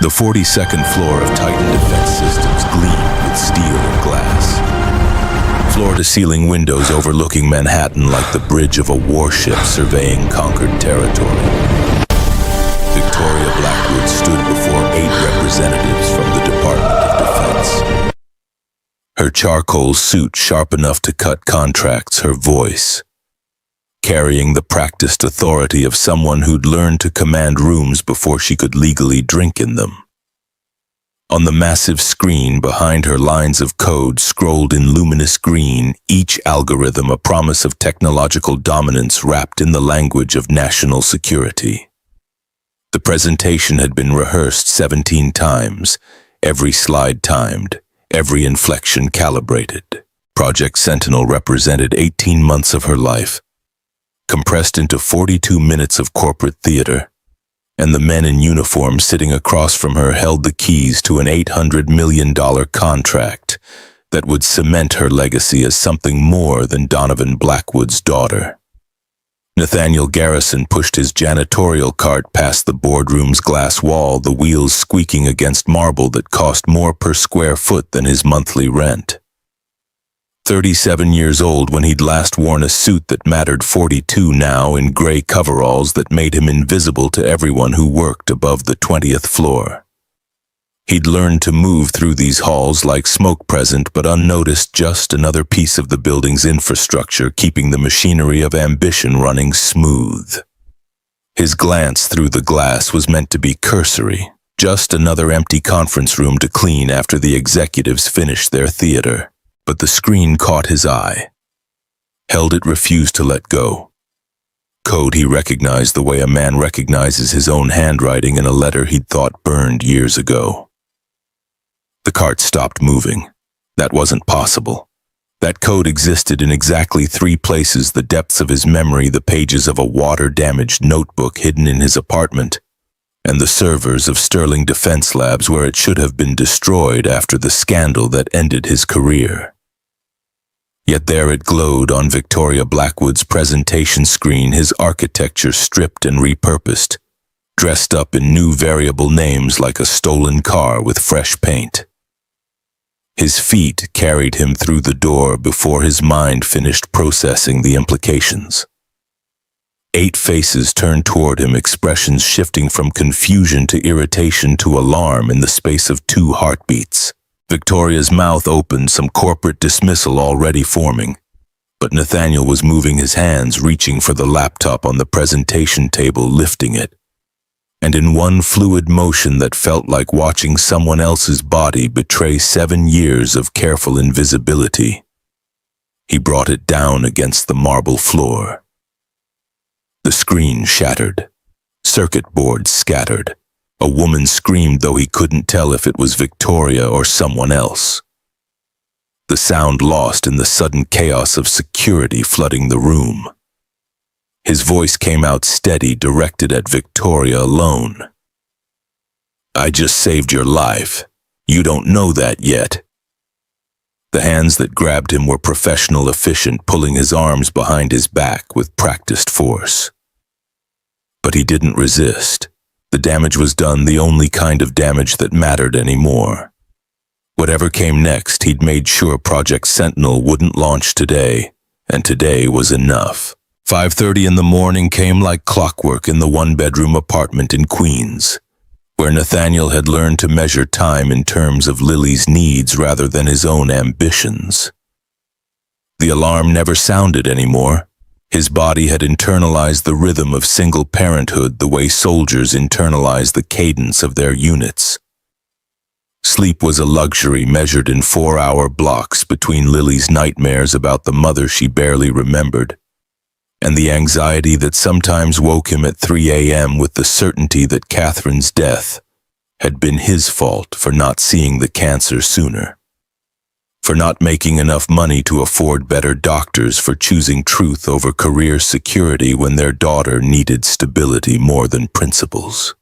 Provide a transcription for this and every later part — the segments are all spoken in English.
The 42nd floor of Titan Defense Systems gleamed with steel and glass. Floor-to-ceiling windows overlooking Manhattan like the bridge of a warship surveying conquered territory. Victoria Blackwood stood before 8 representatives from the Department of Defense. Her charcoal suit sharp enough to cut contracts, her voice carrying the practiced authority of someone who'd learned to command rooms before she could legally drink in them. On the massive screen behind her, lines of code scrolled in luminous green, each algorithm a promise of technological dominance wrapped in the language of national security. The presentation had been rehearsed 17 times, every slide timed, every inflection calibrated. Project Sentinel represented 18 months of her life, compressed into 42 minutes of corporate theater, and the men in uniform sitting across from her held the keys to an $800 million contract that would cement her legacy as something more than Donovan Blackwood's daughter. Nathaniel Garrison pushed his janitorial cart past the boardroom's glass wall, the wheels squeaking against marble that cost more per square foot than his monthly rent. 37 years old when he'd last worn a suit that mattered, 42 now in gray coveralls that made him invisible to everyone who worked above the 20th floor. He'd learned to move through these halls like smoke present but unnoticed, just another piece of the building's infrastructure keeping the machinery of ambition running smooth. His glance through the glass was meant to be cursory, just another empty conference room to clean after the executives finished their theater. But the screen caught his eye. Held it, refused to let go. Code he recognized the way a man recognizes his own handwriting in a letter he'd thought burned years ago. The cart stopped moving. That wasn't possible. That code existed in exactly 3 places: the depths of his memory, the pages of a water-damaged notebook hidden in his apartment, and the servers of Sterling Defense Labs where it should have been destroyed after the scandal that ended his career. Yet there it glowed on Victoria Blackwood's presentation screen, his architecture stripped and repurposed, dressed up in new variable names like a stolen car with fresh paint. His feet carried him through the door before his mind finished processing the implications. 8 faces turned toward him, expressions shifting from confusion to irritation to alarm in the space of 2 heartbeats. Victoria's mouth opened, some corporate dismissal already forming, but Nathaniel was moving his hands, reaching for the laptop on the presentation table, lifting it, and in one fluid motion that felt like watching someone else's body betray 7 years of careful invisibility, he brought it down against the marble floor. The screen shattered. Circuit boards scattered. A woman screamed, though he couldn't tell if it was Victoria or someone else. The sound lost in the sudden chaos of security flooding the room. His voice came out steady, directed at Victoria alone. "I just saved your life. You don't know that yet." The hands that grabbed him were professional, efficient, pulling his arms behind his back with practiced force. But he didn't resist. The damage was done, the only kind of damage that mattered anymore. Whatever came next, he'd made sure Project Sentinel wouldn't launch today, and today was enough. 5:30 in the morning came like clockwork in the 1-bedroom apartment in Queens, where Nathaniel had learned to measure time in terms of Lily's needs rather than his own ambitions. The alarm never sounded anymore. His body had internalized the rhythm of single parenthood the way soldiers internalize the cadence of their units. Sleep was a luxury measured in 4-hour blocks between Lily's nightmares about the mother she barely remembered, and the anxiety that sometimes woke him at 3 a.m. with the certainty that Catherine's death had been his fault for not seeing the cancer sooner, for not making enough money to afford better doctors, for choosing truth over career security when their daughter needed stability more than principles.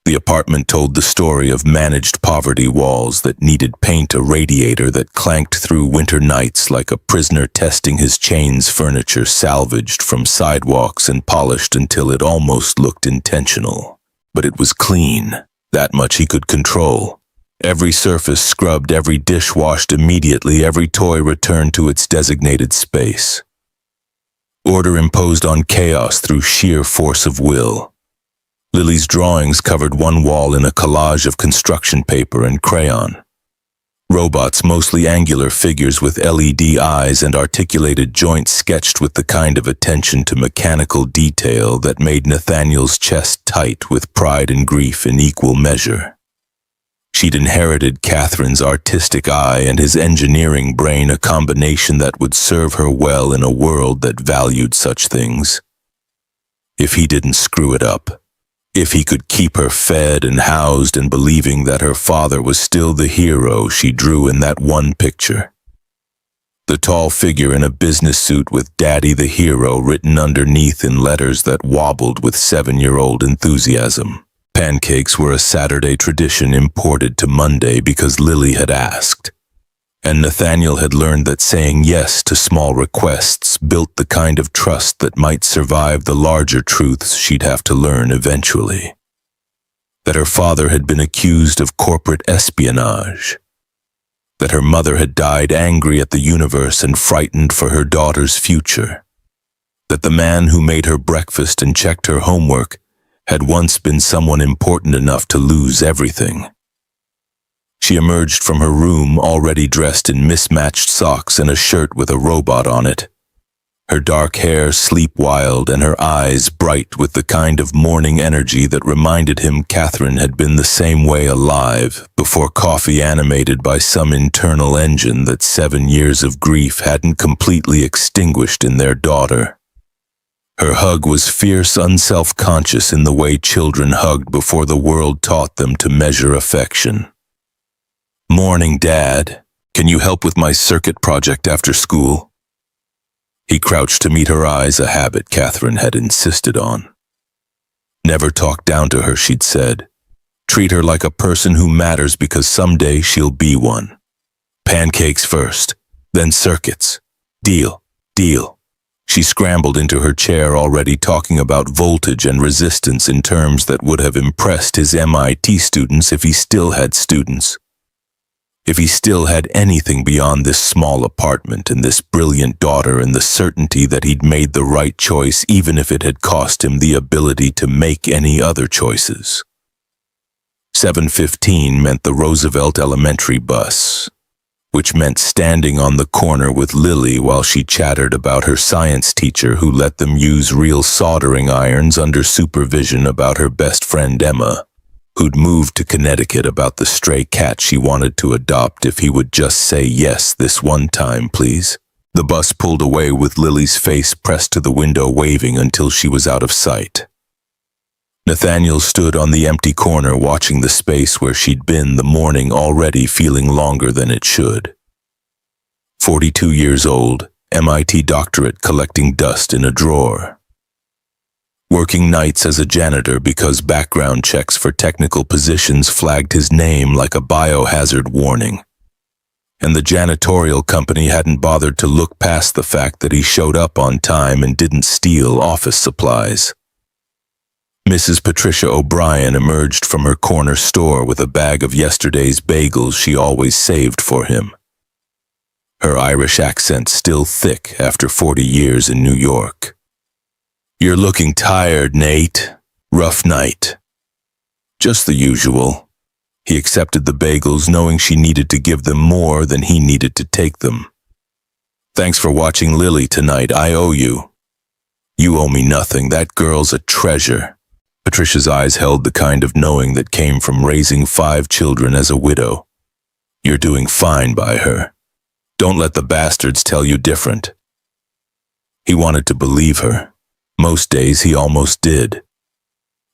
The apartment told the story of managed poverty walls that needed paint, a radiator that clanked through winter nights like a prisoner testing his chains, furniture salvaged from sidewalks and polished until it almost looked intentional. But it was clean. That much he could control. Every surface scrubbed, every dish washed immediately, every toy returned to its designated space. Order imposed on chaos through sheer force of will. Lily's drawings covered one wall in a collage of construction paper and crayon. Robots, mostly angular figures with LED eyes and articulated joints, sketched with the kind of attention to mechanical detail that made Nathaniel's chest tight with pride and grief in equal measure. She'd inherited Catherine's artistic eye and his engineering brain, a combination that would serve her well in a world that valued such things. If he didn't screw it up. If he could keep her fed and housed and believing that her father was still the hero she drew in that one picture. The tall figure in a business suit with "Daddy the Hero" written underneath in letters that wobbled with 7-year-old enthusiasm. Pancakes were a Saturday tradition imported to Monday because Lily had asked. And Nathaniel had learned that saying yes to small requests built the kind of trust that might survive the larger truths she'd have to learn eventually. That her father had been accused of corporate espionage. That her mother had died angry at the universe and frightened for her daughter's future. That the man who made her breakfast and checked her homework had once been someone important enough to lose everything. She emerged from her room already dressed in mismatched socks and a shirt with a robot on it. Her dark hair sleep-wild and her eyes bright with the kind of morning energy that reminded him Catherine had been the same way alive before coffee, animated by some internal engine that 7 years of grief hadn't completely extinguished in their daughter. Her hug was fierce, unself-conscious in the way children hugged before the world taught them to measure affection. "Morning, Dad. Can you help with my circuit project after school?" He crouched to meet her eyes, a habit Catherine had insisted on. Never talk down to her, she'd said. Treat her like a person who matters because someday she'll be one. Pancakes first, then circuits. Deal, deal. She scrambled into her chair, already talking about voltage and resistance in terms that would have impressed his MIT students if he still had students. If he still had anything beyond this small apartment and this brilliant daughter and the certainty that he'd made the right choice even if it had cost him the ability to make any other choices. 7:15 meant the Roosevelt Elementary bus, which meant standing on the corner with Lily while she chattered about her science teacher who let them use real soldering irons under supervision, about her best friend Emma, who'd moved to Connecticut, about the stray cat she wanted to adopt if he would just say yes this one time, please. The bus pulled away with Lily's face pressed to the window, waving until she was out of sight. Nathaniel stood on the empty corner watching the space where she'd been the morning, already feeling longer than it should. 42 years old, MIT doctorate collecting dust in a drawer. Working nights as a janitor because background checks for technical positions flagged his name like a biohazard warning. And the janitorial company hadn't bothered to look past the fact that he showed up on time and didn't steal office supplies. Mrs. Patricia O'Brien emerged from her corner store with a bag of yesterday's bagels she always saved for him. Her Irish accent still thick after 40 years in New York. "You're looking tired, Nate. Rough night." Just the usual. He accepted the bagels, knowing she needed to give them more than he needed to take them. "Thanks for watching Lily tonight. I owe you." "You owe me nothing. That girl's a treasure." Patricia's eyes held the kind of knowing that came from raising 5 children as a widow. "You're doing fine by her. Don't let the bastards tell you different." He wanted to believe her. Most days he almost did.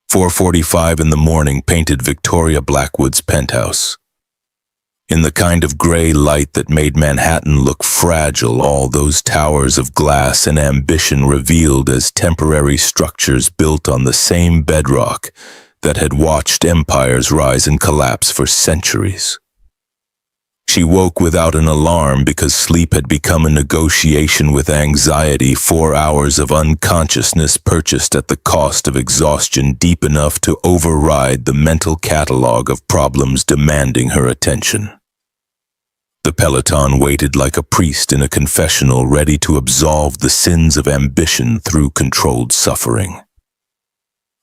4:45 in the morning painted Victoria Blackwood's penthouse. In the kind of gray light that made Manhattan look fragile, all those towers of glass and ambition revealed as temporary structures built on the same bedrock that had watched empires rise and collapse for centuries. She woke without an alarm because sleep had become a negotiation with anxiety, 4 hours of unconsciousness purchased at the cost of exhaustion deep enough to override the mental catalog of problems demanding her attention. The peloton waited like a priest in a confessional, ready to absolve the sins of ambition through controlled suffering.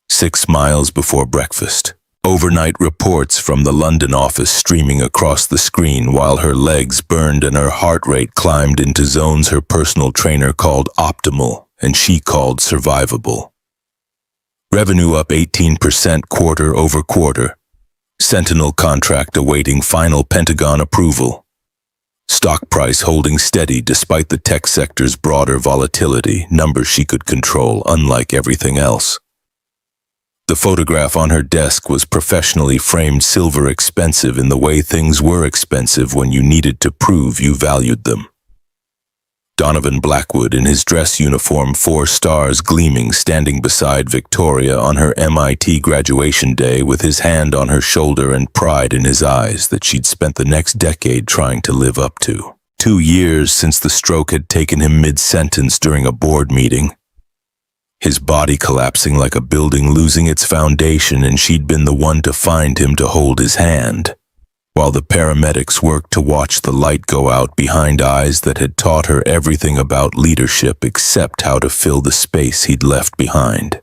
6 miles before breakfast, overnight reports from the London office streaming across the screen while her legs burned and her heart rate climbed into zones her personal trainer called optimal and she called survivable. Revenue up 18% quarter over quarter. Sentinel contract awaiting final Pentagon approval. Stock price holding steady despite the tech sector's broader volatility, numbers she could control, unlike everything else. The photograph on her desk was professionally framed silver, expensive in the way things were expensive when you needed to prove you valued them. Donovan Blackwood in his dress uniform, 4 stars gleaming, standing beside Victoria on her MIT graduation day with his hand on her shoulder and pride in his eyes that she'd spent the next decade trying to live up to. 2 years since the stroke had taken him mid-sentence during a board meeting. His body collapsing like a building losing its foundation, and she'd been the one to find him to hold his hand, while the paramedics worked to watch the light go out behind eyes that had taught her everything about leadership except how to fill the space he'd left behind.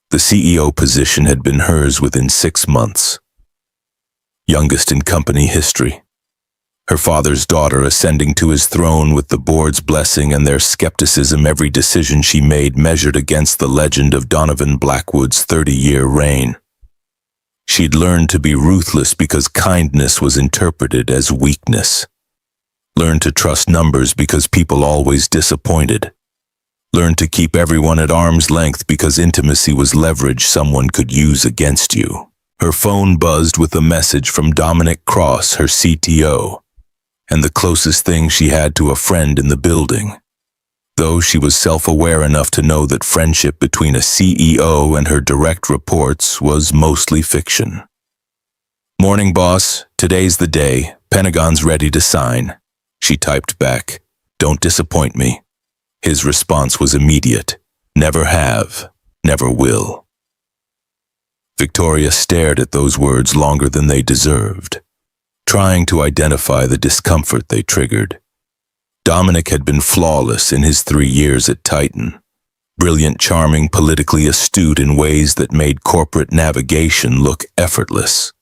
The CEO position had been hers within 6 months. Youngest in company history. Her father's daughter ascending to his throne with the board's blessing and their skepticism, every decision she made measured against the legend of Donovan Blackwood's 30-year reign. She'd learned to be ruthless because kindness was interpreted as weakness. Learned to trust numbers because people always disappointed. Learned to keep everyone at arm's length because intimacy was leverage someone could use against you. Her phone buzzed with a message from Dominic Cross, her CTO, and the closest thing she had to a friend in the building, though she was self-aware enough to know that friendship between a CEO and her direct reports was mostly fiction. "Morning, boss. Today's the day. Pentagon's ready to sign." She typed back, "Don't disappoint me." His response was immediate. "Never have, never will." Victoria stared at those words longer than they deserved, trying to identify the discomfort they triggered. Dominic had been flawless in his 3 years at Titan. Brilliant, charming, politically astute in ways that made corporate navigation look effortless.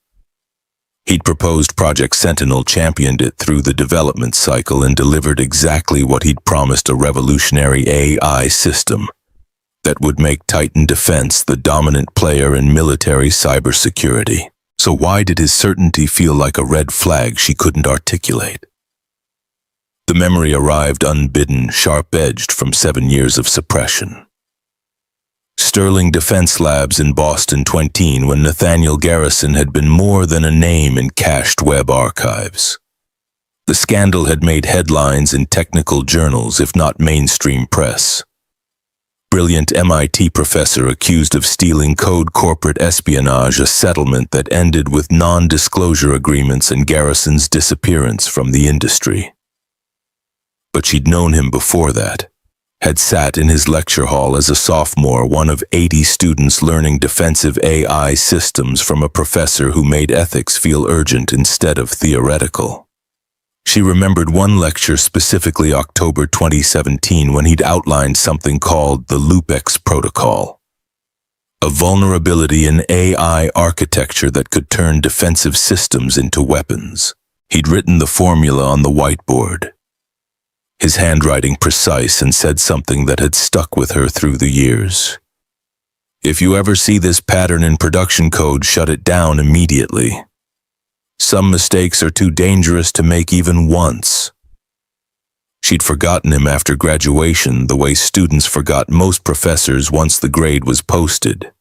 He'd proposed Project Sentinel, championed it through the development cycle, and delivered exactly what he'd promised: a revolutionary AI system that would make Titan Defense the dominant player in military cybersecurity. So why did his certainty feel like a red flag she couldn't articulate? The memory arrived unbidden, sharp-edged from 7 years of suppression. Sterling Defense Labs in Boston 20, when Nathaniel Garrison had been more than a name in cached web archives. The scandal had made headlines in technical journals, if not mainstream press. Brilliant MIT professor accused of stealing code, corporate espionage, a settlement that ended with non-disclosure agreements and Garrison's disappearance from the industry. But she'd known him before that, had sat in his lecture hall as a sophomore, one of 80 students learning defensive AI systems from a professor who made ethics feel urgent instead of theoretical. She remembered one lecture, specifically October 2017, when he'd outlined something called the LoopX protocol, a vulnerability in AI architecture that could turn defensive systems into weapons. He'd written the formula on the whiteboard, his handwriting precise, and said something that had stuck with her through the years. "If you ever see this pattern in production code, shut it down immediately. Some mistakes are too dangerous to make even once." She'd forgotten him after graduation, the way students forgot most professors once the grade was posted.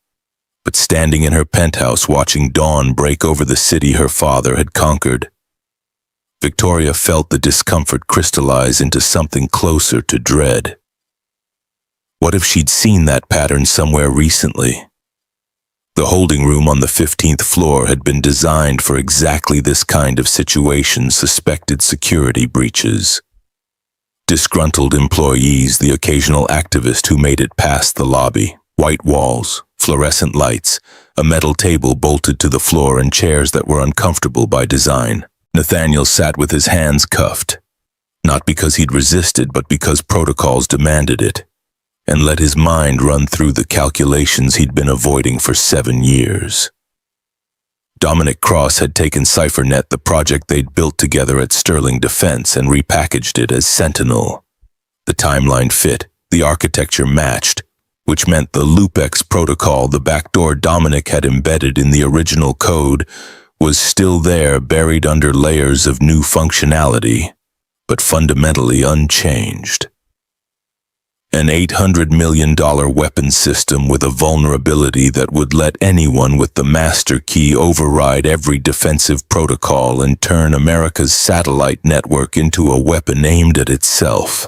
But standing in her penthouse watching dawn break over the city her father had conquered, Victoria felt the discomfort crystallize into something closer to dread. What if she'd seen that pattern somewhere recently? The holding room on the 15th floor had been designed for exactly this kind of situation: suspected security breaches. Disgruntled employees, the occasional activist who made it past the lobby, white walls, fluorescent lights, a metal table bolted to the floor, and chairs that were uncomfortable by design. Nathaniel sat with his hands cuffed, not because he'd resisted, but because protocols demanded it, and let his mind run through the calculations he'd been avoiding for 7 years. Dominic Cross had taken CipherNet, the project they'd built together at Sterling Defense, and repackaged it as Sentinel. The timeline fit, the architecture matched, which meant the LoopX protocol, the backdoor Dominic had embedded in the original code, was still there, buried under layers of new functionality, but fundamentally unchanged. An $800 million weapons system with a vulnerability that would let anyone with the master key override every defensive protocol and turn America's satellite network into a weapon aimed at itself.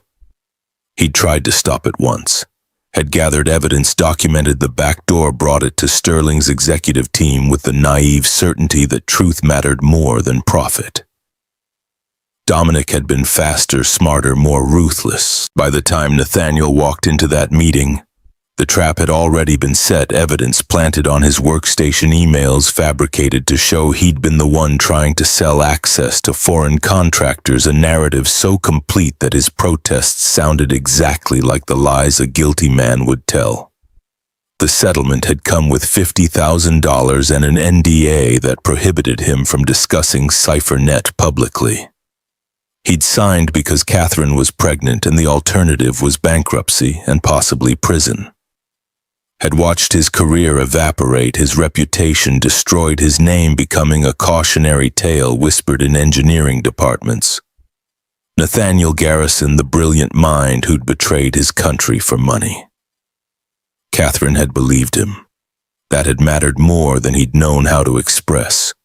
He'd tried to stop it once, had gathered evidence, documented the back door, brought it to Sterling's executive team with the naive certainty that truth mattered more than profit. Dominic had been faster, smarter, more ruthless. By the time Nathaniel walked into that meeting, the trap had already been set, evidence planted on his workstation, emails fabricated to show he'd been the one trying to sell access to foreign contractors, a narrative so complete that his protests sounded exactly like the lies a guilty man would tell. The settlement had come with $50,000 and an NDA that prohibited him from discussing CipherNet publicly. He'd signed because Catherine was pregnant and the alternative was bankruptcy and possibly prison. Had watched his career evaporate, his reputation destroyed, his name becoming a cautionary tale whispered in engineering departments. Nathaniel Garrison, the brilliant mind who'd betrayed his country for money. Catherine had believed him. That had mattered more than he'd known how to express.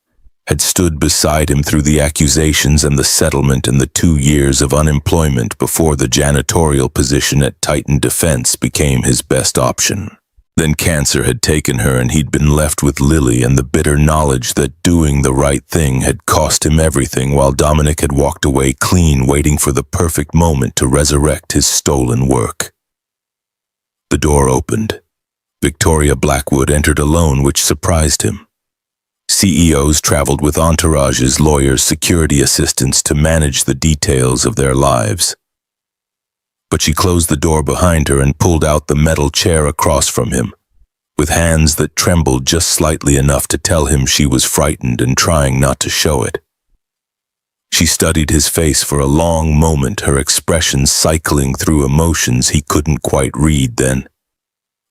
Had stood beside him through the accusations and the settlement and the 2 years of unemployment before the janitorial position at Titan Defense became his best option. Then cancer had taken her and he'd been left with Lily and the bitter knowledge that doing the right thing had cost him everything, while Dominic had walked away clean, waiting for the perfect moment to resurrect his stolen work. The door opened. Victoria Blackwood entered alone, which surprised him. CEOs traveled with entourages, lawyers, security assistants to manage the details of their lives. But she closed the door behind her and pulled out the metal chair across from him, with hands that trembled just slightly enough to tell him she was frightened and trying not to show it. She studied his face for a long moment, her expression cycling through emotions he couldn't quite read. Then,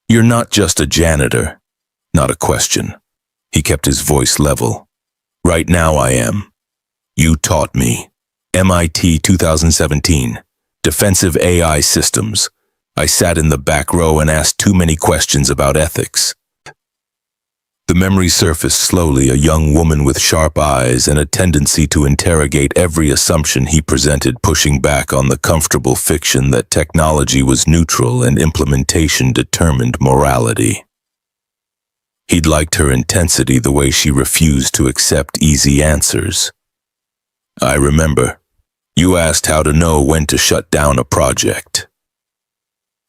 "You're not just a janitor." Not a question. He kept his voice level. "Right now I am. You taught me. MIT 2017. Defensive AI systems. I sat in the back row and asked too many questions about ethics." The memory surfaced slowly, a young woman with sharp eyes and a tendency to interrogate every assumption he presented, pushing back on the comfortable fiction that technology was neutral and implementation determined morality. He'd liked her intensity, the way she refused to accept easy answers. "I remember. You asked how to know when to shut down a project."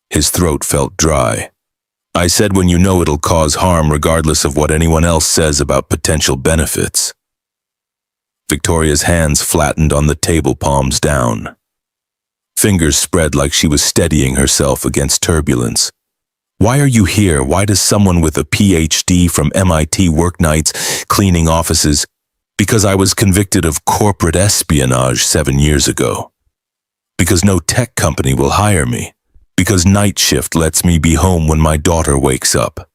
His throat felt dry. "I said when you know it'll cause harm regardless of what anyone else says about potential benefits." Victoria's hands flattened on the table, palms down. Fingers spread like she was steadying herself against turbulence. "Why are you here? Why does someone with a PhD from MIT work nights, cleaning offices?" "Because I was convicted of corporate espionage 7 years ago. Because no tech company will hire me. Because night shift lets me be home when my daughter wakes up."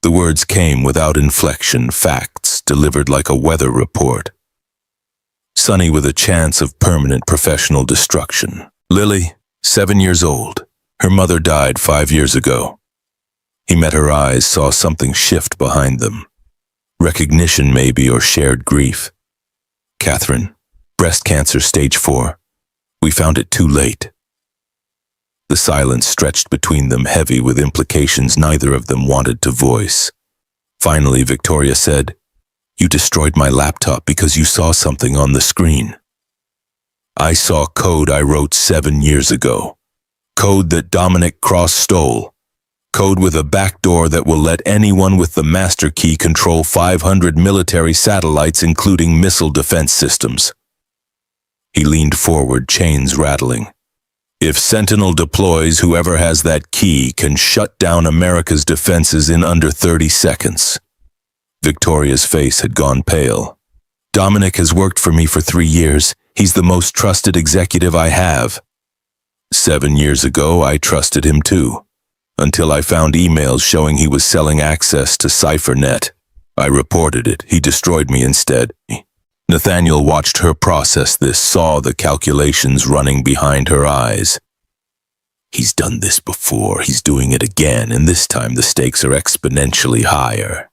The words came without inflection, facts delivered like a weather report. Sunny with a chance of permanent professional destruction. Lily, 7 years old. Her mother died 5 years ago. He met her eyes, saw something shift behind them. Recognition maybe, or shared grief. "Catherine, breast cancer stage 4. We found it too late." The silence stretched between them, heavy with implications neither of them wanted to voice. Finally, Victoria said, "You destroyed my laptop because you saw something on the screen." "I saw code I wrote 7 years ago. Code that Dominic Cross stole. Code with a backdoor that will let anyone with the master key control 500 military satellites, including missile defense systems." He leaned forward, chains rattling. "If Sentinel deploys, whoever has that key can shut down America's defenses in under 30 seconds. Victoria's face had gone pale. "Dominic has worked for me for 3 years. He's the most trusted executive I have." 7 years ago, I trusted him too, until I found emails showing he was selling access to CipherNet. I reported it. He destroyed me instead. Nathaniel watched her process this, saw the calculations running behind her eyes. He's done this before, he's doing it again, and this time the stakes are exponentially higher.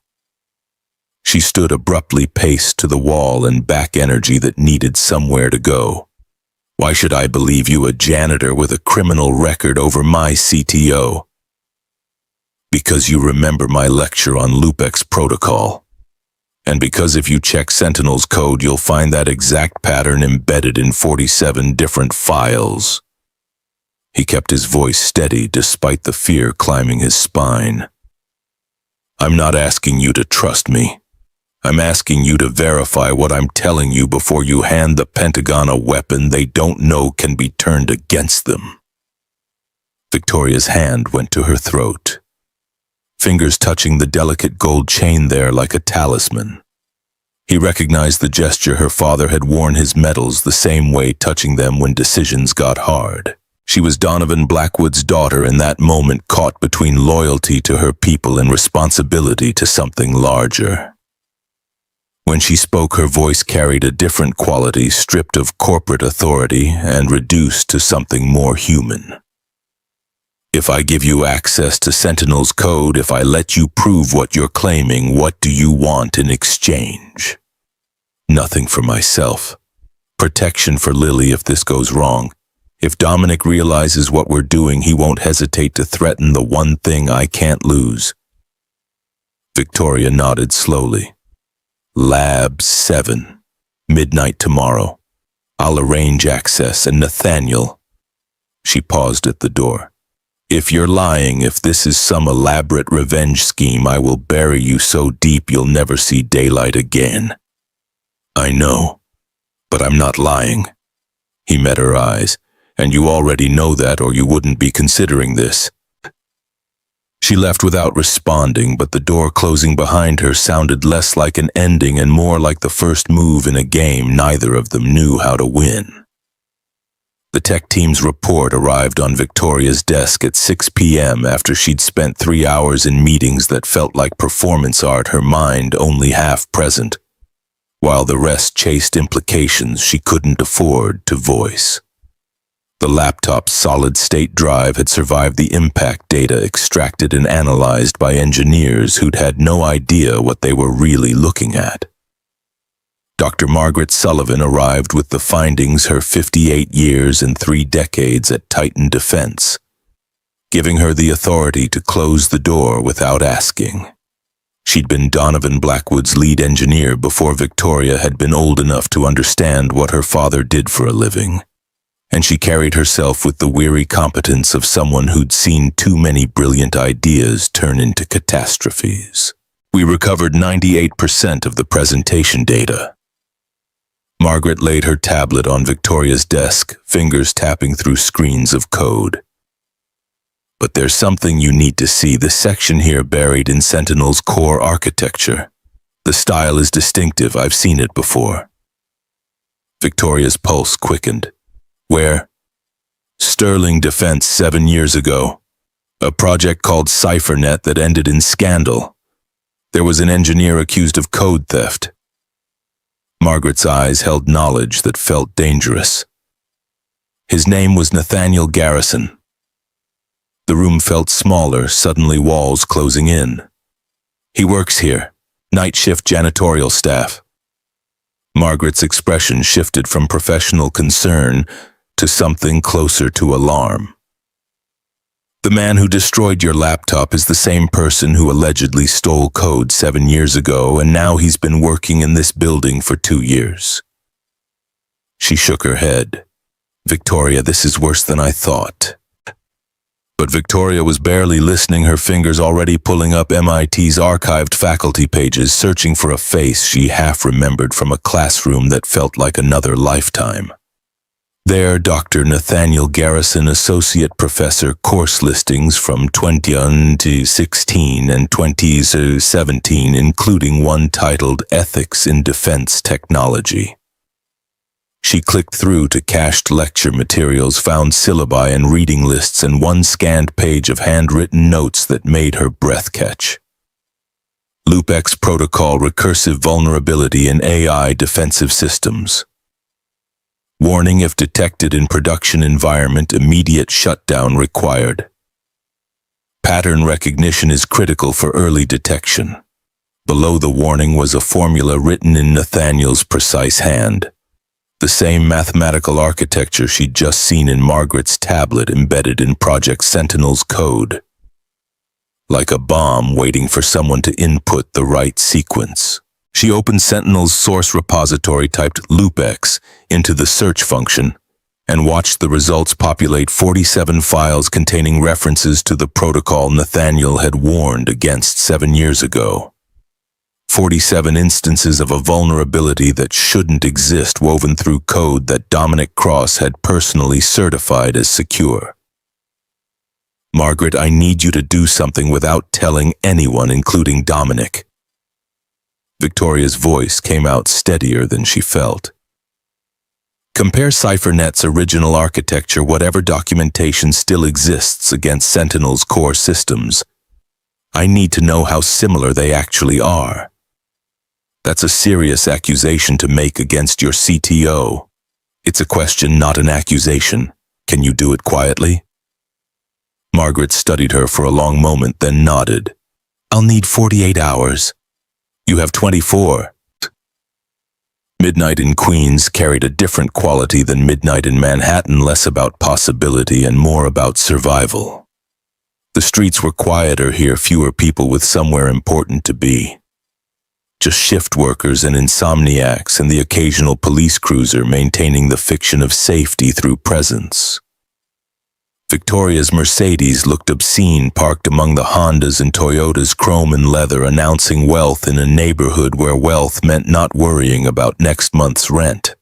She stood abruptly, paced to the wall and back energy that needed somewhere to go. "Why should I believe you, a janitor with a criminal record, over my CTO?" "Because you remember my lecture on Lupex protocol. And because if you check Sentinel's code, you'll find that exact pattern embedded in 47 different files." He kept his voice steady despite the fear climbing his spine. "I'm not asking you to trust me. I'm asking you to verify what I'm telling you before you hand the Pentagon a weapon they don't know can be turned against them." Victoria's hand went to her throat, fingers touching the delicate gold chain there like a talisman. He recognized the gesture. Her father had worn his medals the same way, touching them when decisions got hard. She was Donovan Blackwood's daughter in that moment, caught between loyalty to her people and responsibility to something larger. When she spoke, her voice carried a different quality, stripped of corporate authority and reduced to something more human. "If I give you access to Sentinel's code, if I let you prove what you're claiming, what do you want in exchange?" "Nothing for myself. Protection for Lily if this goes wrong. If Dominic realizes what we're doing, he won't hesitate to threaten the one thing I can't lose." Victoria nodded slowly. "Lab 7. Midnight tomorrow. I'll arrange access, and Nathaniel..." She paused at the door. "If you're lying, if this is some elaborate revenge scheme, I will bury you so deep you'll never see daylight again." "I know, but I'm not lying." He met her eyes. "And you already know that, or you wouldn't be considering this." She left without responding, but the door closing behind her sounded less like an ending and more like the first move in a game neither of them knew how to win. The tech team's report arrived on Victoria's desk at 6 p.m. after she'd spent 3 hours in meetings that felt like performance art, her mind only half present, while the rest chased implications she couldn't afford to voice. The laptop's solid-state drive had survived the impact data extracted and analyzed by engineers who'd had no idea what they were really looking at. Dr. Margaret Sullivan arrived with the findings, her 58 years and 3 decades at Titan Defense, giving her the authority to close the door without asking. She'd been Donovan Blackwood's lead engineer before Victoria had been old enough to understand what her father did for a living, and she carried herself with the weary competence of someone who'd seen too many brilliant ideas turn into catastrophes. "We recovered 98% of the presentation data." Margaret laid her tablet on Victoria's desk, fingers tapping through screens of code. "But there's something you need to see, the section here buried in Sentinel's core architecture. The style is distinctive, I've seen it before." Victoria's pulse quickened. "Where?" "Sterling Defense 7 years ago. A project called CipherNet that ended in scandal. There was an engineer accused of code theft." Margaret's eyes held knowledge that felt dangerous. "His name was Nathaniel Garrison." The room felt smaller, suddenly walls closing in. "He works here, night shift janitorial staff." Margaret's expression shifted from professional concern to something closer to alarm. The man who destroyed your laptop is the same person who allegedly stole code 7 years ago, and now he's been working in this building for 2 years. She shook her head. Victoria, this is worse than I thought. But Victoria was barely listening, her fingers already pulling up MIT's archived faculty pages, searching for a face she half remembered from a classroom that felt like another lifetime. There, Dr. Nathaniel Garrison, Associate Professor, course listings from 2016 and 2017, including one titled Ethics in Defense Technology. She clicked through to cached lecture materials, found syllabi and reading lists, and one scanned page of handwritten notes that made her breath catch. LoopX Protocol Recursive Vulnerability in AI Defensive Systems. Warning: if detected in production environment, immediate shutdown required. Pattern recognition is critical for early detection. Below the warning was a formula written in Nathaniel's precise hand. The same mathematical architecture she'd just seen in Margaret's tablet embedded in Project Sentinel's code. Like a bomb waiting for someone to input the right sequence. She opened Sentinel's source repository, typed LoopX into the search function, and watched the results populate 47 files containing references to the protocol Nathaniel had warned against 7 years ago. 47 instances of a vulnerability that shouldn't exist, woven through code that Dominic Cross had personally certified as secure. Margaret, I need you to do something without telling anyone, including Dominic. Victoria's voice came out steadier than she felt. Compare CipherNet's original architecture, whatever documentation still exists, against Sentinel's core systems. I need to know how similar they actually are. That's a serious accusation to make against your CTO. It's a question, not an accusation. Can you do it quietly? Margaret studied her for a long moment, then nodded. I'll need 48 hours. You have 24. Midnight in Queens carried a different quality than midnight in Manhattan, less about possibility and more about survival. The streets were quieter here, fewer people with somewhere important to be. Just shift workers and insomniacs and the occasional police cruiser maintaining the fiction of safety through presence. Victoria's Mercedes looked obscene, parked among the Hondas and Toyotas, chrome and leather, announcing wealth in a neighborhood where wealth meant not worrying about next month's rent.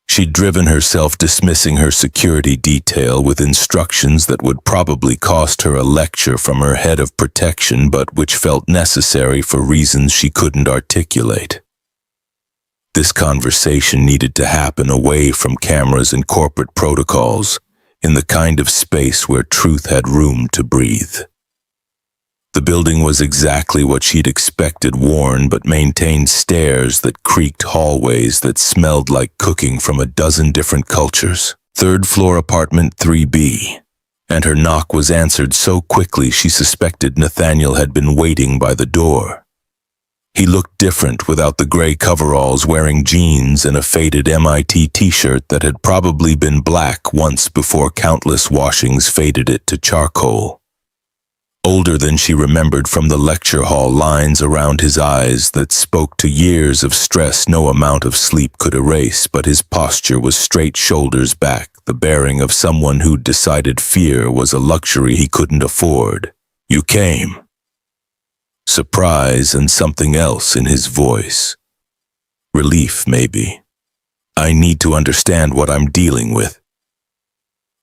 She'd driven herself, dismissing her security detail with instructions that would probably cost her a lecture from her head of protection, but which felt necessary for reasons she couldn't articulate. This conversation needed to happen away from cameras and corporate protocols, in the kind of space where truth had room to breathe. The building was exactly what she'd expected, worn but maintained stairs that creaked, hallways that smelled like cooking from a dozen different cultures. 3rd floor apartment 3B. And her knock was answered so quickly she suspected Nathaniel had been waiting by the door. He looked different without the gray coveralls, wearing jeans and a faded MIT t-shirt that had probably been black once before countless washings faded it to charcoal. Older than she remembered from the lecture hall, lines around his eyes that spoke to years of stress no amount of sleep could erase, but his posture was straight, shoulders back, the bearing of someone who'd decided fear was a luxury he couldn't afford. You came. Surprise and something else in his voice. Relief, maybe. I need to understand what I'm dealing with.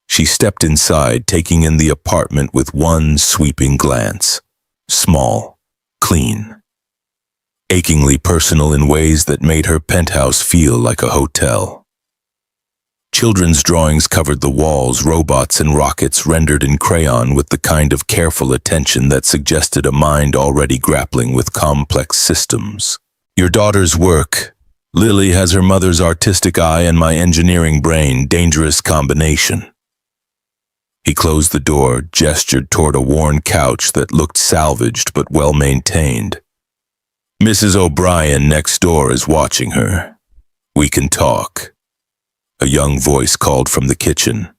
She stepped inside, taking in the apartment with one sweeping glance. Small, clean, achingly personal in ways that made her penthouse feel like a hotel. Children's drawings covered the walls, robots and rockets rendered in crayon with the kind of careful attention that suggested a mind already grappling with complex systems. Your daughter's work. Lily has her mother's artistic eye and my engineering brain. Dangerous combination. He closed the door, gestured toward a worn couch that looked salvaged but well-maintained. Mrs. O'Brien next door is watching her. We can talk. A young voice called from the kitchen.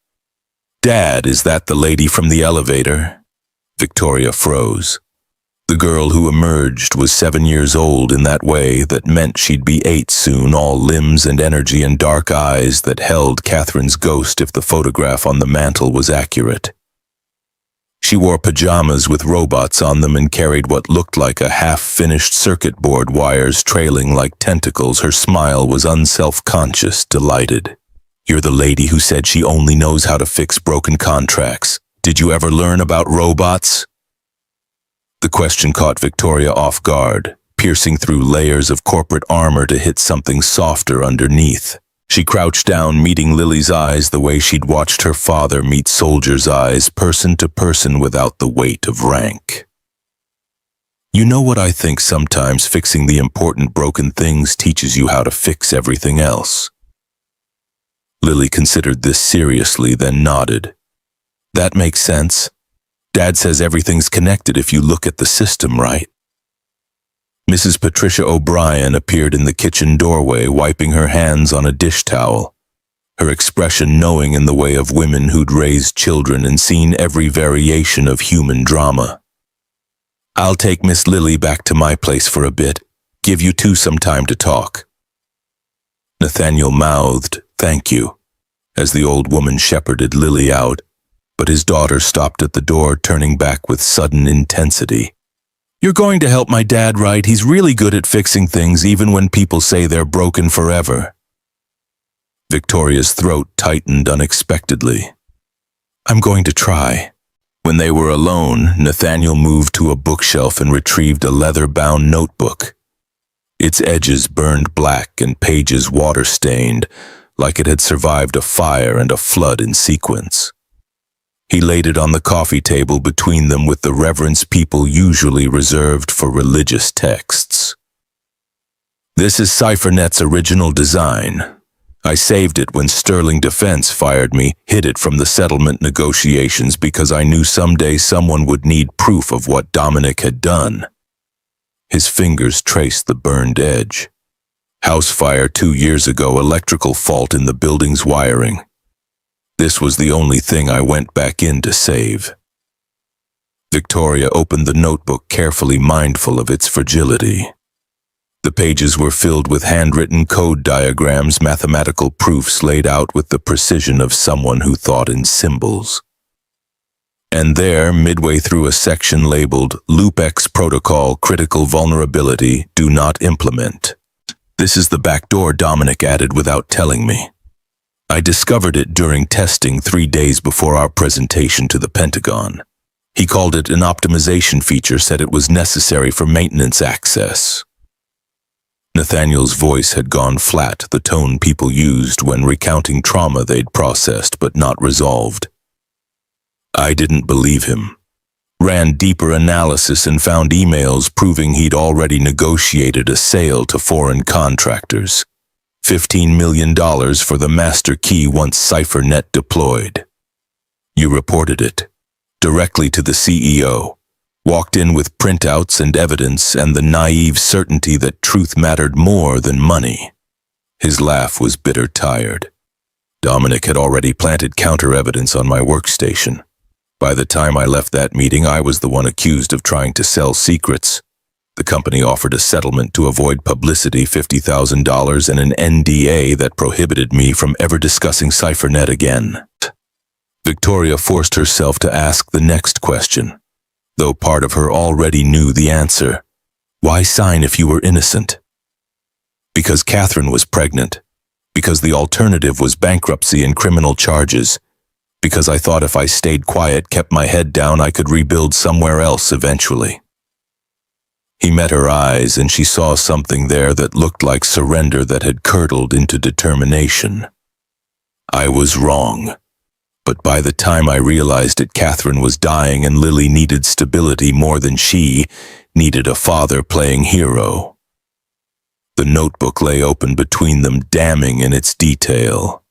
"Dad, is that the lady from the elevator?" Victoria froze. The girl who emerged was 7 years old in that way that meant she'd be 8 soon, all limbs and energy and dark eyes that held Catherine's ghost if the photograph on the mantel was accurate. She wore pajamas with robots on them and carried what looked like a half-finished circuit board, wires trailing like tentacles. Her smile was unself-conscious, delighted. "You're the lady who said she only knows how to fix broken contracts. Did you ever learn about robots?" The question caught Victoria off guard, piercing through layers of corporate armor to hit something softer underneath. She crouched down, meeting Lily's eyes the way she'd watched her father meet soldiers' eyes, person to person without the weight of rank. "You know what I think sometimes fixing the important broken things teaches you how to fix everything else." Lily considered this seriously, then nodded. "That makes sense. Dad says everything's connected if you look at the system, right?" Mrs. Patricia O'Brien appeared in the kitchen doorway, wiping her hands on a dish towel, her expression knowing in the way of women who'd raised children and seen every variation of human drama. "I'll take Miss Lily back to my place for a bit. Give you two some time to talk." Nathaniel mouthed, "Thank you," as the old woman shepherded Lily out, but his daughter stopped at the door, turning back with sudden intensity. "You're going to help my dad, right? He's really good at fixing things even when people say they're broken forever." Victoria's throat tightened unexpectedly. "I'm going to try." When they were alone, Nathaniel moved to a bookshelf and retrieved a leather-bound notebook. Its edges burned black and pages water-stained, like it had survived a fire and a flood in sequence. He laid it on the coffee table between them with the reverence people usually reserved for religious texts. "This is CipherNet's original design. I saved it when Sterling Defense fired me, hid it from the settlement negotiations because I knew someday someone would need proof of what Dominic had done." His fingers traced the burned edge. "House fire 2 years ago, electrical fault in the building's wiring. This was the only thing I went back in to save." Victoria opened the notebook carefully, mindful of its fragility. The pages were filled with handwritten code diagrams, mathematical proofs laid out with the precision of someone who thought in symbols. And there, midway through a section labeled Loop X Protocol Critical Vulnerability, Do Not Implement. "This is the back door Dominic added without telling me. I discovered it during testing 3 days before our presentation to the Pentagon. He called it an optimization feature, said it was necessary for maintenance access." Nathaniel's voice had gone flat, the tone people used when recounting trauma they'd processed but not resolved. I didn't believe him. Ran deeper analysis and found emails proving he'd already negotiated a sale to foreign contractors. $15 million for the master key once CipherNet deployed. You reported it directly to the CEO, walked in with printouts and evidence and the naive certainty that truth mattered more than money. His laugh was bitter tired. Dominic had already planted counter-evidence on my workstation. By the time I left that meeting, I was the one accused of trying to sell secrets. The company offered a settlement to avoid publicity, $50,000, and an NDA that prohibited me from ever discussing CipherNet again. Victoria forced herself to ask the next question, though part of her already knew the answer. Why sign if you were innocent? Because Catherine was pregnant. Because the alternative was bankruptcy and criminal charges. Because I thought if I stayed quiet, kept my head down, I could rebuild somewhere else eventually. He met her eyes, and she saw something there that looked like surrender that had curdled into determination. I was wrong. But by the time I realized it, Catherine was dying and Lily needed stability more than she needed a father playing hero. The notebook lay open between them, damning in its detail.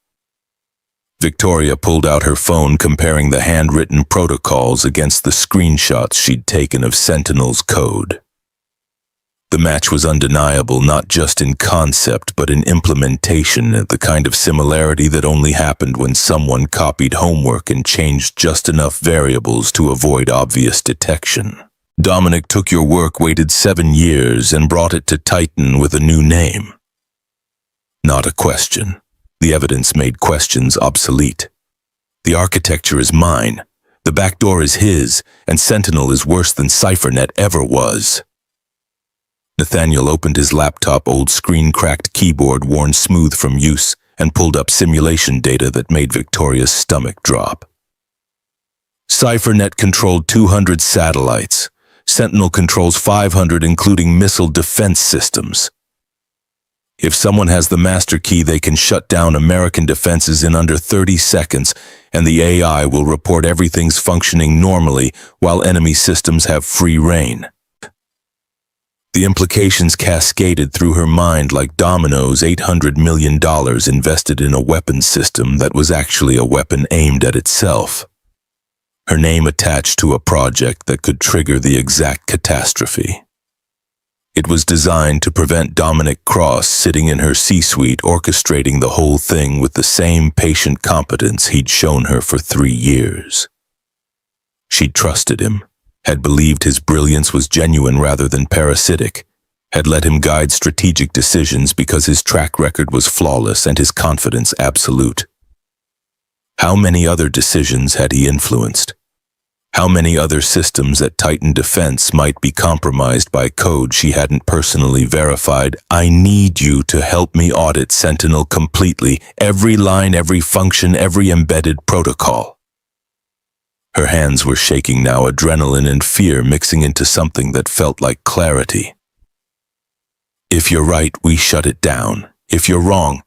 Victoria pulled out her phone, comparing the handwritten protocols against the screenshots she'd taken of Sentinel's code. The match was undeniable, not just in concept, but in implementation, the kind of similarity that only happened when someone copied homework and changed just enough variables to avoid obvious detection. Dominic took your work, waited 7 years, and brought it to Titan with a new name. Not a question. The evidence made questions obsolete. The architecture is mine, the back door is his, and Sentinel is worse than CipherNet ever was. Nathaniel opened his laptop, old screen-cracked keyboard worn smooth from use, and pulled up simulation data that made Victoria's stomach drop. CipherNet controlled 200 satellites. Sentinel controls 500, including missile defense systems. If someone has the master key, they can shut down American defenses in under 30 seconds, and the AI will report everything's functioning normally while enemy systems have free rein. The implications cascaded through her mind like dominoes. $800 million invested in a weapons system that was actually a weapon aimed at itself. Her name attached to a project that could trigger the exact catastrophe. It was designed to prevent Dominic Cross sitting in her C-suite orchestrating the whole thing with the same patient competence he'd shown her for 3 years. She'd trusted him, had believed his brilliance was genuine rather than parasitic, had let him guide strategic decisions because his track record was flawless and his confidence absolute. How many other decisions had he influenced? How many other systems at Titan Defense might be compromised by code she hadn't personally verified? I need you to help me audit Sentinel completely, every line, every function, every embedded protocol. Her hands were shaking now, adrenaline and fear mixing into something that felt like clarity. If you're right, we shut it down. If you're wrong,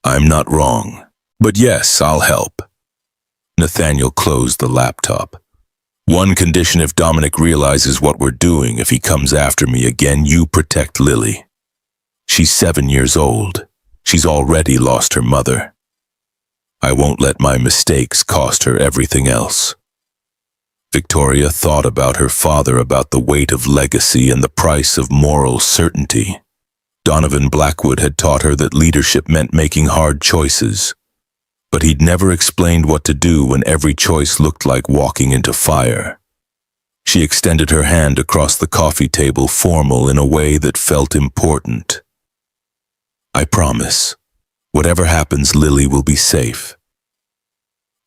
I'm not wrong. But yes, I'll help. Nathaniel closed the laptop. One condition: if Dominic realizes what we're doing, if he comes after me again, you protect Lily. She's 7 years old. She's already lost her mother. I won't let my mistakes cost her everything else. Victoria thought about her father, about the weight of legacy and the price of moral certainty. Donovan Blackwood had taught her that leadership meant making hard choices. But he'd never explained what to do when every choice looked like walking into fire. She extended her hand across the coffee table, formal in a way that felt important. I promise, whatever happens, Lily will be safe.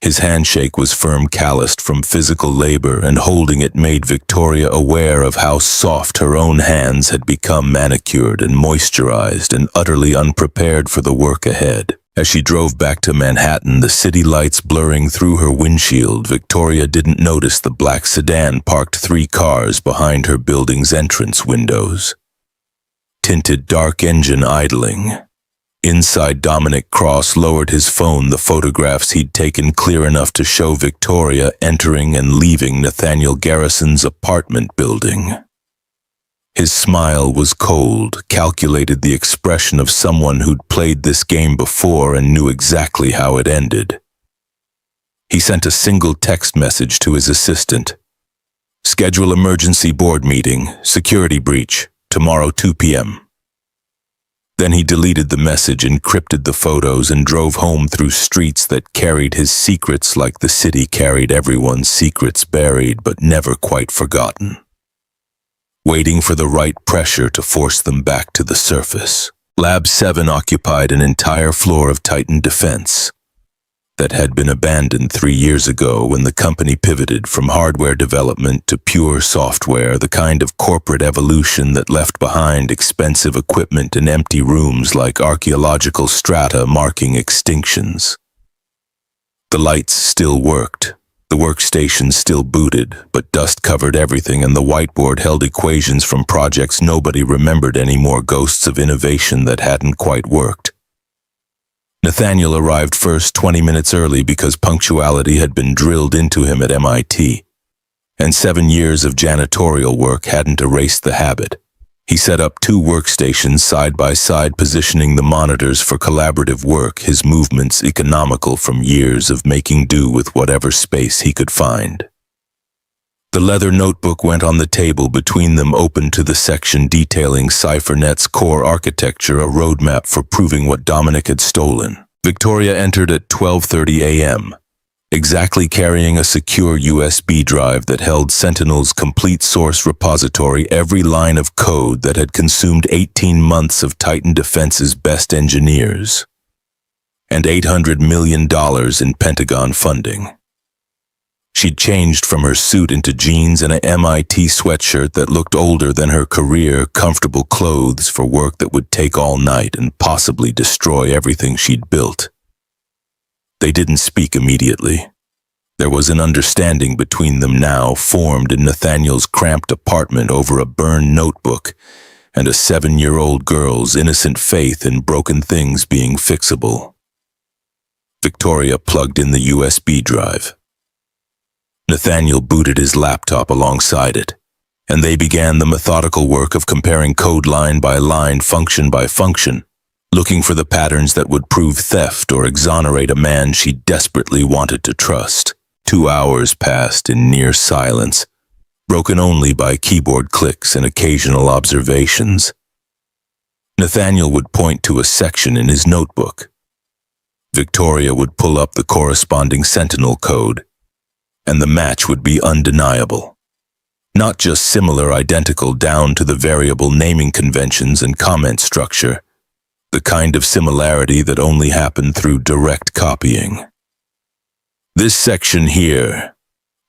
His handshake was firm, calloused from physical labor, and holding it made Victoria aware of how soft her own hands had become, manicured and moisturized and utterly unprepared for the work ahead. As she drove back to Manhattan, the city lights blurring through her windshield, Victoria didn't notice the black sedan parked 3 cars behind her building's entrance windows. Tinted dark engine idling. Inside, Dominic Cross lowered his phone, the photographs he'd taken clear enough to show Victoria entering and leaving Nathaniel Garrison's apartment building. His smile was cold, calculated, the expression of someone who'd played this game before and knew exactly how it ended. He sent a single text message to his assistant. Schedule emergency board meeting, security breach, tomorrow 2 p.m. Then he deleted the message, encrypted the photos, and drove home through streets that carried his secrets like the city carried everyone's secrets, buried but never quite forgotten. Waiting for the right pressure to force them back to the surface. Lab 7 occupied an entire floor of Titan Defense that had been abandoned 3 years ago when the company pivoted from hardware development to pure software, the kind of corporate evolution that left behind expensive equipment and empty rooms like archaeological strata marking extinctions. The lights still worked. The workstation still booted, but dust covered everything, and the whiteboard held equations from projects nobody remembered anymore, ghosts of innovation that hadn't quite worked. Nathaniel arrived first, 20 minutes early, because punctuality had been drilled into him at MIT, and 7 years of janitorial work hadn't erased the habit. He set up 2 workstations side by side, positioning the monitors for collaborative work, his movements economical from years of making do with whatever space he could find. The leather notebook went on the table between them, open to the section detailing CipherNet's core architecture, a roadmap for proving what Dominic had stolen. Victoria entered at 12:30 a.m., exactly carrying a secure USB drive that held Sentinel's complete source repository, every line of code that had consumed 18 months of Titan Defense's best engineers, and $800 million in Pentagon funding. She'd changed from her suit into jeans and an MIT sweatshirt that looked older than her career, comfortable clothes for work that would take all night and possibly destroy everything she'd built. They didn't speak immediately. There was an understanding between them now, formed in Nathaniel's cramped apartment over a burned notebook and a 7-year-old girl's innocent faith in broken things being fixable. Victoria plugged in the USB drive. Nathaniel booted his laptop alongside it, and they began the methodical work of comparing code line by line, function by function, looking for the patterns that would prove theft or exonerate a man she desperately wanted to trust. 2 hours passed in near silence, broken only by keyboard clicks and occasional observations. Nathaniel would point to a section in his notebook. Victoria would pull up the corresponding Sentinel code, and the match would be undeniable. Not just similar, identical down to the variable naming conventions and comment structure, the kind of similarity that only happened through direct copying. This section here,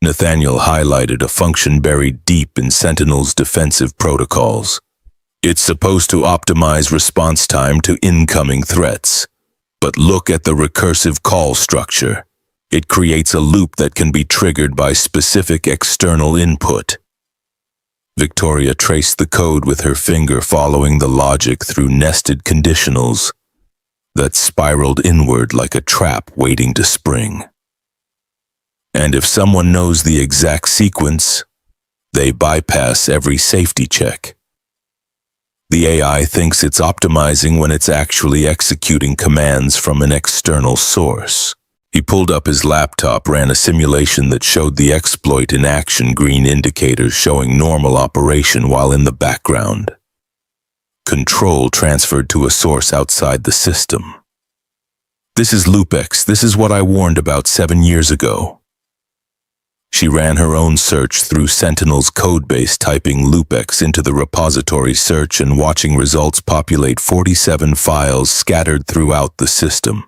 Nathaniel highlighted a function buried deep in Sentinel's defensive protocols. It's supposed to optimize response time to incoming threats. But look at the recursive call structure. It creates a loop that can be triggered by specific external input. Victoria traced the code with her finger, following the logic through nested conditionals that spiraled inward like a trap waiting to spring. And if someone knows the exact sequence, they bypass every safety check. The AI thinks it's optimizing when it's actually executing commands from an external source. He pulled up his laptop, ran a simulation that showed the exploit in action, green indicators showing normal operation while in the background. Control transferred to a source outside the system. This is LoopX. This is what I warned about 7 years ago. She ran her own search through Sentinel's codebase, typing LoopX into the repository search and watching results populate 47 files scattered throughout the system.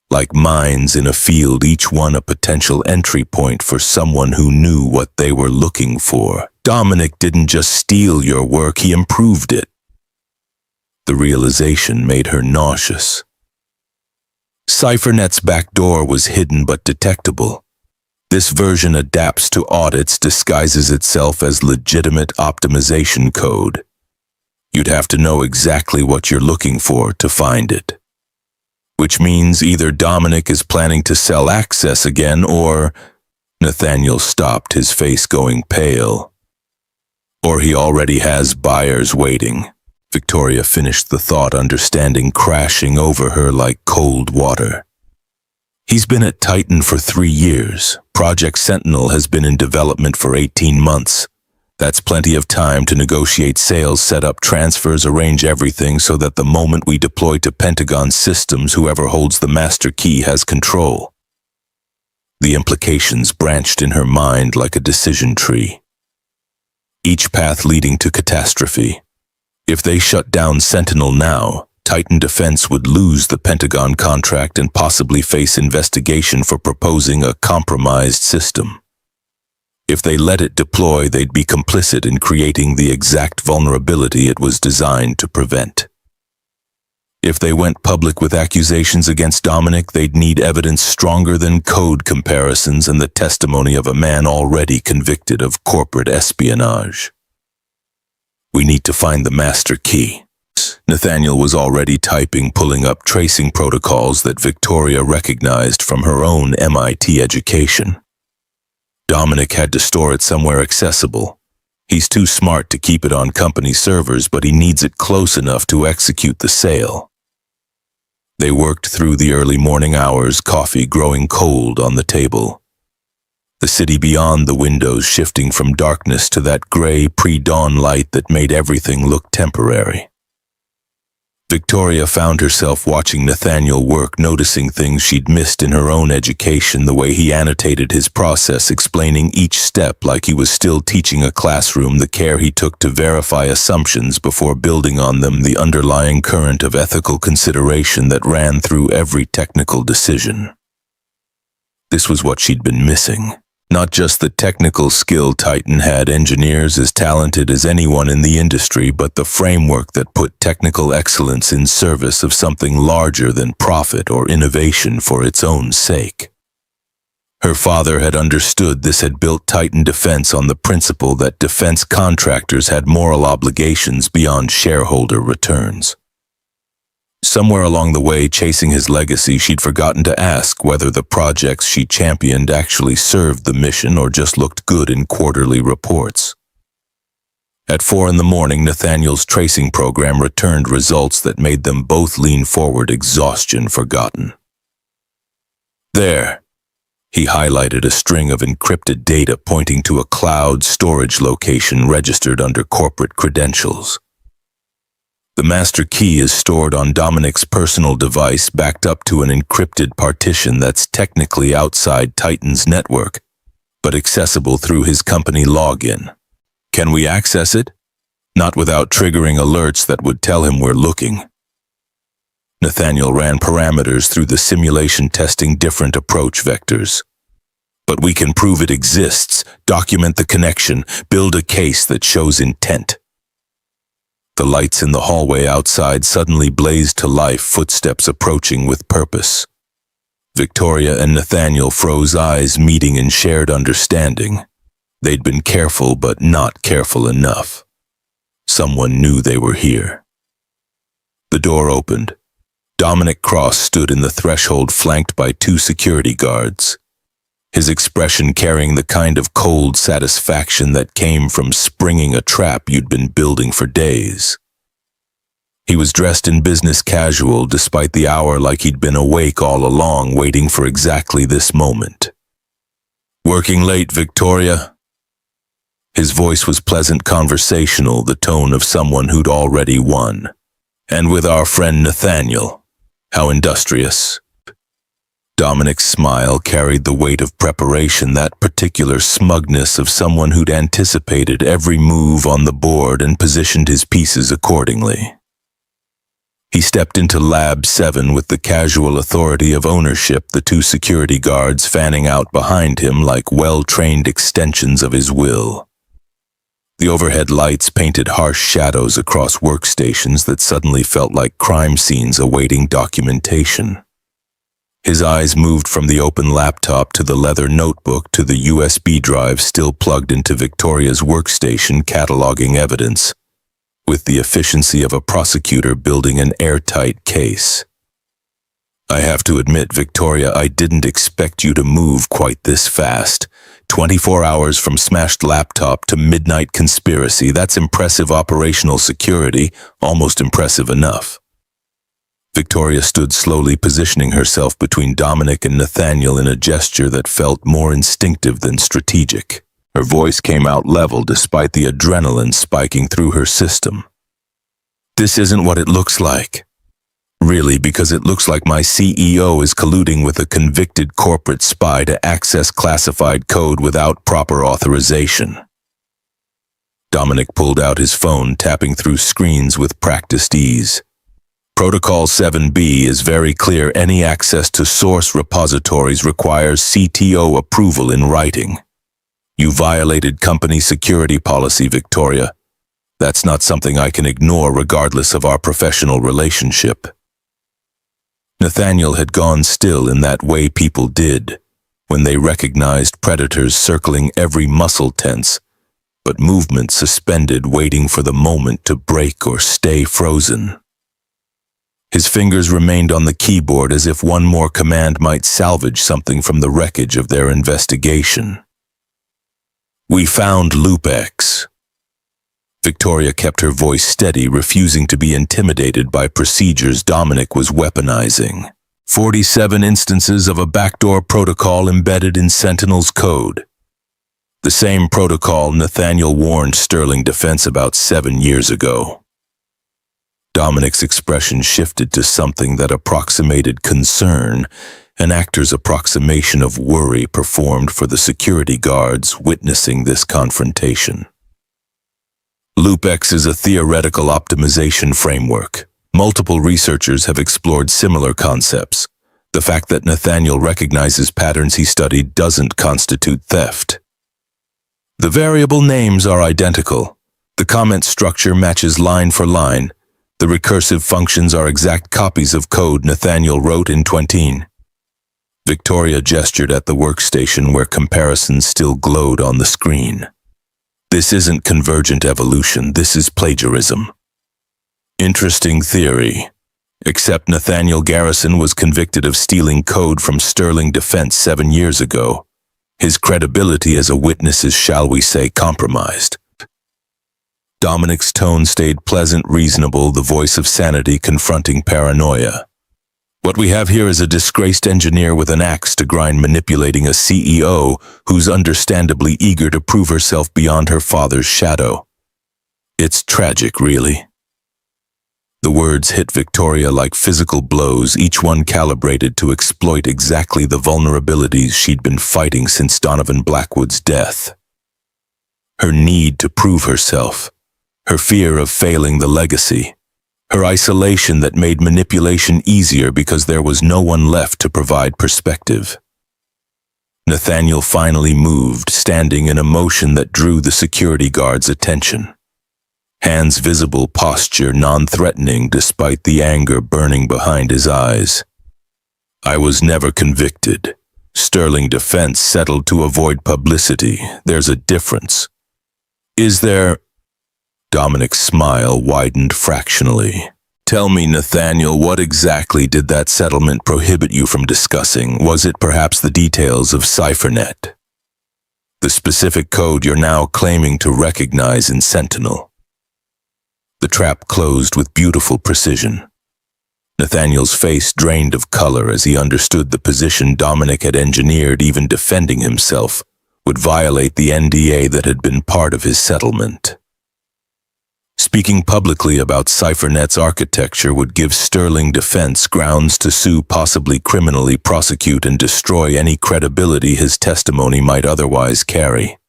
Like mines in a field, each one a potential entry point for someone who knew what they were looking for. Dominic didn't just steal your work, he improved it. The realization made her nauseous. CipherNet's backdoor was hidden but detectable. This version adapts to audits, disguises itself as legitimate optimization code. You'd have to know exactly what you're looking for to find it. Which means either Dominic is planning to sell access again, or Nathaniel stopped, his face going pale. Or he already has buyers waiting. Victoria finished the thought, understanding crashing over her like cold water. He's been at Titan for 3 years. Project Sentinel has been in development for 18 months. That's plenty of time to negotiate sales, set up transfers, arrange everything so that the moment we deploy to Pentagon systems, whoever holds the master key has control. The implications branched in her mind like a decision tree, each path leading to catastrophe. If they shut down Sentinel now, Titan Defense would lose the Pentagon contract and possibly face investigation for proposing a compromised system. If they let it deploy, they'd be complicit in creating the exact vulnerability it was designed to prevent. If they went public with accusations against Dominic, they'd need evidence stronger than code comparisons and the testimony of a man already convicted of corporate espionage. We need to find the master key. Nathaniel was already typing, pulling up tracing protocols that Victoria recognized from her own MIT education. Dominic had to store it somewhere accessible. He's too smart to keep it on company servers, but he needs it close enough to execute the sale. They worked through the early morning hours, coffee growing cold on the table. the city beyond the windows shifting from darkness to that gray pre-dawn light that made everything look temporary. Victoria found herself watching Nathaniel work, noticing things she'd missed in her own education, the way he annotated his process, explaining each step like he was still teaching a classroom, the care he took to verify assumptions before building on them, the underlying current of ethical consideration that ran through every technical decision. This was what she'd been missing. Not just the technical skill Titan had engineers as talented as anyone in the industry, but the framework that put technical excellence in service of something larger than profit or innovation for its own sake. Her father had understood this, had built Titan Defense on the principle that defense contractors had moral obligations beyond shareholder returns. Somewhere along the way, chasing his legacy, she'd forgotten to ask whether the projects she championed actually served the mission or just looked good in quarterly reports. At 4 a.m, Nathaniel's tracing program returned results that made them both lean forward, exhaustion forgotten. There, he highlighted a string of encrypted data pointing to a cloud storage location registered under corporate credentials. The master key is stored on Dominic's personal device, backed up to an encrypted partition that's technically outside Titan's network, but accessible through his company login. Can we access it? Not without triggering alerts that would tell him we're looking. Nathaniel ran parameters through the simulation, testing different approach vectors. But we can prove it exists, document the connection, build a case that shows intent. The lights in the hallway outside suddenly blazed to life, footsteps approaching with purpose. Victoria and Nathaniel froze, eyes meeting in shared understanding. They'd been careful, but not careful enough. Someone knew they were here. The door opened. Dominic Cross stood in the threshold, flanked by 2 security guards. His expression carrying the kind of cold satisfaction that came from springing a trap you'd been building for days. He was dressed in business casual, despite the hour, like he'd been awake all along, waiting for exactly this moment. "Working late, Victoria?" His voice was pleasant, conversational, the tone of someone who'd already won. "And with our friend Nathaniel? How industrious." Dominic's smile carried the weight of preparation, that particular smugness of someone who'd anticipated every move on the board and positioned his pieces accordingly. He stepped into Lab 7 with the casual authority of ownership, the 2 security guards fanning out behind him like well-trained extensions of his will. The overhead lights painted harsh shadows across workstations that suddenly felt like crime scenes awaiting documentation. His eyes moved from the open laptop to the leather notebook to the USB drive still plugged into Victoria's workstation, cataloging evidence, with the efficiency of a prosecutor building an airtight case. "I have to admit, Victoria, I didn't expect you to move quite this fast. 24 hours from smashed laptop to midnight conspiracy. That's impressive operational security, almost impressive enough." Victoria stood slowly, positioning herself between Dominic and Nathaniel in a gesture that felt more instinctive than strategic. Her voice came out level despite the adrenaline spiking through her system. "This isn't what it looks like. Really, because it looks like my CEO is colluding with a convicted corporate spy to access classified code without proper authorization." Dominic pulled out his phone, tapping through screens with practiced ease. "Protocol 7B is very clear. Any access to source repositories requires CTO approval in writing. You violated company security policy, Victoria. That's not something I can ignore regardless of our professional relationship." Nathaniel had gone still in that way people did, when they recognized predators circling, every muscle tense, but movement suspended, waiting for the moment to break or stay frozen. His fingers remained on the keyboard as if one more command might salvage something from the wreckage of their investigation. "We found Loop X." Victoria kept her voice steady, refusing to be intimidated by procedures Dominic was weaponizing. 47 instances of a backdoor protocol embedded in Sentinel's code. The same protocol Nathaniel warned Sterling Defense about 7 years ago. Dominic's expression shifted to something that approximated concern, an actor's approximation of worry performed for the security guards witnessing this confrontation. LoopX is a theoretical optimization framework. Multiple researchers have explored similar concepts. The fact that Nathaniel recognizes patterns he studied doesn't constitute theft. The variable names are identical. The comment structure matches line for line. The recursive functions are exact copies of code Nathaniel wrote in 20. Victoria gestured at the workstation where comparisons still glowed on the screen. This isn't convergent evolution, this is plagiarism. Interesting theory. Except Nathaniel Garrison was convicted of stealing code from Sterling Defense 7 years ago. His credibility as a witness is, shall we say, compromised. Dominic's tone stayed pleasant, reasonable, the voice of sanity confronting paranoia. What we have here is a disgraced engineer with an axe to grind manipulating a CEO who's understandably eager to prove herself beyond her father's shadow. It's tragic, really. The words hit Victoria like physical blows, each one calibrated to exploit exactly the vulnerabilities she'd been fighting since Donovan Blackwood's death. Her need to prove herself, her fear of failing the legacy, her isolation that made manipulation easier because there was no one left to provide perspective. Nathaniel finally moved, standing in a motion that drew the security guard's attention. Hands visible, posture non-threatening despite the anger burning behind his eyes. I was never convicted. Sterling Defense settled to avoid publicity. There's a difference. Is there? Dominic's smile widened fractionally. Tell me, Nathaniel, what exactly did that settlement prohibit you from discussing? Was it perhaps the details of CipherNet? The specific code you're now claiming to recognize in Sentinel? The trap closed with beautiful precision. Nathaniel's face drained of color as he understood the position Dominic had engineered. Even defending himself would violate the NDA that had been part of his settlement. Speaking publicly about CipherNet's architecture would give Sterling Defense grounds to sue, possibly criminally prosecute and destroy any credibility his testimony might otherwise carry.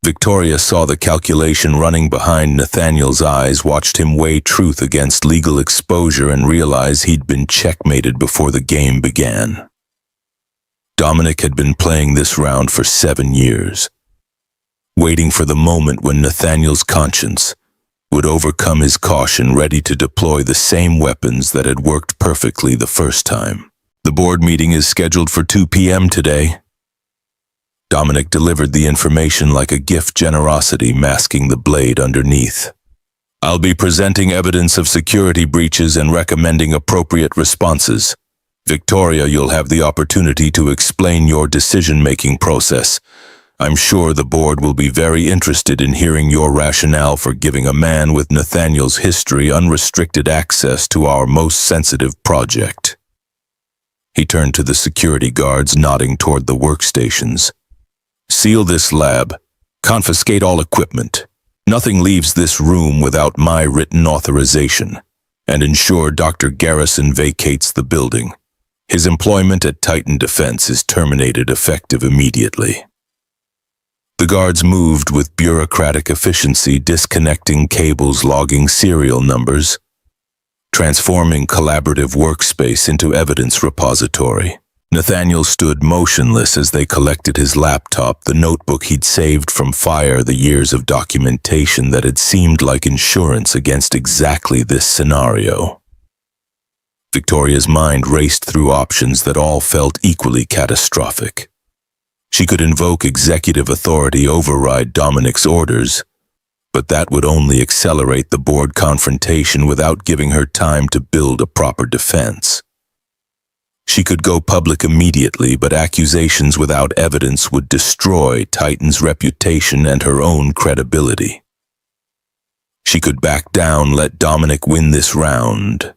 Victoria saw the calculation running behind Nathaniel's eyes, watched him weigh truth against legal exposure, and realized he'd been checkmated before the game began. Dominic had been playing this round for 7 years, waiting for the moment when Nathaniel's conscience would overcome his caution, ready to deploy the same weapons that had worked perfectly the first time. The board meeting is scheduled for 2 p.m. today. Dominic delivered the information like a gift, generosity masking the blade underneath. I'll be presenting evidence of security breaches and recommending appropriate responses. Victoria, you'll have the opportunity to explain your decision-making process. I'm sure the board will be very interested in hearing your rationale for giving a man with Nathaniel's history unrestricted access to our most sensitive project. He turned to the security guards, nodding toward the workstations. Seal this lab. Confiscate all equipment. Nothing leaves this room without my written authorization. And ensure Dr. Garrison vacates the building. His employment at Titan Defense is terminated effective immediately. The guards moved with bureaucratic efficiency, disconnecting cables, logging serial numbers, transforming collaborative workspace into evidence repository. Nathaniel stood motionless as they collected his laptop, the notebook he'd saved from fire, the years of documentation that had seemed like insurance against exactly this scenario. Victoria's mind raced through options that all felt equally catastrophic. She could invoke executive authority, override Dominic's orders, but that would only accelerate the board confrontation without giving her time to build a proper defense. She could go public immediately, but accusations without evidence would destroy Titan's reputation and her own credibility. She could back down, let Dominic win this round,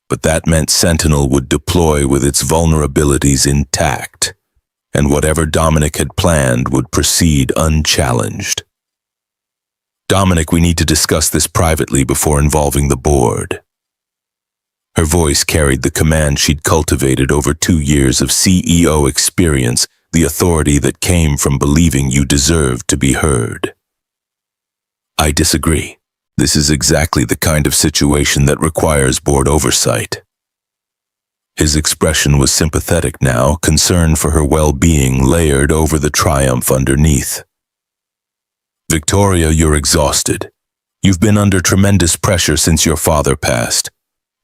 but that meant Sentinel would deploy with its vulnerabilities intact, and whatever Dominic had planned would proceed unchallenged. "Dominic, we need to discuss this privately before involving the board." Her voice carried the command she'd cultivated over 2 years of CEO experience, the authority that came from believing you deserved to be heard. "I disagree. This is exactly the kind of situation that requires board oversight." His expression was sympathetic now, concern for her well-being layered over the triumph underneath. "Victoria, you're exhausted. You've been under tremendous pressure since your father passed.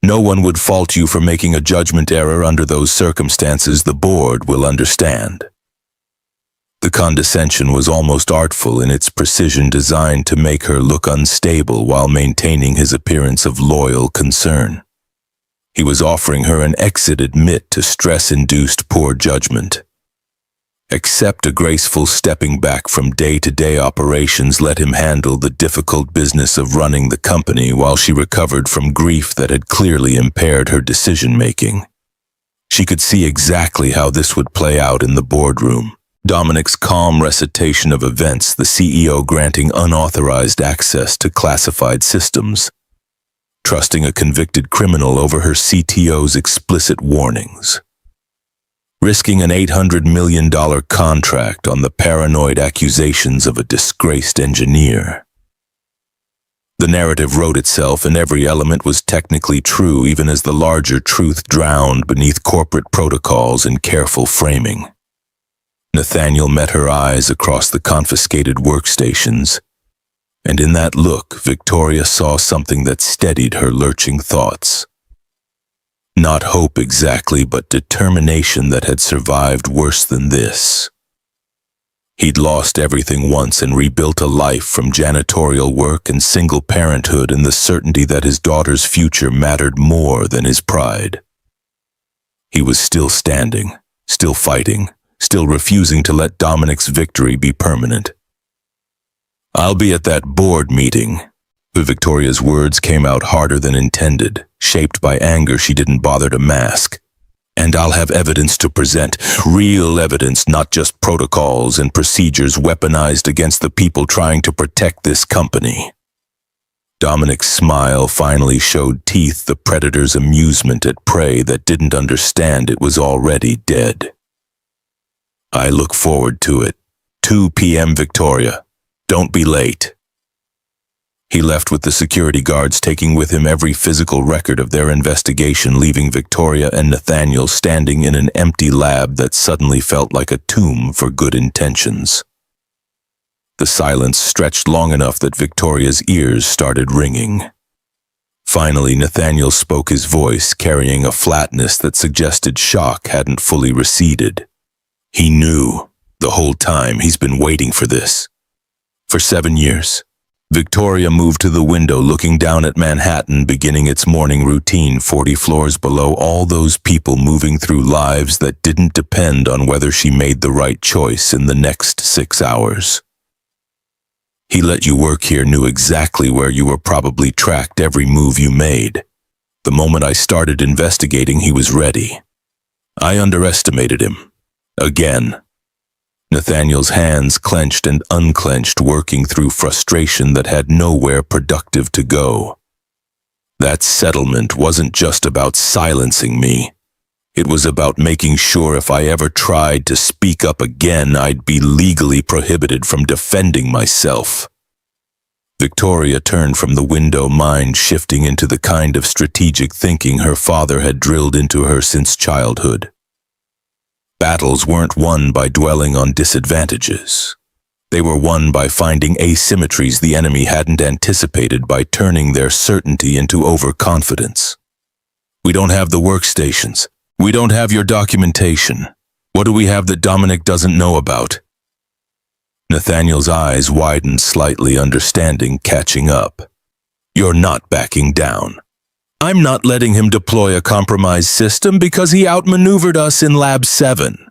No one would fault you for making a judgment error under those circumstances. The board will understand." The condescension was almost artful in its precision, designed to make her look unstable while maintaining his appearance of loyal concern. He was offering her an exit admit to stress-induced poor judgment. Accept a graceful stepping back from day-to-day operations, let him handle the difficult business of running the company while she recovered from grief that had clearly impaired her decision-making. She could see exactly how this would play out in the boardroom. Dominic's calm recitation of events, the CEO granting unauthorized access to classified systems, trusting a convicted criminal over her CTO's explicit warnings, risking an $800 million contract on the paranoid accusations of a disgraced engineer. The narrative wrote itself, and every element was technically true, even as the larger truth drowned beneath corporate protocols and careful framing. Nathaniel met her eyes across the confiscated workstations, and in that look, Victoria saw something that steadied her lurching thoughts. Not hope exactly, but determination that had survived worse than this. He'd lost everything once and rebuilt a life from janitorial work and single parenthood in the certainty that his daughter's future mattered more than his pride. He was still standing, still fighting, still refusing to let Dominic's victory be permanent. "I'll be at that board meeting." Victoria's words came out harder than intended, shaped by anger she didn't bother to mask. "And I'll have evidence to present, real evidence, not just protocols and procedures weaponized against the people trying to protect this company." Dominic's smile finally showed teeth, the predator's amusement at prey that didn't understand it was already dead. "I look forward to it. 2 p.m. Victoria. Don't be late." He left with the security guards, taking with him every physical record of their investigation, leaving Victoria and Nathaniel standing in an empty lab that suddenly felt like a tomb for good intentions. The silence stretched long enough that Victoria's ears started ringing. Finally, Nathaniel spoke, his voice carrying a flatness that suggested shock hadn't fully receded. He knew, the whole time, he's been waiting for this. For 7 years. Victoria moved to the window, looking down at Manhattan, beginning its morning routine 40 floors below, all those people moving through lives that didn't depend on whether she made the right choice in the next 6 hours. He let you work here, knew exactly where you were, probably tracked every move you made. The moment I started investigating, he was ready. I underestimated him. Again. Nathaniel's hands clenched and unclenched, working through frustration that had nowhere productive to go. That settlement wasn't just about silencing me. It was about making sure if I ever tried to speak up again, I'd be legally prohibited from defending myself. Victoria turned from the window, mind shifting into the kind of strategic thinking her father had drilled into her since childhood. Battles weren't won by dwelling on disadvantages. They were won by finding asymmetries the enemy hadn't anticipated, by turning their certainty into overconfidence. "We don't have the workstations. We don't have your documentation. What do we have that Dominic doesn't know about?" Nathaniel's eyes widened slightly, understanding, catching up. "You're not backing down. I'm not letting him deploy a compromised system because he outmaneuvered us in Lab 7.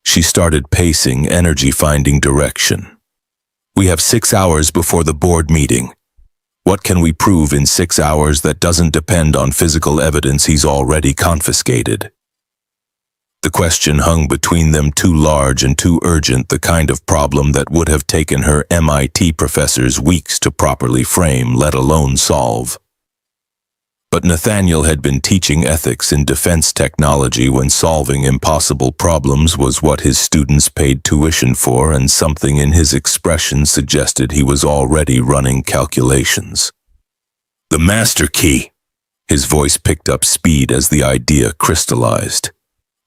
She started pacing, energy finding direction. "We have 6 hours before the board meeting. What can we prove in 6 hours that doesn't depend on physical evidence he's already confiscated? The question hung between them, too large and too urgent, the kind of problem that would have taken her MIT professors weeks to properly frame, let alone solve. But Nathaniel had been teaching ethics in defense technology when solving impossible problems was what his students paid tuition for, and something in his expression suggested he was already running calculations. The master key. His voice picked up speed as the idea crystallized.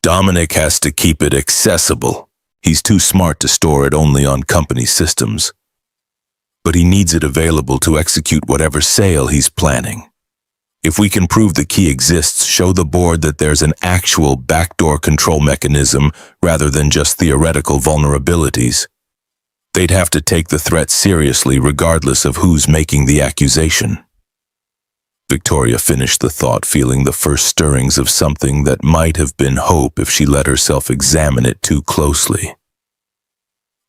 Dominic has to keep it accessible. He's too smart to store it only on company systems. But he needs it available to execute whatever sale he's planning. If we can prove the key exists, show the board that there's an actual backdoor control mechanism rather than just theoretical vulnerabilities, they'd have to take the threat seriously regardless of who's making the accusation. Victoria finished the thought, feeling the first stirrings of something that might have been hope if she let herself examine it too closely.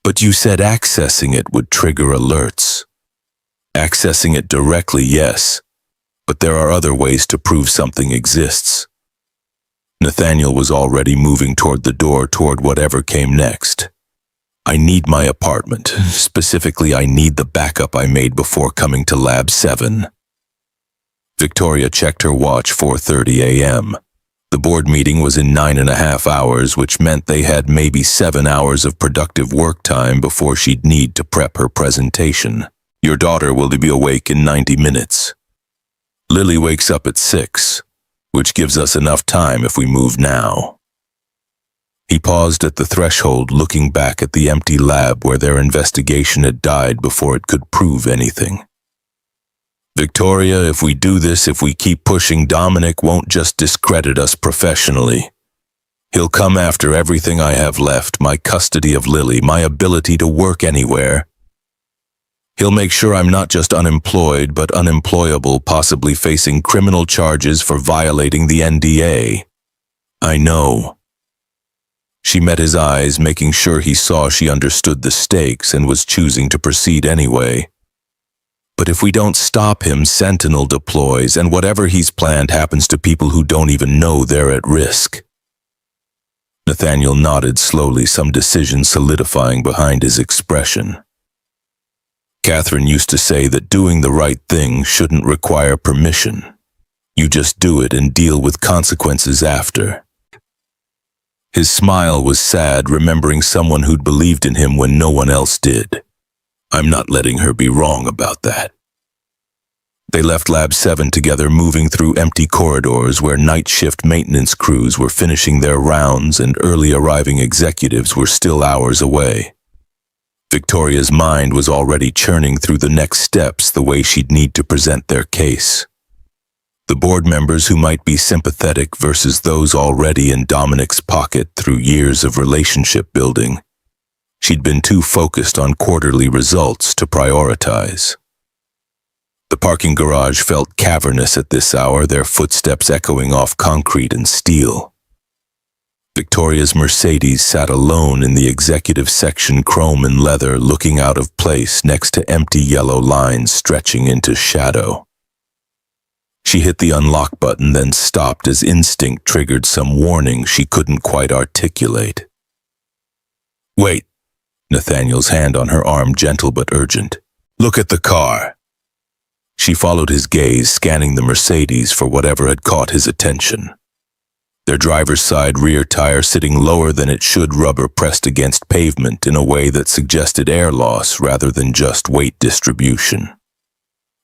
But you said accessing it would trigger alerts. Accessing it directly, yes. But there are other ways to prove something exists. Nathaniel was already moving toward the door, toward whatever came next. I need my apartment. Specifically, I need the backup I made before coming to Lab 7. Victoria checked her watch, 4:30 a.m. The board meeting was in 9.5 hours, which meant they had maybe 7 hours of productive work time before she'd need to prep her presentation. Your daughter will be awake in 90 minutes. Lily wakes up at 6, which gives us enough time if we move now. He paused at the threshold, looking back at the empty lab where their investigation had died before it could prove anything. Victoria, if we do this, if we keep pushing, Dominic won't just discredit us professionally. He'll come after everything I have left, my custody of Lily, my ability to work anywhere. He'll make sure I'm not just unemployed, but unemployable, possibly facing criminal charges for violating the NDA. I know. She met his eyes, making sure he saw she understood the stakes and was choosing to proceed anyway. But if we don't stop him, Sentinel deploys, and whatever he's planned happens to people who don't even know they're at risk. Nathaniel nodded slowly, some decision solidifying behind his expression. Catherine used to say that doing the right thing shouldn't require permission. You just do it and deal with consequences after. His smile was sad, remembering someone who'd believed in him when no one else did. I'm not letting her be wrong about that. They left Lab 7 together, moving through empty corridors where night shift maintenance crews were finishing their rounds and early arriving executives were still hours away. Victoria's mind was already churning through the next steps, the way she'd need to present their case. The board members who might be sympathetic versus those already in Dominic's pocket through years of relationship building. She'd been too focused on quarterly results to prioritize. The parking garage felt cavernous at this hour, their footsteps echoing off concrete and steel. Victoria's Mercedes sat alone in the executive section, chrome and leather, looking out of place next to empty yellow lines stretching into shadow. She hit the unlock button, then stopped as instinct triggered some warning she couldn't quite articulate. Wait. Nathaniel's hand on her arm, gentle but urgent. Look at the car. She followed his gaze, scanning the Mercedes for whatever had caught his attention. Their driver's side rear tire sitting lower than it should, rubber pressed against pavement in a way that suggested air loss rather than just weight distribution.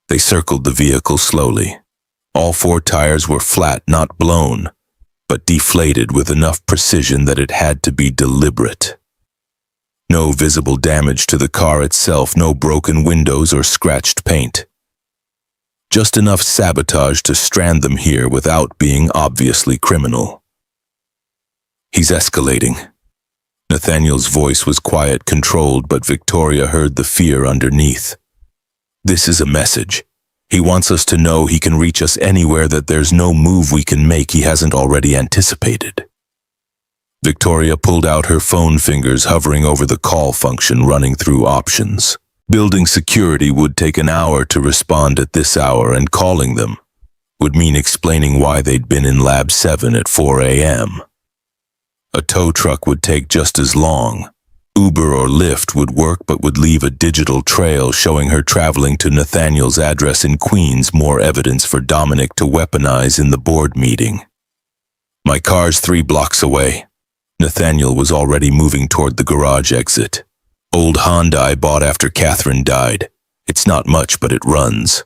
They circled the vehicle slowly. All 4 tires were flat, not blown, but deflated with enough precision that it had to be deliberate. No visible damage to the car itself, no broken windows or scratched paint. Just enough sabotage to strand them here without being obviously criminal. He's escalating. Nathaniel's voice was quiet, controlled, but Victoria heard the fear underneath. This is a message. He wants us to know he can reach us anywhere, that there's no move we can make he hasn't already anticipated. Victoria pulled out her phone, fingers hovering over the call function, running through options. Building security would take an hour to respond at this hour, and calling them would mean explaining why they'd been in Lab 7 at 4 a.m. A tow truck would take just as long. Uber or Lyft would work but would leave a digital trail showing her traveling to Nathaniel's address in Queens, more evidence for Dominic to weaponize in the board meeting. My car's 3 blocks away. Nathaniel was already moving toward the garage exit. Old Honda I bought after Catherine died. It's not much, but it runs.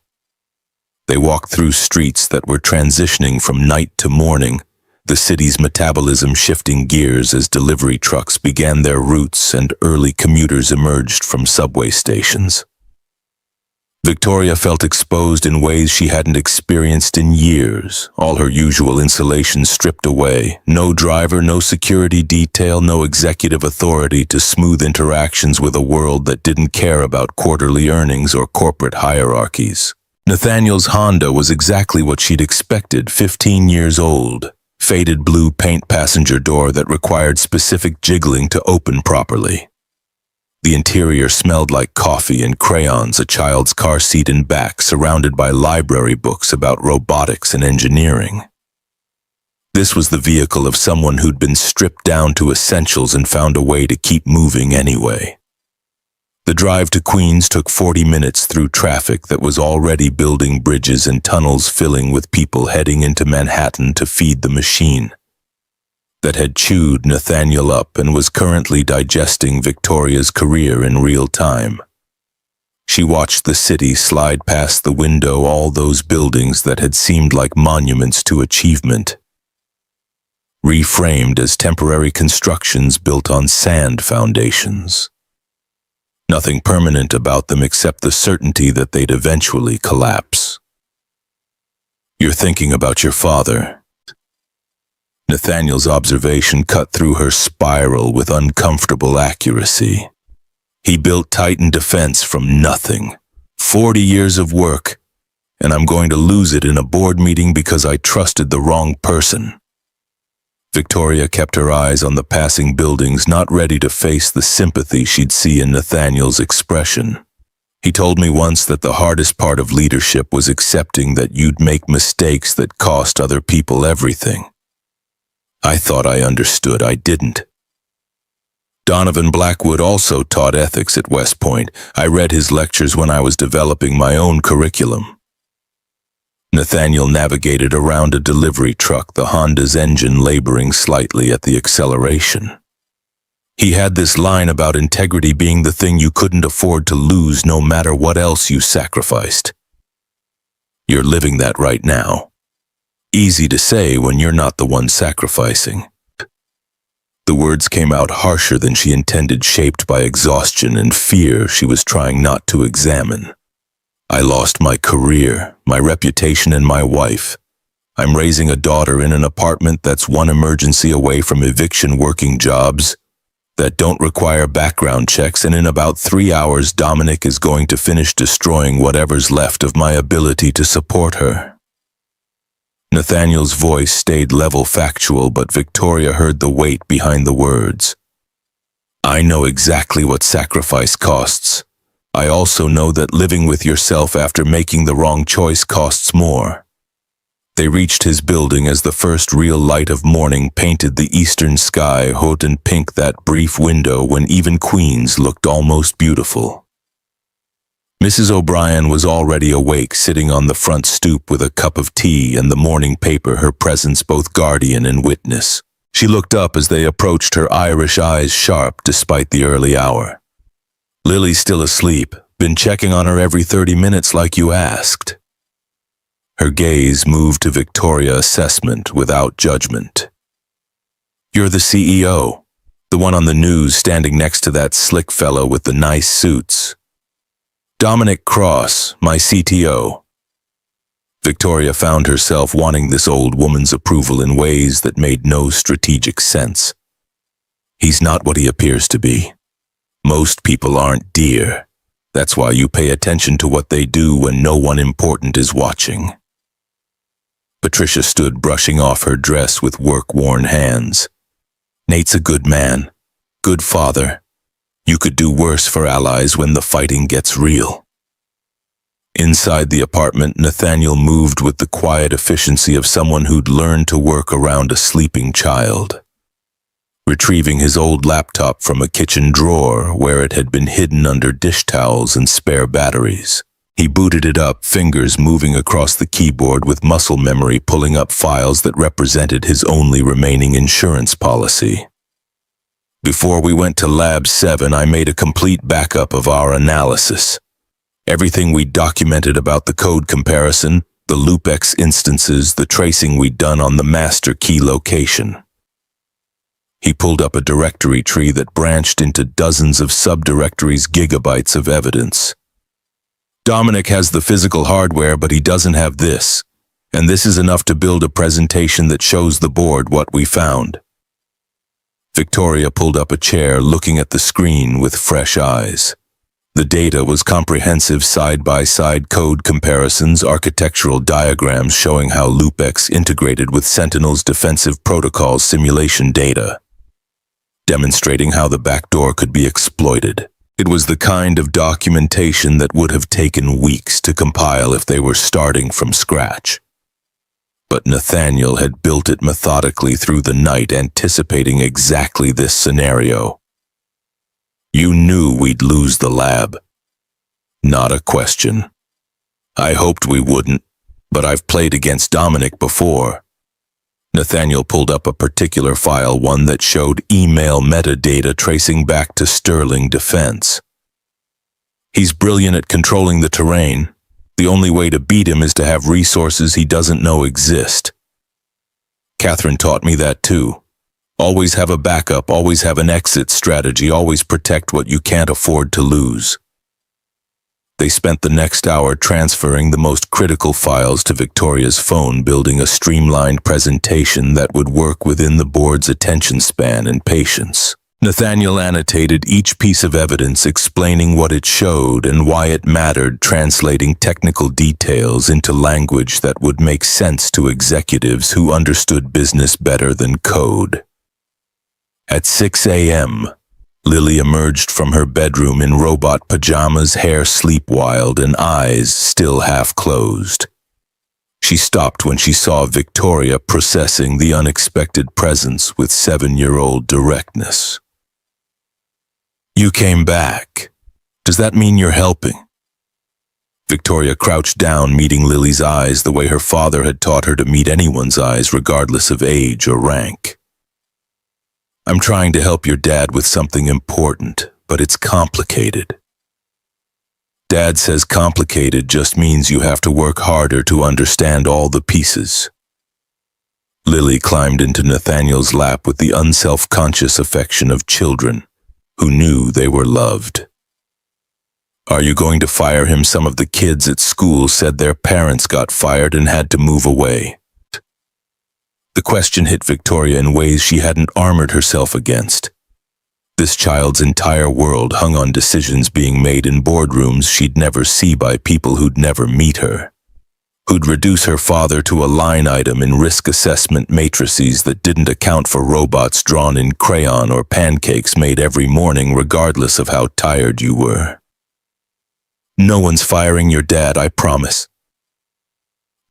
They walked through streets that were transitioning from night to morning, the city's metabolism shifting gears as delivery trucks began their routes and early commuters emerged from subway stations. Victoria felt exposed in ways she hadn't experienced in years, all her usual insulation stripped away. No driver, no security detail, no executive authority to smooth interactions with a world that didn't care about quarterly earnings or corporate hierarchies. Nathaniel's Honda was exactly what she'd expected, 15 years old. Faded blue paint passenger door that required specific jiggling to open properly. The interior smelled like coffee and crayons, a child's car seat and back, surrounded by library books about robotics and engineering. This was the vehicle of someone who'd been stripped down to essentials and found a way to keep moving anyway. The drive to Queens took 40 minutes through traffic that was already building bridges and tunnels, filling with people heading into Manhattan to feed the machine that had chewed Nathaniel up and was currently digesting Victoria's career in real time. She watched the city slide past the window, all those buildings that had seemed like monuments to achievement, reframed as temporary constructions built on sand foundations. Nothing permanent about them except the certainty that they'd eventually collapse. "You're thinking about your father." Nathaniel's observation cut through her spiral with uncomfortable accuracy. He built Titan Defense from nothing. 40 years of work, and I'm going to lose it in a board meeting because I trusted the wrong person. Victoria kept her eyes on the passing buildings, not ready to face the sympathy she'd see in Nathaniel's expression. He told me once that the hardest part of leadership was accepting that you'd make mistakes that cost other people everything. I thought I understood. I didn't. Donovan Blackwood also taught ethics at West Point. I read his lectures when I was developing my own curriculum. Nathaniel navigated around a delivery truck, the Honda's engine laboring slightly at the acceleration. He had this line about integrity being the thing you couldn't afford to lose no matter what else you sacrificed. You're living that right now. Easy to say when you're not the one sacrificing. The words came out harsher than she intended, shaped by exhaustion and fear she was trying not to examine. I lost my career, my reputation, and my wife. I'm raising a daughter in an apartment that's one emergency away from eviction, working jobs that don't require background checks, and in about 3 hours Dominic is going to finish destroying whatever's left of my ability to support her. Nathaniel's voice stayed level, factual, but Victoria heard the weight behind the words. I know exactly what sacrifice costs. I also know that living with yourself after making the wrong choice costs more. They reached his building as the first real light of morning painted the eastern sky hot and pink, that brief window when even Queens looked almost beautiful. Mrs. O'Brien was already awake, sitting on the front stoop with a cup of tea and the morning paper, her presence both guardian and witness. She looked up as they approached, her Irish eyes sharp despite the early hour. Lily's still asleep. Been checking on her every 30 minutes like you asked. Her gaze moved to Victoria, assessment without judgment. You're the CEO, the one on the news standing next to that slick fellow with the nice suits. Dominic Cross, my CTO. Victoria found herself wanting this old woman's approval in ways that made no strategic sense. He's not what he appears to be. Most people aren't, dear. That's why you pay attention to what they do when no one important is watching. Patricia stood brushing off her dress with work-worn hands. Nate's a good man, good father. You could do worse for allies when the fighting gets real. Inside the apartment, Nathaniel moved with the quiet efficiency of someone who'd learned to work around a sleeping child. Retrieving his old laptop from a kitchen drawer where it had been hidden under dish towels and spare batteries, he booted it up, fingers moving across the keyboard with muscle memory, pulling up files that represented his only remaining insurance policy. Before we went to Lab 7, I made a complete backup of our analysis. Everything we documented about the code comparison, the loopx instances, the tracing we'd done on the master key location. He pulled up a directory tree that branched into dozens of subdirectories, gigabytes of evidence. Dominic has the physical hardware, but he doesn't have this, and this is enough to build a presentation that shows the board what we found. Victoria pulled up a chair, looking at the screen with fresh eyes. The data was comprehensive side-by-side code comparisons, architectural diagrams showing how loopx integrated with Sentinel's defensive protocol simulation data, demonstrating how the backdoor could be exploited. It was the kind of documentation that would have taken weeks to compile if they were starting from scratch. But Nathaniel had built it methodically through the night, anticipating exactly this scenario. You knew we'd lose the lab. Not a question. I hoped we wouldn't, but I've played against Dominic before. Nathaniel pulled up a particular file, one that showed email metadata tracing back to Sterling Defense. He's brilliant at controlling the terrain. The only way to beat him is to have resources he doesn't know exist. Catherine taught me that too. Always have a backup, always have an exit strategy, always protect what you can't afford to lose. They spent the next hour transferring the most critical files to Victoria's phone, building a streamlined presentation that would work within the board's attention span and patience. Nathaniel annotated each piece of evidence, explaining what it showed and why it mattered, translating technical details into language that would make sense to executives who understood business better than code. At 6 a.m., Lily emerged from her bedroom in robot pajamas, hair sleep-wild and eyes still half closed. She stopped when she saw Victoria processing the unexpected presence with 7-year-old directness. You came back. Does that mean you're helping? Victoria crouched down, meeting Lily's eyes the way her father had taught her to meet anyone's eyes, regardless of age or rank. I'm trying to help your dad with something important, but it's complicated. Dad says complicated just means you have to work harder to understand all the pieces. Lily climbed into Nathaniel's lap with the unself-conscious affection of children who knew they were loved. Are you going to fire him? Some of the kids at school said their parents got fired and had to move away. The question hit Victoria in ways she hadn't armored herself against. This child's entire world hung on decisions being made in boardrooms she'd never see by people who'd never meet her, who'd reduce her father to a line item in risk assessment matrices that didn't account for robots drawn in crayon or pancakes made every morning regardless of how tired you were. No one's firing your dad, I promise.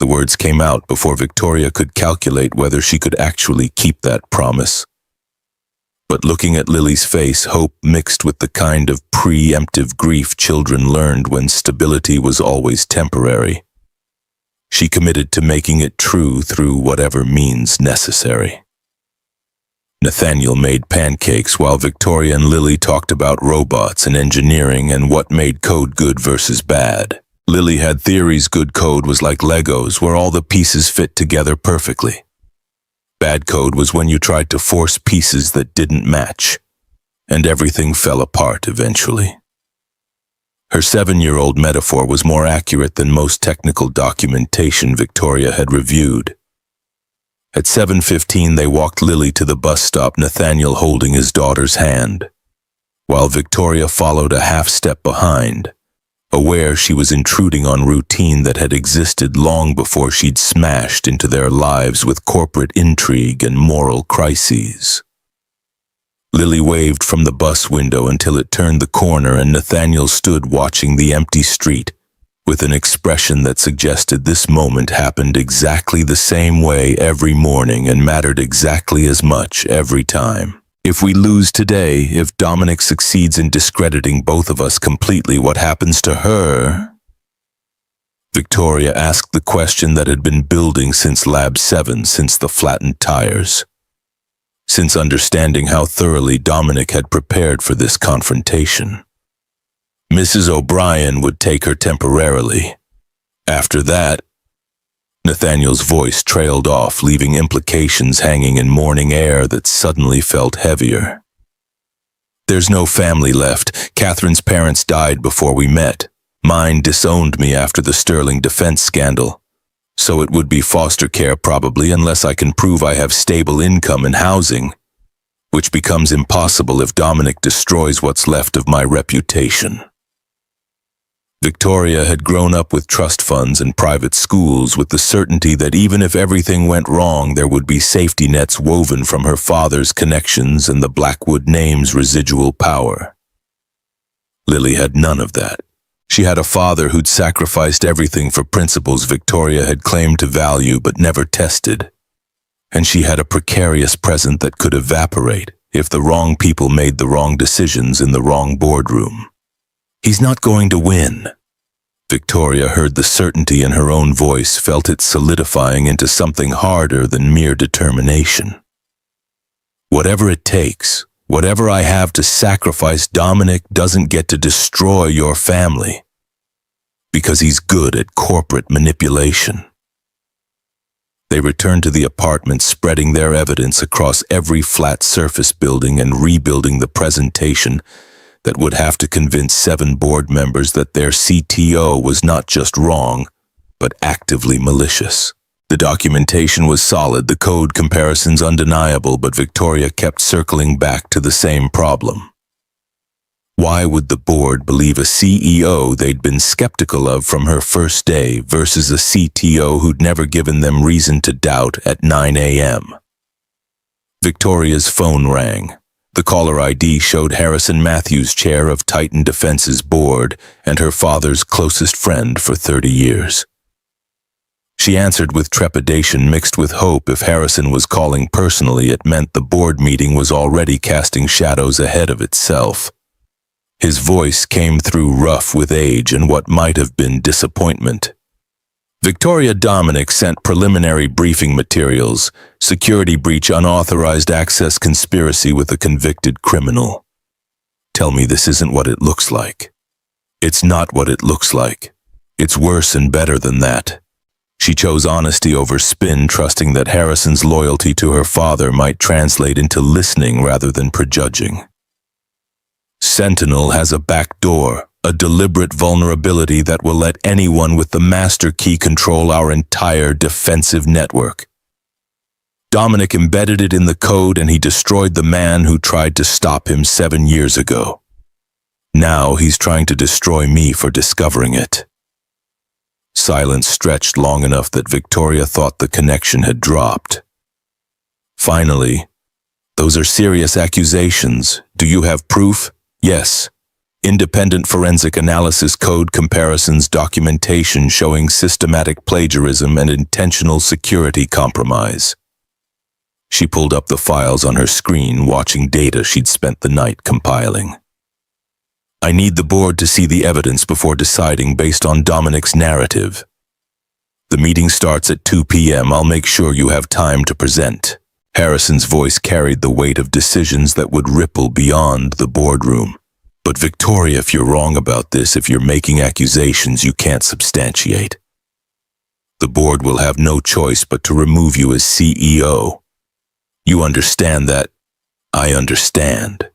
The words came out before Victoria could calculate whether she could actually keep that promise. But looking at Lily's face, hope mixed with the kind of preemptive grief children learned when stability was always temporary. She committed to making it true through whatever means necessary. Nathaniel made pancakes while Victoria and Lily talked about robots and engineering and what made code good versus bad. Lily had theories. Good code was like Legos, where all the pieces fit together perfectly. Bad code was when you tried to force pieces that didn't match, and everything fell apart eventually. Her 7-year-old metaphor was more accurate than most technical documentation Victoria had reviewed. At 7:15, they walked Lily to the bus stop, Nathaniel holding his daughter's hand, while Victoria followed a half-step behind, aware she was intruding on routine that had existed long before she'd smashed into their lives with corporate intrigue and moral crises. Lily waved from the bus window until it turned the corner, and Nathaniel stood watching the empty street with an expression that suggested this moment happened exactly the same way every morning and mattered exactly as much every time. If we lose today, if Dominic succeeds in discrediting both of us completely, what happens to her? Victoria asked the question that had been building since Lab 7, since the flattened tires. Since understanding how thoroughly Dominic had prepared for this confrontation. Mrs. O'Brien would take her temporarily. After that, Nathaniel's voice trailed off, leaving implications hanging in morning air that suddenly felt heavier. There's no family left. Catherine's parents died before we met. Mine disowned me after the Sterling defense scandal. So it would be foster care probably, unless I can prove I have stable income and housing, which becomes impossible if Dominic destroys what's left of my reputation. Victoria had grown up with trust funds and private schools, with the certainty that even if everything went wrong, there would be safety nets woven from her father's connections and the Blackwood name's residual power. Lily had none of that. She had a father who'd sacrificed everything for principles Victoria had claimed to value but never tested. And she had a precarious present that could evaporate if the wrong people made the wrong decisions in the wrong boardroom. He's not going to win. Victoria heard the certainty in her own voice, felt it solidifying into something harder than mere determination. Whatever it takes, whatever I have to sacrifice, Dominic doesn't get to destroy your family. Because he's good at corporate manipulation. They returned to the apartment, spreading their evidence across every flat surface building and rebuilding the presentation that would have to convince 7 board members that their CTO was not just wrong, but actively malicious. The documentation was solid, the code comparisons undeniable, but Victoria kept circling back to the same problem. Why would the board believe a CEO they'd been skeptical of from her first day versus a CTO who'd never given them reason to doubt at 9 a.m.? Victoria's phone rang. The caller ID showed Harrison Matthews, chair of Titan Defense's board and her father's closest friend for 30 years. She answered with trepidation mixed with hope. If Harrison was calling personally, it meant the board meeting was already casting shadows ahead of itself. His voice came through rough with age and what might have been disappointment. Victoria, Dominic sent preliminary briefing materials, security breach, unauthorized access, conspiracy with a convicted criminal. Tell me this isn't what it looks like. It's not what it looks like. It's worse and better than that. She chose honesty over spin, trusting that Harrison's loyalty to her father might translate into listening rather than prejudging. Sentinel has a back door. A deliberate vulnerability that will let anyone with the master key control our entire defensive network. Dominic embedded it in the code and he destroyed the man who tried to stop him 7 years ago. Now he's trying to destroy me for discovering it. Silence stretched long enough that Victoria thought the connection had dropped. Finally, those are serious accusations. Do you have proof? Yes. Independent forensic analysis, code comparisons, documentation showing systematic plagiarism and intentional security compromise. She pulled up the files on her screen, watching data she'd spent the night compiling. I need the board to see the evidence before deciding based on Dominic's narrative. The meeting starts at 2 p.m. I'll make sure you have time to present. Harrison's voice carried the weight of decisions that would ripple beyond the boardroom. But Victoria, if you're wrong about this, if you're making accusations you can't substantiate, the board will have no choice but to remove you as CEO. You understand that? I understand.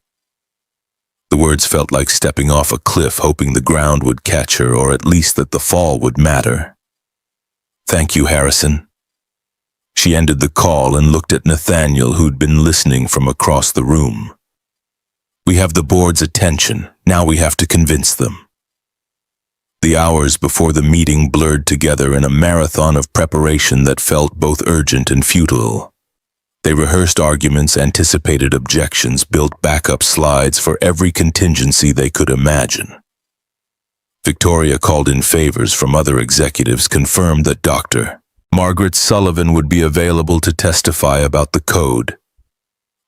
The words felt like stepping off a cliff, hoping the ground would catch her, or at least that the fall would matter. Thank you, Harrison. She ended the call and looked at Nathaniel, who'd been listening from across the room. We have the board's attention. Now we have to convince them. The hours before the meeting blurred together in a marathon of preparation that felt both urgent and futile. They rehearsed arguments, anticipated objections, built backup slides for every contingency they could imagine. Victoria called in favors from other executives, confirmed that Dr. Margaret Sullivan would be available to testify about the code.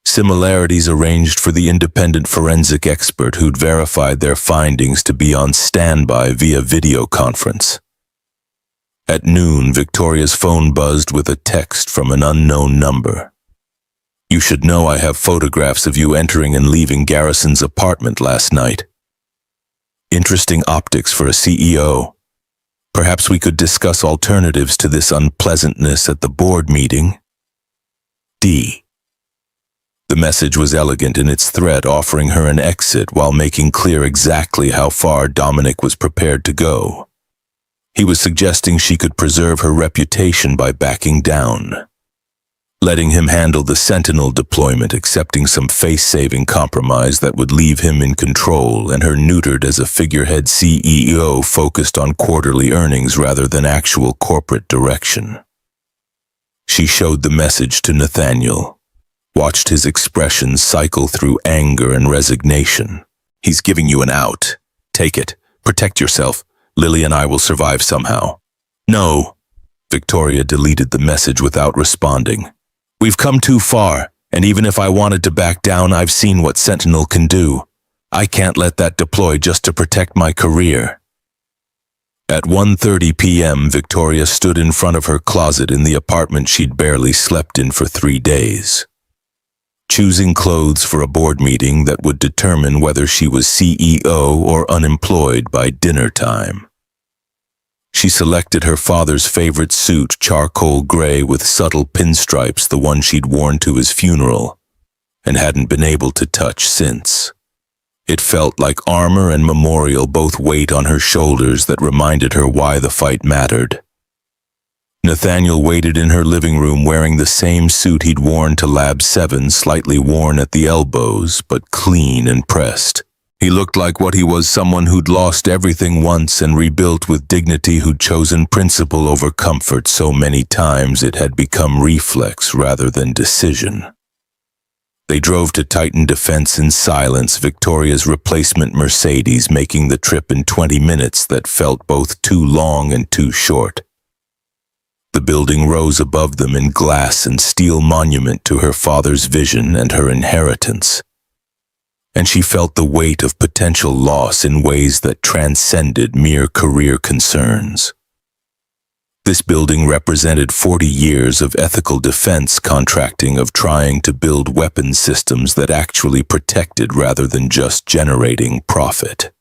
Similarities arranged for the independent forensic expert who'd verified their findings to be on standby via video conference. At noon, Victoria's phone buzzed with a text from an unknown number. "You should know I have photographs of you entering and leaving Garrison's apartment last night. Interesting optics for a CEO. Perhaps we could discuss alternatives to this unpleasantness at the board meeting. D." The message was elegant in its threat, offering her an exit while making clear exactly how far Dominic was prepared to go. He was suggesting she could preserve her reputation by backing down, letting him handle the Sentinel deployment, accepting some face-saving compromise that would leave him in control, and her neutered as a figurehead CEO focused on quarterly earnings rather than actual corporate direction. She showed the message to Nathaniel, watched his expressions cycle through anger and resignation. "He's giving you an out. Take it. Protect yourself. Lily and I will survive somehow." "No." Victoria deleted the message without responding. "We've come too far, and even if I wanted to back down, I've seen what Sentinel can do. I can't let that deploy just to protect my career." At 1:30 p.m., Victoria stood in front of her closet in the apartment she'd barely slept in for 3 days, choosing clothes for a board meeting that would determine whether she was CEO or unemployed by dinner time. She selected her father's favorite suit, charcoal gray with subtle pinstripes, the one she'd worn to his funeral, and hadn't been able to touch since. It felt like armor and memorial both weight on her shoulders that reminded her why the fight mattered. Nathaniel waited in her living room wearing the same suit he'd worn to Lab 7, slightly worn at the elbows, but clean and pressed. He looked like what he was, someone who'd lost everything once and rebuilt with dignity, who'd chosen principle over comfort so many times it had become reflex rather than decision. They drove to Titan Defense in silence, Victoria's replacement Mercedes making the trip in 20 minutes that felt both too long and too short. The building rose above them in glass and steel, monument to her father's vision and her inheritance. And she felt the weight of potential loss in ways that transcended mere career concerns. This building represented 40 years of ethical defense contracting, of trying to build weapon systems that actually protected rather than just generating profit.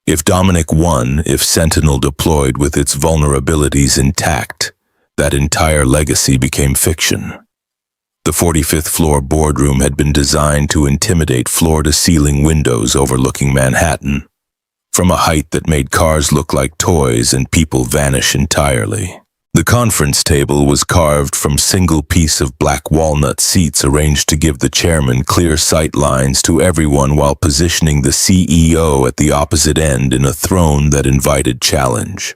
If Dominic won, if Sentinel deployed with its vulnerabilities intact, that entire legacy became fiction. The 45th floor boardroom had been designed to intimidate floor-to-ceiling windows overlooking Manhattan, from a height that made cars look like toys and people vanish entirely. The conference table was carved from single piece of black walnut seats arranged to give the chairman clear sight lines to everyone, while positioning the CEO at the opposite end in a throne that invited challenge.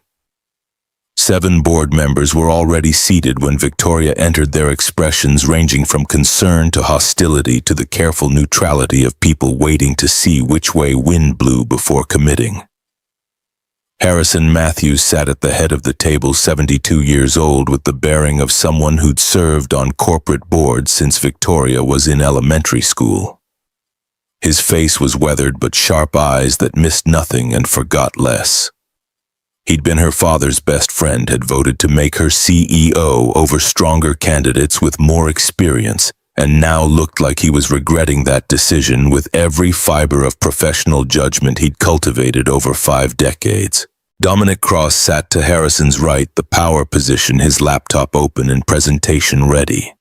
7 board members were already seated when Victoria entered, their expressions ranging from concern to hostility to the careful neutrality of people waiting to see which way wind blew before committing. Harrison Matthews sat at the head of the table, 72 years old, with the bearing of someone who'd served on corporate boards since Victoria was in elementary school. His face was weathered, but sharp eyes that missed nothing and forgot less. He'd been her father's best friend, had voted to make her CEO over stronger candidates with more experience, and now looked like he was regretting that decision with every fiber of professional judgment he'd cultivated over 5 decades. Dominic Cross sat to Harrison's right, the power position, his laptop open and presentation ready.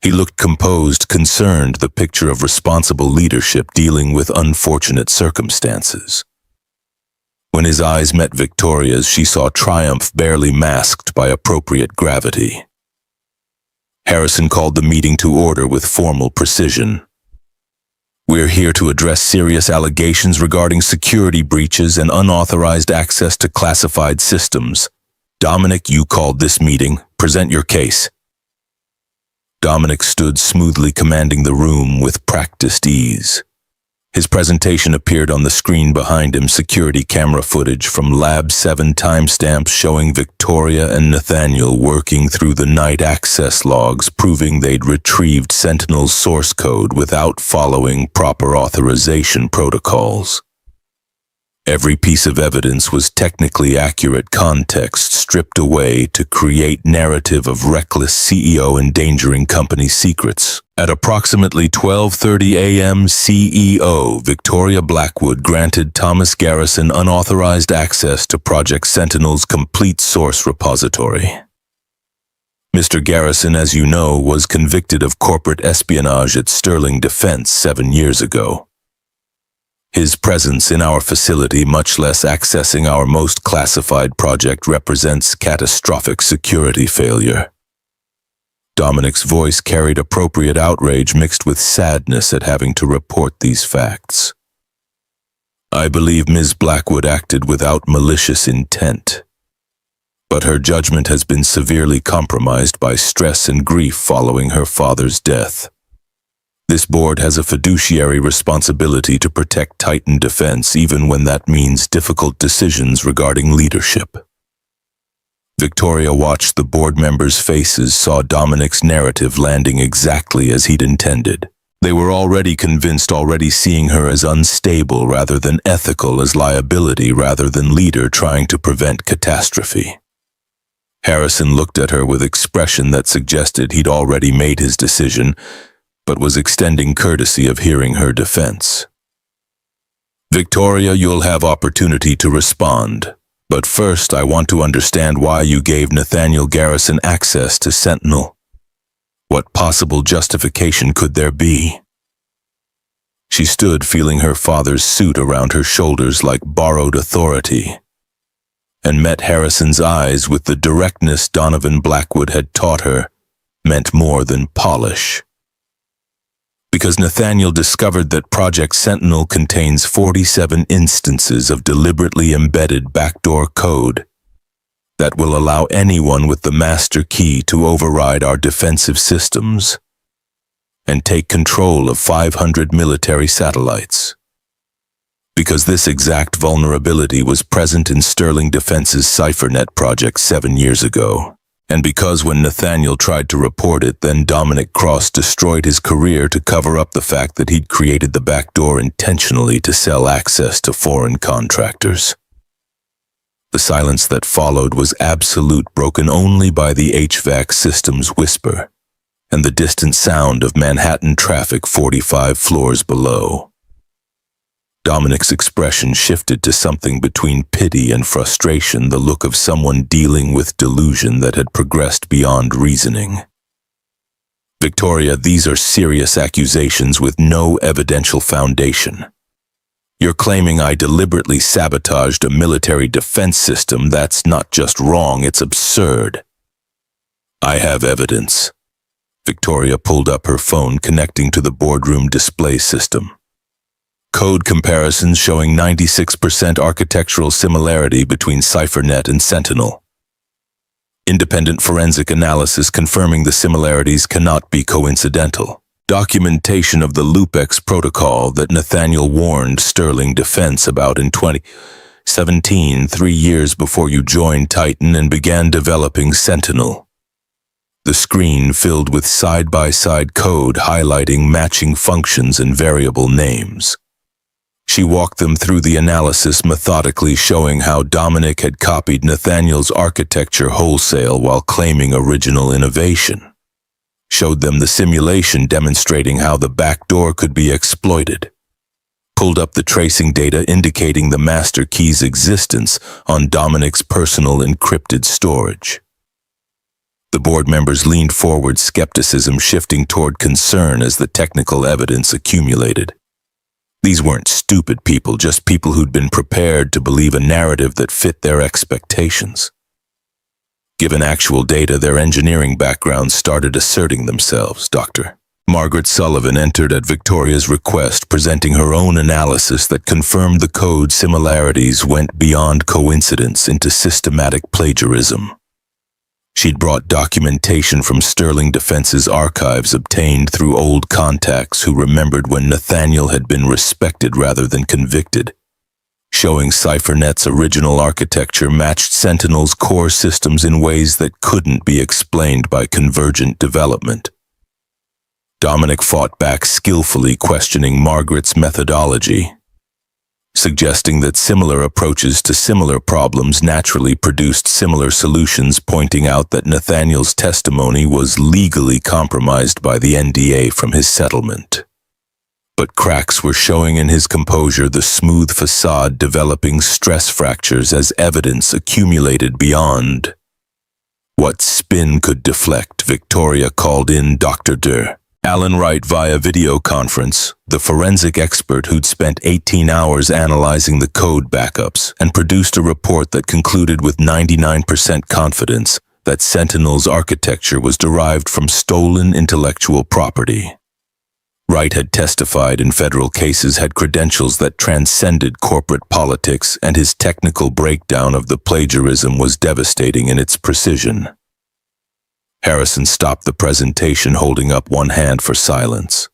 He looked composed, concerned, the picture of responsible leadership dealing with unfortunate circumstances. When his eyes met Victoria's, she saw triumph barely masked by appropriate gravity. Harrison called the meeting to order with formal precision. "We're here to address serious allegations regarding security breaches and unauthorized access to classified systems. Dominic, you called this meeting. Present your case." Dominic stood smoothly commanding the room with practiced ease. His presentation appeared on the screen behind him, security camera footage from Lab 7 timestamps showing Victoria and Nathaniel working through the night access logs, proving they'd retrieved Sentinel's source code without following proper authorization protocols. Every piece of evidence was technically accurate context stripped away to create narrative of reckless CEO endangering company secrets. At approximately 12:30 a.m. CEO Victoria Blackwood granted Thomas Garrison unauthorized access to Project Sentinel's complete source repository. Mr. Garrison, as you know, was convicted of corporate espionage at Sterling Defense 7 years ago. His presence in our facility, much less accessing our most classified project, represents catastrophic security failure. Dominic's voice carried appropriate outrage mixed with sadness at having to report these facts. I believe Ms. Blackwood acted without malicious intent, but her judgment has been severely compromised by stress and grief following her father's death. This board has a fiduciary responsibility to protect Titan Defense, even when that means difficult decisions regarding leadership. Victoria watched the board members' faces, saw Dominic's narrative landing exactly as he'd intended. They were already convinced, already seeing her as unstable rather than ethical, as liability rather than leader trying to prevent catastrophe. Harrison looked at her with expression that suggested he'd already made his decision, but was extending courtesy of hearing her defense. Victoria, you'll have opportunity to respond, but first I want to understand why you gave Nathaniel Garrison access to Sentinel. What possible justification could there be? She stood feeling her father's suit around her shoulders like borrowed authority, and met Harrison's eyes with the directness Donovan Blackwood had taught her meant more than polish. Because Nathaniel discovered that Project Sentinel contains 47 instances of deliberately embedded backdoor code that will allow anyone with the master key to override our defensive systems and take control of 500 military satellites. Because this exact vulnerability was present in Sterling Defense's CipherNet project 7 years ago. And because when Nathaniel tried to report it, then Dominic Cross destroyed his career to cover up the fact that he'd created the backdoor intentionally to sell access to foreign contractors. The silence that followed was absolute, broken only by the HVAC system's whisper and the distant sound of Manhattan traffic 45 floors below. Dominic's expression shifted to something between pity and frustration, the look of someone dealing with delusion that had progressed beyond reasoning. Victoria, these are serious accusations with no evidential foundation. You're claiming I deliberately sabotaged a military defense system. That's not just wrong, it's absurd. I have evidence. Victoria pulled up her phone, connecting to the boardroom display system. Code comparisons showing 96% architectural similarity between CipherNet and Sentinel. Independent forensic analysis confirming the similarities cannot be coincidental. Documentation of the LoopX protocol that Nathaniel warned Sterling Defense about in 2017, 3 years before you joined Titan and began developing Sentinel. The screen filled with side-by-side code highlighting matching functions and variable names. She walked them through the analysis methodically, showing how Dominic had copied Nathaniel's architecture wholesale while claiming original innovation. Showed them the simulation demonstrating how the backdoor could be exploited. Pulled up the tracing data indicating the master key's existence on Dominic's personal encrypted storage. The board members leaned forward, skepticism shifting toward concern as the technical evidence accumulated. These weren't stupid people, just people who'd been prepared to believe a narrative that fit their expectations. Given actual data, their engineering backgrounds started asserting themselves. Dr. Margaret Sullivan entered at Victoria's request, presenting her own analysis that confirmed the code similarities went beyond coincidence into systematic plagiarism. She'd brought documentation from Sterling Defense's archives obtained through old contacts who remembered when Nathaniel had been respected rather than convicted, showing CipherNet's original architecture matched Sentinel's core systems in ways that couldn't be explained by convergent development. Dominic fought back skillfully, questioning Margaret's methodology, suggesting that similar approaches to similar problems naturally produced similar solutions, pointing out that Nathaniel's testimony was legally compromised by the NDA from his settlement. But cracks were showing in his composure, the smooth facade developing stress fractures as evidence accumulated beyond what spin could deflect. Victoria called in Dr. Alan Wright via video conference, the forensic expert who'd spent 18 hours analyzing the code backups and produced a report that concluded with 99% confidence that Sentinel's architecture was derived from stolen intellectual property. Wright had testified in federal cases, had credentials that transcended corporate politics, and his technical breakdown of the plagiarism was devastating in its precision. Harrison stopped the presentation, holding up one hand for silence.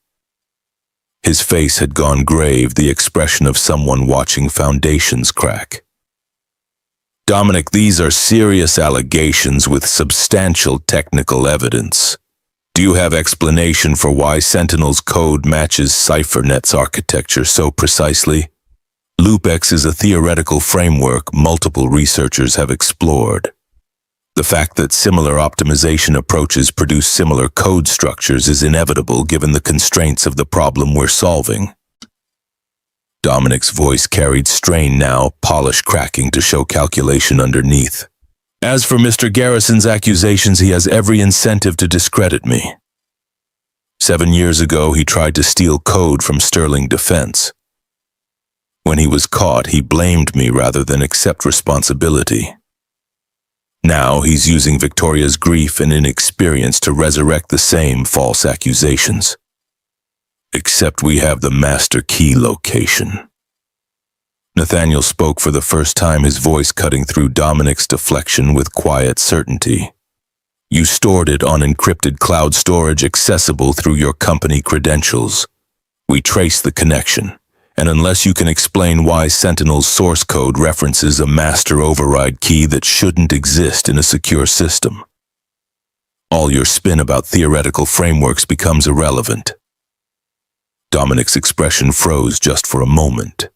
His face had gone grave, the expression of someone watching foundations crack. Dominic, these are serious allegations with substantial technical evidence. Do you have explanation for why Sentinel's code matches CipherNet's architecture so precisely? LoopX is a theoretical framework multiple researchers have explored. The fact that similar optimization approaches produce similar code structures is inevitable given the constraints of the problem we're solving. Dominic's voice carried strain now, polish cracking to show calculation underneath. As for Mr. Garrison's accusations, he has every incentive to discredit me. 7 years ago, he tried to steal code from Sterling Defense. When he was caught, he blamed me rather than accept responsibility. Now he's using Victoria's grief and inexperience to resurrect the same false accusations. Except we have the master key location. Nathaniel spoke for the first time, his voice cutting through Dominic's deflection with quiet certainty. You stored it on encrypted cloud storage accessible through your company credentials. We traced the connection. And unless you can explain why Sentinel's source code references a master override key that shouldn't exist in a secure system, all your spin about theoretical frameworks becomes irrelevant. Dominic's expression froze just for a moment.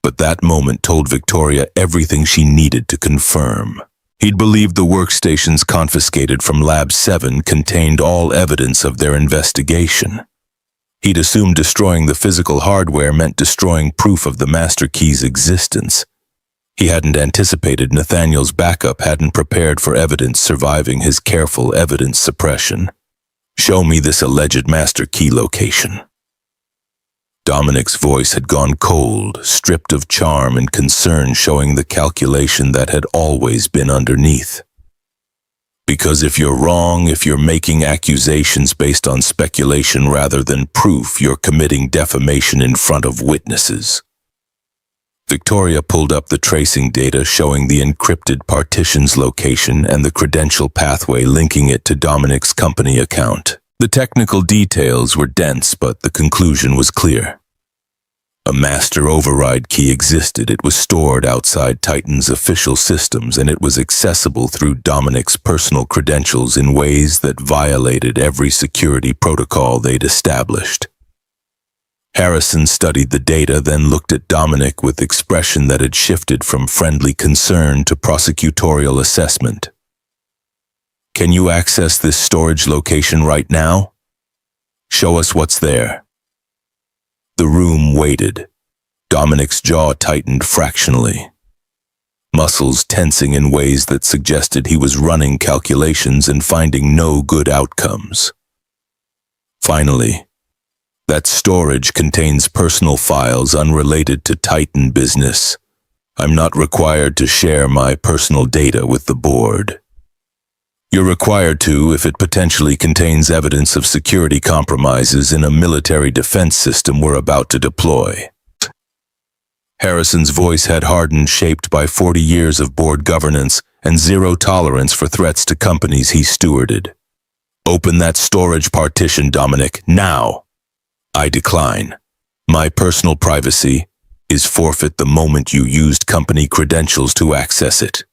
But that moment told Victoria everything she needed to confirm. He'd believed the workstations confiscated from Lab 7 contained all evidence of their investigation. He'd assumed destroying the physical hardware meant destroying proof of the master key's existence. He hadn't anticipated Nathaniel's backup hadn't prepared for evidence surviving his careful evidence suppression. Show me this alleged master key location. Dominic's voice had gone cold, stripped of charm and concern, showing the calculation that had always been underneath. Because if you're wrong, if you're making accusations based on speculation rather than proof, you're committing defamation in front of witnesses. Victoria pulled up the tracing data showing the encrypted partition's location and the credential pathway linking it to Dominic's company account. The technical details were dense, but the conclusion was clear. A master override key existed. It was stored outside Titan's official systems, and it was accessible through Dominic's personal credentials in ways that violated every security protocol they'd established. Harrison studied the data, then looked at Dominic with expression that had shifted from friendly concern to prosecutorial assessment. Can you access this storage location right now? Show us what's there. The room waited. Dominic's jaw tightened fractionally, muscles tensing in ways that suggested he was running calculations and finding no good outcomes. Finally, that storage contains personal files unrelated to Titan business. I'm not required to share my personal data with the board. You're required to if it potentially contains evidence of security compromises in a military defense system we're about to deploy. Harrison's voice had hardened, shaped by 40 years of board governance, and zero tolerance for threats to companies he stewarded. Open that storage partition, Dominic, now! I decline. My personal privacy is forfeit the moment you used company credentials to access it.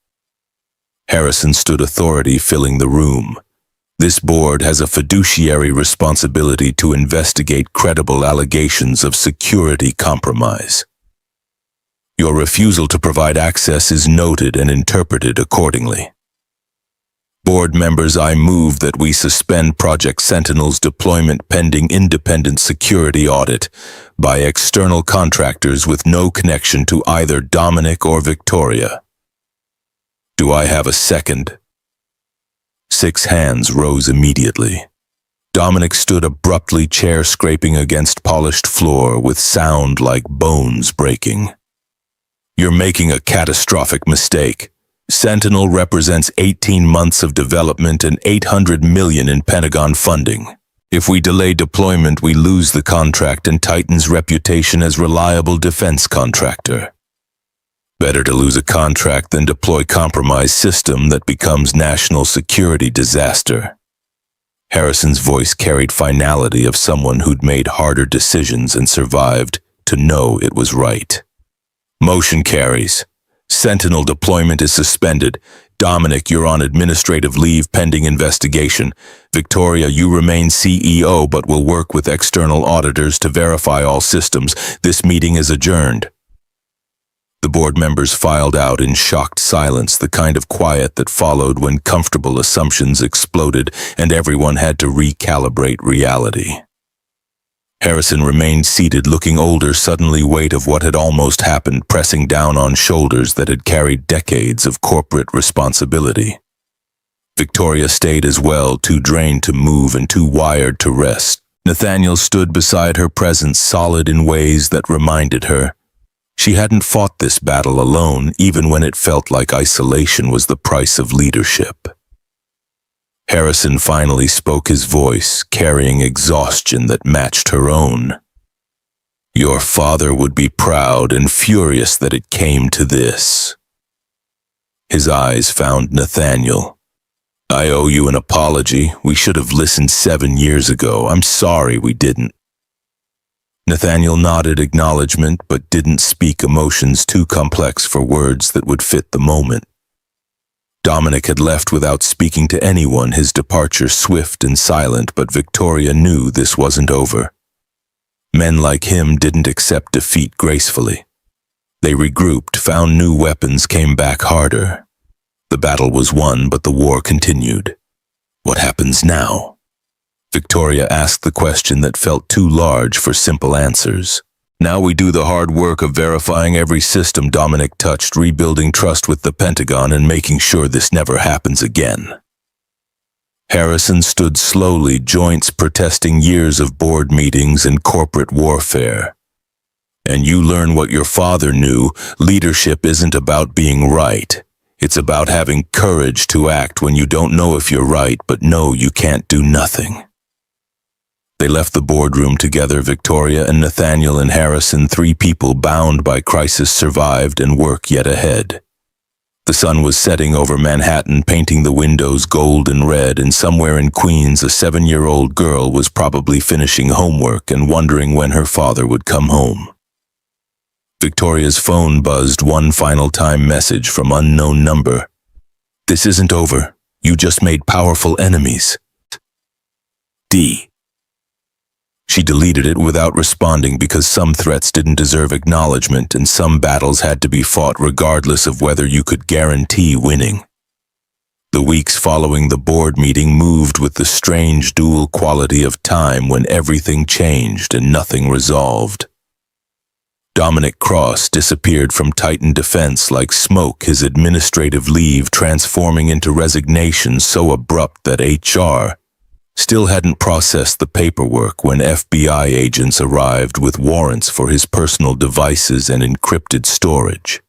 Harrison stood authority filling the room. This board has a fiduciary responsibility to investigate credible allegations of security compromise. Your refusal to provide access is noted and interpreted accordingly. Board members, I move that we suspend Project Sentinel's deployment pending independent security audit by external contractors with no connection to either Dominic or Victoria. Do I have a second? 6 hands rose immediately. Dominic stood abruptly, chair scraping against polished floor with sound like bones breaking. You're making a catastrophic mistake. Sentinel represents 18 months of development and $800 million in Pentagon funding. If we delay deployment, we lose the contract and Titan's reputation as reliable defense contractor. Better to lose a contract than deploy compromised system that becomes national security disaster. Harrison's voice carried finality of someone who'd made harder decisions and survived to know it was right. Motion carries. Sentinel deployment is suspended. Dominic, you're on administrative leave pending investigation. Victoria, you remain CEO but will work with external auditors to verify all systems. This meeting is adjourned. The board members filed out in shocked silence, the kind of quiet that followed when comfortable assumptions exploded and everyone had to recalibrate reality. Harrison remained seated, looking older, suddenly weight of what had almost happened pressing down on shoulders that had carried decades of corporate responsibility. Victoria stayed as well, too drained to move and too wired to rest. Nathaniel stood beside her, presence solid in ways that reminded her she hadn't fought this battle alone, even when it felt like isolation was the price of leadership. Harrison finally spoke, his voice carrying exhaustion that matched her own. Your father would be proud and furious that it came to this. His eyes found Nathaniel. I owe you an apology. We should have listened 7 years ago. I'm sorry we didn't. Nathaniel nodded acknowledgement but didn't speak, emotions too complex for words that would fit the moment. Dominic had left without speaking to anyone, his departure swift and silent, but Victoria knew this wasn't over. Men like him didn't accept defeat gracefully. They regrouped, found new weapons, came back harder. The battle was won, but the war continued. What happens now? Victoria asked the question that felt too large for simple answers. Now we do the hard work of verifying every system Dominic touched, rebuilding trust with the Pentagon and making sure this never happens again. Harrison stood slowly, joints protesting years of board meetings and corporate warfare. And you learn what your father knew. Leadership isn't about being right. It's about having courage to act when you don't know if you're right, but know you can't do nothing. They left the boardroom together, Victoria and Nathaniel and Harrison, 3 people bound by crisis, survived and work yet ahead. The sun was setting over Manhattan, painting the windows gold and red, and somewhere in Queens a 7-year-old girl was probably finishing homework and wondering when her father would come home. Victoria's phone buzzed, one final time message from unknown number. This isn't over. You just made powerful enemies. D. She deleted it without responding because some threats didn't deserve acknowledgement and some battles had to be fought regardless of whether you could guarantee winning. The weeks following the board meeting moved with the strange dual quality of time when everything changed and nothing resolved. Dominic Cross disappeared from Titan Defense like smoke, his administrative leave transforming into resignation so abrupt that HR still hadn't processed the paperwork when FBI agents arrived with warrants for his personal devices and encrypted storage.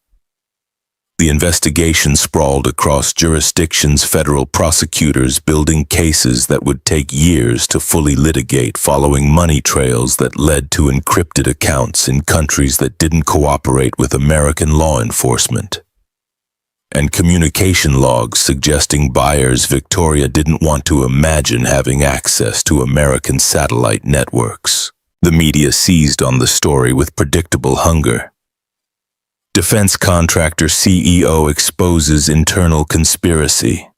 The investigation sprawled across jurisdictions, federal prosecutors building cases that would take years to fully litigate, following money trails that led to encrypted accounts in countries that didn't cooperate with American law enforcement. and communication logs suggesting buyers Victoria didn't want to imagine having access to American satellite networks. The media seized on the story with predictable hunger. Defense contractor CEO exposes internal conspiracy.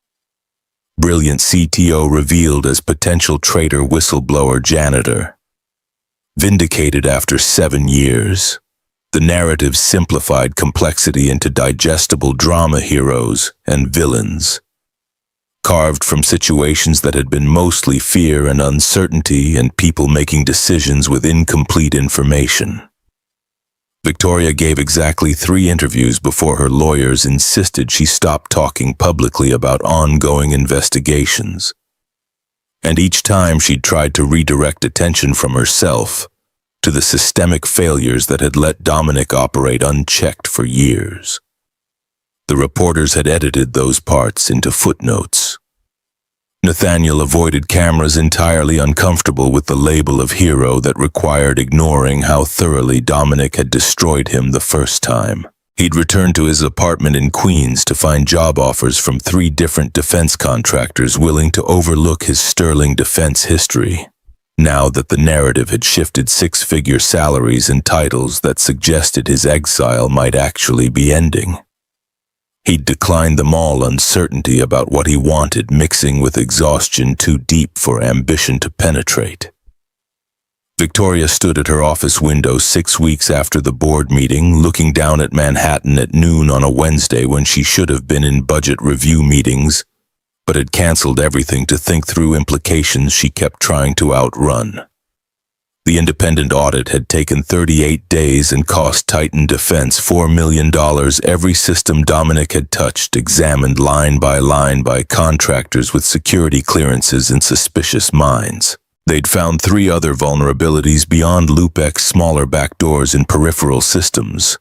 Brilliant CTO revealed as potential traitor whistleblower Janitor. Vindicated after 7 years. The narrative simplified complexity into digestible drama heroes and villains, carved from situations that had been mostly fear and uncertainty and people making decisions with incomplete information. Victoria gave exactly 3 interviews before her lawyers insisted she stop talking publicly about ongoing investigations. And each time she'd tried to redirect attention from herself to the systemic failures that had let Dominic operate unchecked for years. The reporters had edited those parts into footnotes. Nathaniel avoided cameras entirely uncomfortable with the label of hero that required ignoring how thoroughly Dominic had destroyed him the first time. He'd returned to his apartment in Queens to find job offers from 3 different defense contractors willing to overlook his sterling defense history. Now that the narrative had shifted 6-figure salaries and titles that suggested his exile might actually be ending. He'd declined them all, uncertainty about what he wanted mixing with exhaustion too deep for ambition to penetrate. Victoria stood at her office window 6 weeks after the board meeting, looking down at Manhattan at noon on a Wednesday when she should have been in budget review meetings, but had canceled everything to think through implications she kept trying to outrun. The independent audit had taken 38 days and cost Titan Defense $4 million. Every system Dominic had touched, examined line by contractors with security clearances and suspicious minds. They'd found 3 other vulnerabilities beyond LoopX, smaller backdoors in peripheral systems.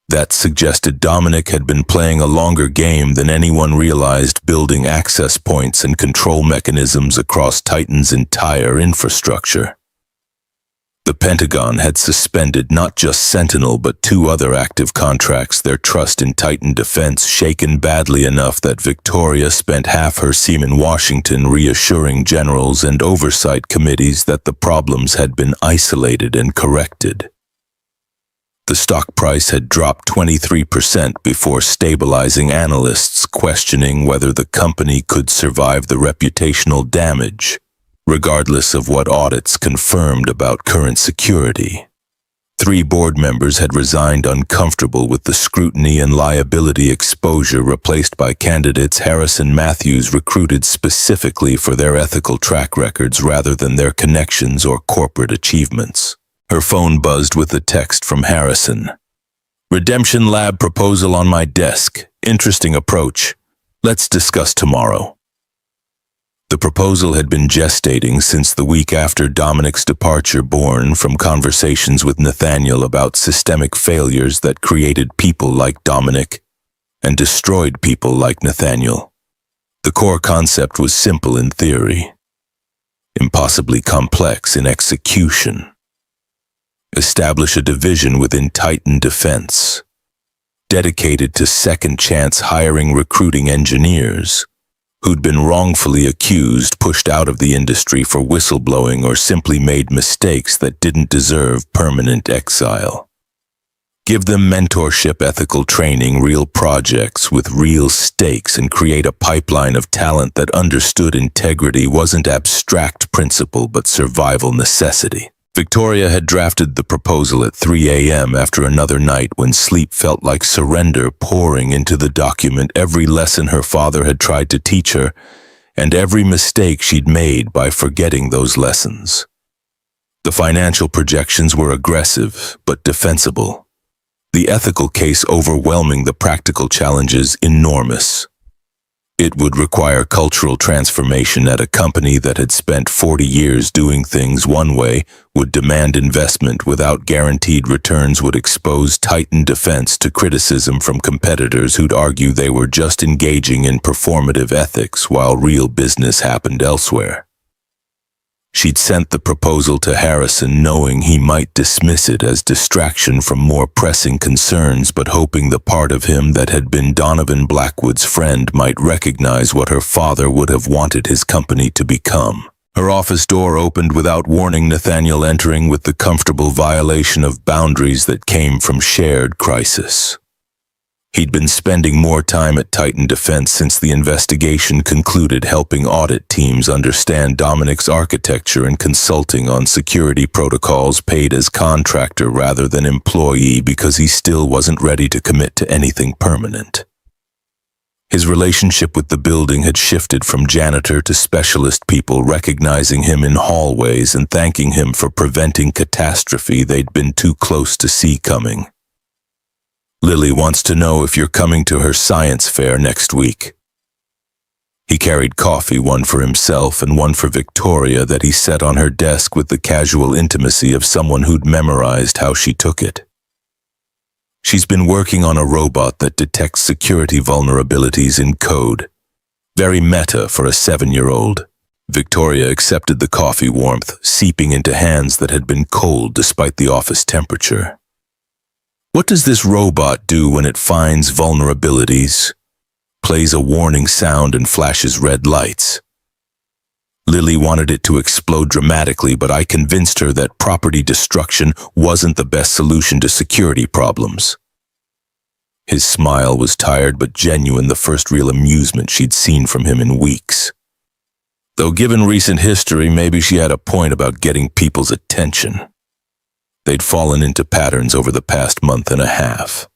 That suggested Dominic had been playing a longer game than anyone realized, building access points and control mechanisms across Titan's entire infrastructure. The Pentagon had suspended not just Sentinel but 2 other active contracts, their trust in Titan Defense shaken badly enough that Victoria spent half her seam in Washington reassuring generals and oversight committees that the problems had been isolated and corrected. The stock price had dropped 23% before stabilizing, analysts questioning whether the company could survive the reputational damage, regardless of what audits confirmed about current security. 3 board members had resigned, uncomfortable with the scrutiny and liability exposure, replaced by candidates Harrison Matthews recruited specifically for their ethical track records rather than their connections or corporate achievements. Her phone buzzed with a text from Harrison. "Redemption Lab proposal on my desk. Interesting approach. Let's discuss tomorrow." The proposal had been gestating since the week after Dominic's departure, born from conversations with Nathaniel about systemic failures that created people like Dominic and destroyed people like Nathaniel. The core concept was simple in theory, impossibly complex in execution. Establish a division within Titan Defense, dedicated to second-chance hiring, recruiting engineers who'd been wrongfully accused, pushed out of the industry for whistleblowing, or simply made mistakes that didn't deserve permanent exile. Give them mentorship, ethical training, real projects with real stakes, and create a pipeline of talent that understood integrity wasn't abstract principle but survival necessity. Victoria had drafted the proposal at 3 a.m. after another night when sleep felt like surrender pouring into the document, every lesson her father had tried to teach her, and every mistake she'd made by forgetting those lessons. The financial projections were aggressive but defensible. The ethical case overwhelming, the practical challenges enormous. It would require cultural transformation at a company that had spent 40 years doing things one way, would demand investment without guaranteed returns, would expose Titan Defense to criticism from competitors who'd argue they were just engaging in performative ethics while real business happened elsewhere. She'd sent the proposal to Harrison knowing he might dismiss it as distraction from more pressing concerns, but hoping the part of him that had been Donovan Blackwood's friend might recognize what her father would have wanted his company to become. Her office door opened without warning, Nathaniel entering with the comfortable violation of boundaries that came from shared crisis. He'd been spending more time at Titan Defense since the investigation concluded, helping audit teams understand Dominic's architecture and consulting on security protocols, paid as contractor rather than employee because he still wasn't ready to commit to anything permanent. His relationship with the building had shifted from janitor to specialist, people recognizing him in hallways and thanking him for preventing catastrophe they'd been too close to see coming. Lily wants to know if you're coming to her science fair next week. He carried coffee, one for himself and one for Victoria, that he set on her desk with the casual intimacy of someone who'd memorized how she took it. She's been working on a robot that detects security vulnerabilities in code. Very meta for a 7-year-old. Victoria accepted the coffee warmth, seeping into hands that had been cold despite the office temperature. What does this robot do when it finds vulnerabilities? Plays a warning sound and flashes red lights. Lily wanted it to explode dramatically, but I convinced her that property destruction wasn't the best solution to security problems. His smile was tired but genuine, the first real amusement she'd seen from him in weeks. Though given recent history, maybe she had a point about getting people's attention. They'd fallen into patterns over the past month and a half.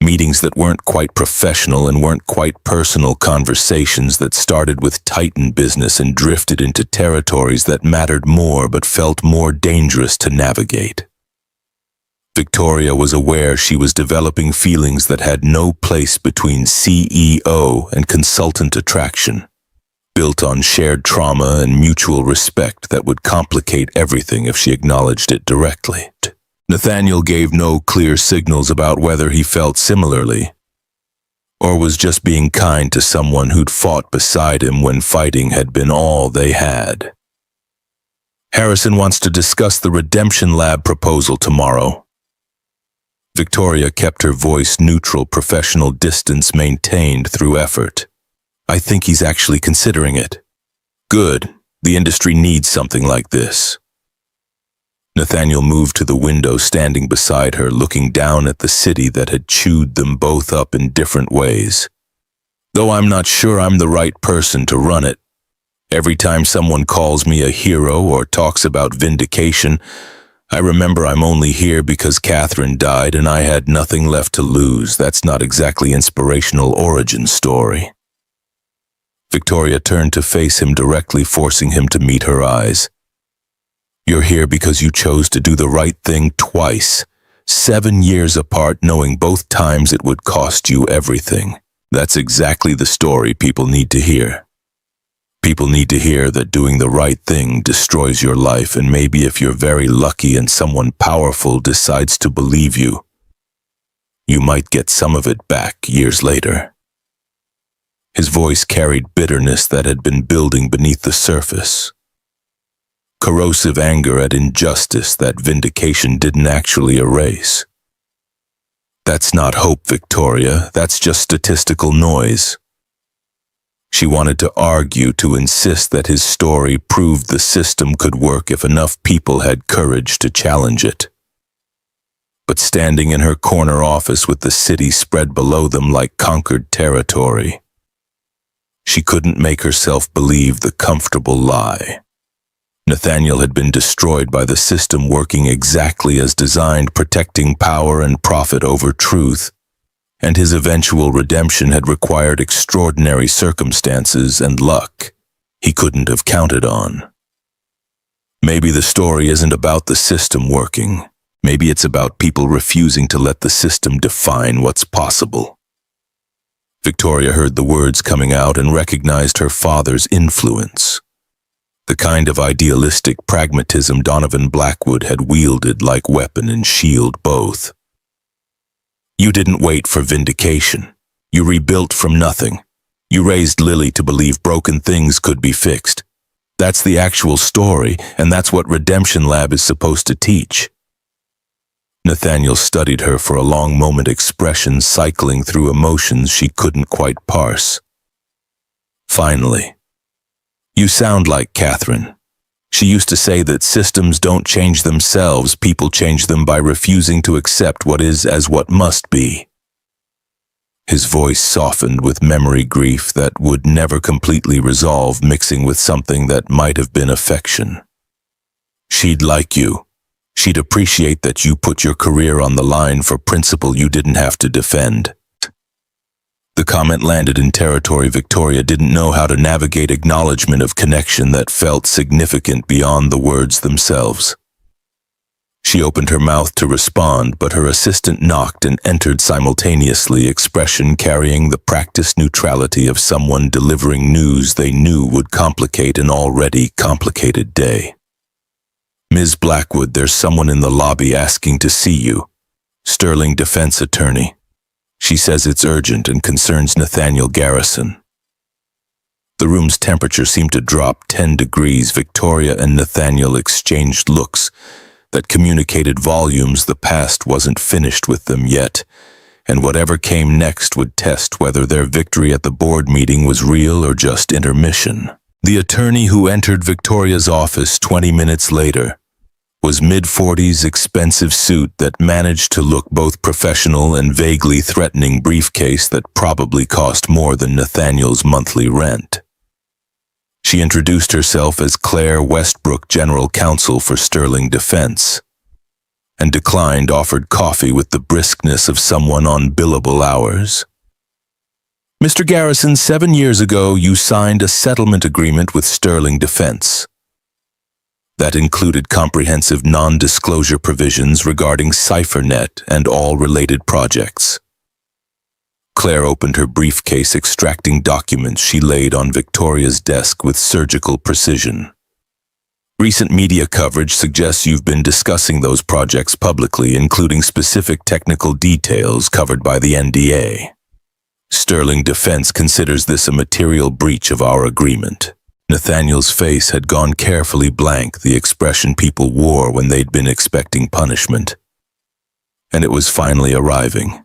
Meetings that weren't quite professional and weren't quite personal, conversations that started with Titan business and drifted into territories that mattered more but felt more dangerous to navigate. Victoria was aware she was developing feelings that had no place between CEO and consultant attraction, built on shared trauma and mutual respect that would complicate everything if she acknowledged it directly. Nathaniel gave no clear signals about whether he felt similarly, or was just being kind to someone who'd fought beside him when fighting had been all they had. Harrison wants to discuss the Redemption Lab proposal tomorrow. Victoria kept her voice neutral, professional distance maintained through effort. I think he's actually considering it. Good. The industry needs something like this. Nathaniel moved to the window, standing beside her, looking down at the city that had chewed them both up in different ways. Though I'm not sure I'm the right person to run it. Every time someone calls me a hero or talks about vindication, I remember I'm only here because Catherine died and I had nothing left to lose. That's not exactly inspirational origin story. Victoria turned to face him directly, forcing him to meet her eyes. You're here because you chose to do the right thing twice, 7 years apart, knowing both times it would cost you everything. That's exactly the story people need to hear. People need to hear that doing the right thing destroys your life, and maybe if you're very lucky and someone powerful decides to believe you, you might get some of it back years later. His voice carried bitterness that had been building beneath the surface. Corrosive anger at injustice that vindication didn't actually erase. That's not hope, Victoria. That's just statistical noise. She wanted to argue, to insist that his story proved the system could work if enough people had courage to challenge it. But standing in her corner office with the city spread below them like conquered territory, she couldn't make herself believe the comfortable lie. Nathaniel had been destroyed by the system working exactly as designed, protecting power and profit over truth, and his eventual redemption had required extraordinary circumstances and luck he couldn't have counted on. Maybe the story isn't about the system working. Maybe it's about people refusing to let the system define what's possible. Victoria heard the words coming out and recognized her father's influence. The kind of idealistic pragmatism Donovan Blackwood had wielded like weapon and shield both. You didn't wait for vindication. You rebuilt from nothing. You raised Lily to believe broken things could be fixed. That's the actual story, and that's what Redemption Lab is supposed to teach. Nathaniel studied her for a long moment, expression cycling through emotions she couldn't quite parse. Finally, "You sound like Catherine. She used to say that systems don't change themselves, people change them by refusing to accept what is as what must be." His voice softened with memory grief that would never completely resolve, mixing with something that might have been affection. "She'd like you. She'd appreciate that you put your career on the line for principle you didn't have to defend." The comment landed in territory Victoria didn't know how to navigate, acknowledgement of connection that felt significant beyond the words themselves. She opened her mouth to respond, but her assistant knocked and entered simultaneously, expression carrying the practiced neutrality of someone delivering news they knew would complicate an already complicated day. "Ms. Blackwood, there's someone in the lobby asking to see you. Sterling defense attorney. She says it's urgent and concerns Nathaniel Garrison." The room's temperature seemed to drop 10 degrees. Victoria and Nathaniel exchanged looks that communicated volumes. The past wasn't finished with them yet, and whatever came next would test whether their victory at the board meeting was real or just intermission. The attorney who entered Victoria's office 20 minutes later was mid-40s, expensive suit that managed to look both professional and vaguely threatening, briefcase that probably cost more than Nathaniel's monthly rent. She introduced herself as Claire Westbrook, General Counsel for Sterling Defense, and declined offered coffee with the briskness of someone on billable hours. "Mr. Garrison, 7 years ago you signed a settlement agreement with Sterling Defense. That included comprehensive non-disclosure provisions regarding CipherNet and all related projects." Claire opened her briefcase, extracting documents she laid on Victoria's desk with surgical precision. "Recent media coverage suggests you've been discussing those projects publicly, including specific technical details covered by the NDA. Sterling Defense considers this a material breach of our agreement." Nathaniel's face had gone carefully blank, the expression people wore when they'd been expecting punishment. And it was finally arriving.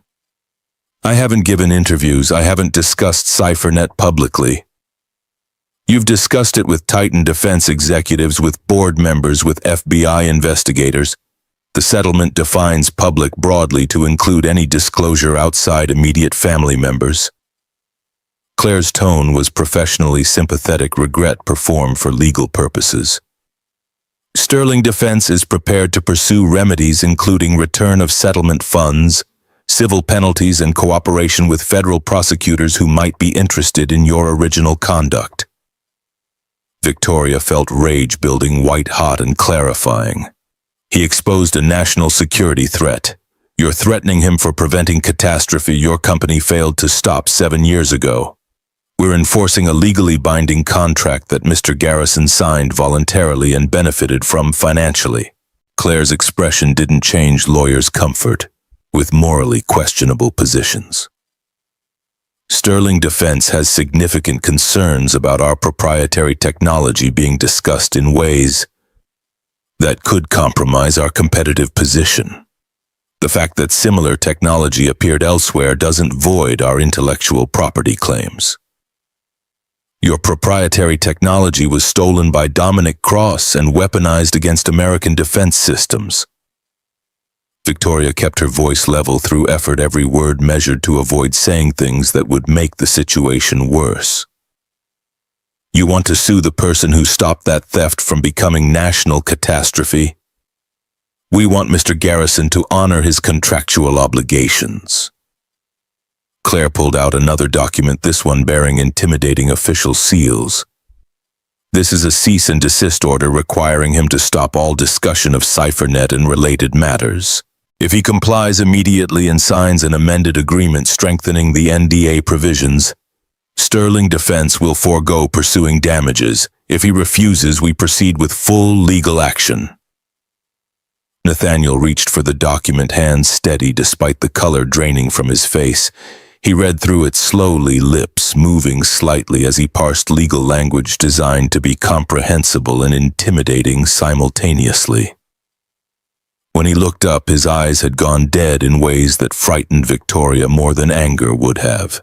"I haven't given interviews. I haven't discussed CipherNet publicly. You've discussed it with Titan Defense executives, with board members, with FBI investigators. The settlement defines public broadly to include any disclosure outside immediate family members." Claire's tone was professionally sympathetic, regret performed for legal purposes. "Sterling Defense is prepared to pursue remedies including return of settlement funds, civil penalties, and cooperation with federal prosecutors who might be interested in your original conduct." Victoria felt rage building white hot and clarifying. "He exposed a national security threat. You're threatening him for preventing catastrophe your company failed to stop 7 years ago. We're enforcing a legally binding contract that Mr. Garrison signed voluntarily and benefited from financially." Claire's expression didn't change lawyers' comfort with morally questionable positions. "Sterling Defense has significant concerns about our proprietary technology being discussed in ways that could compromise our competitive position. The fact that similar technology appeared elsewhere doesn't void our intellectual property claims. Your proprietary technology was stolen by Dominic Cross and weaponized against American defense systems." Victoria kept her voice level through effort, every word measured to avoid saying things that would make the situation worse. "You want to sue the person who stopped that theft from becoming national catastrophe? We want Mr. Garrison to honor his contractual obligations." Claire pulled out another document, this one bearing intimidating official seals. "This is a cease and desist order requiring him to stop all discussion of CipherNet and related matters. If he complies immediately and signs an amended agreement strengthening the NDA provisions, Sterling Defense will forego pursuing damages. If he refuses, we proceed with full legal action." Nathaniel reached for the document, hands steady despite the color draining from his face. He read through it slowly, lips moving slightly as he parsed legal language designed to be comprehensible and intimidating simultaneously. When he looked up, his eyes had gone dead in ways that frightened Victoria more than anger would have.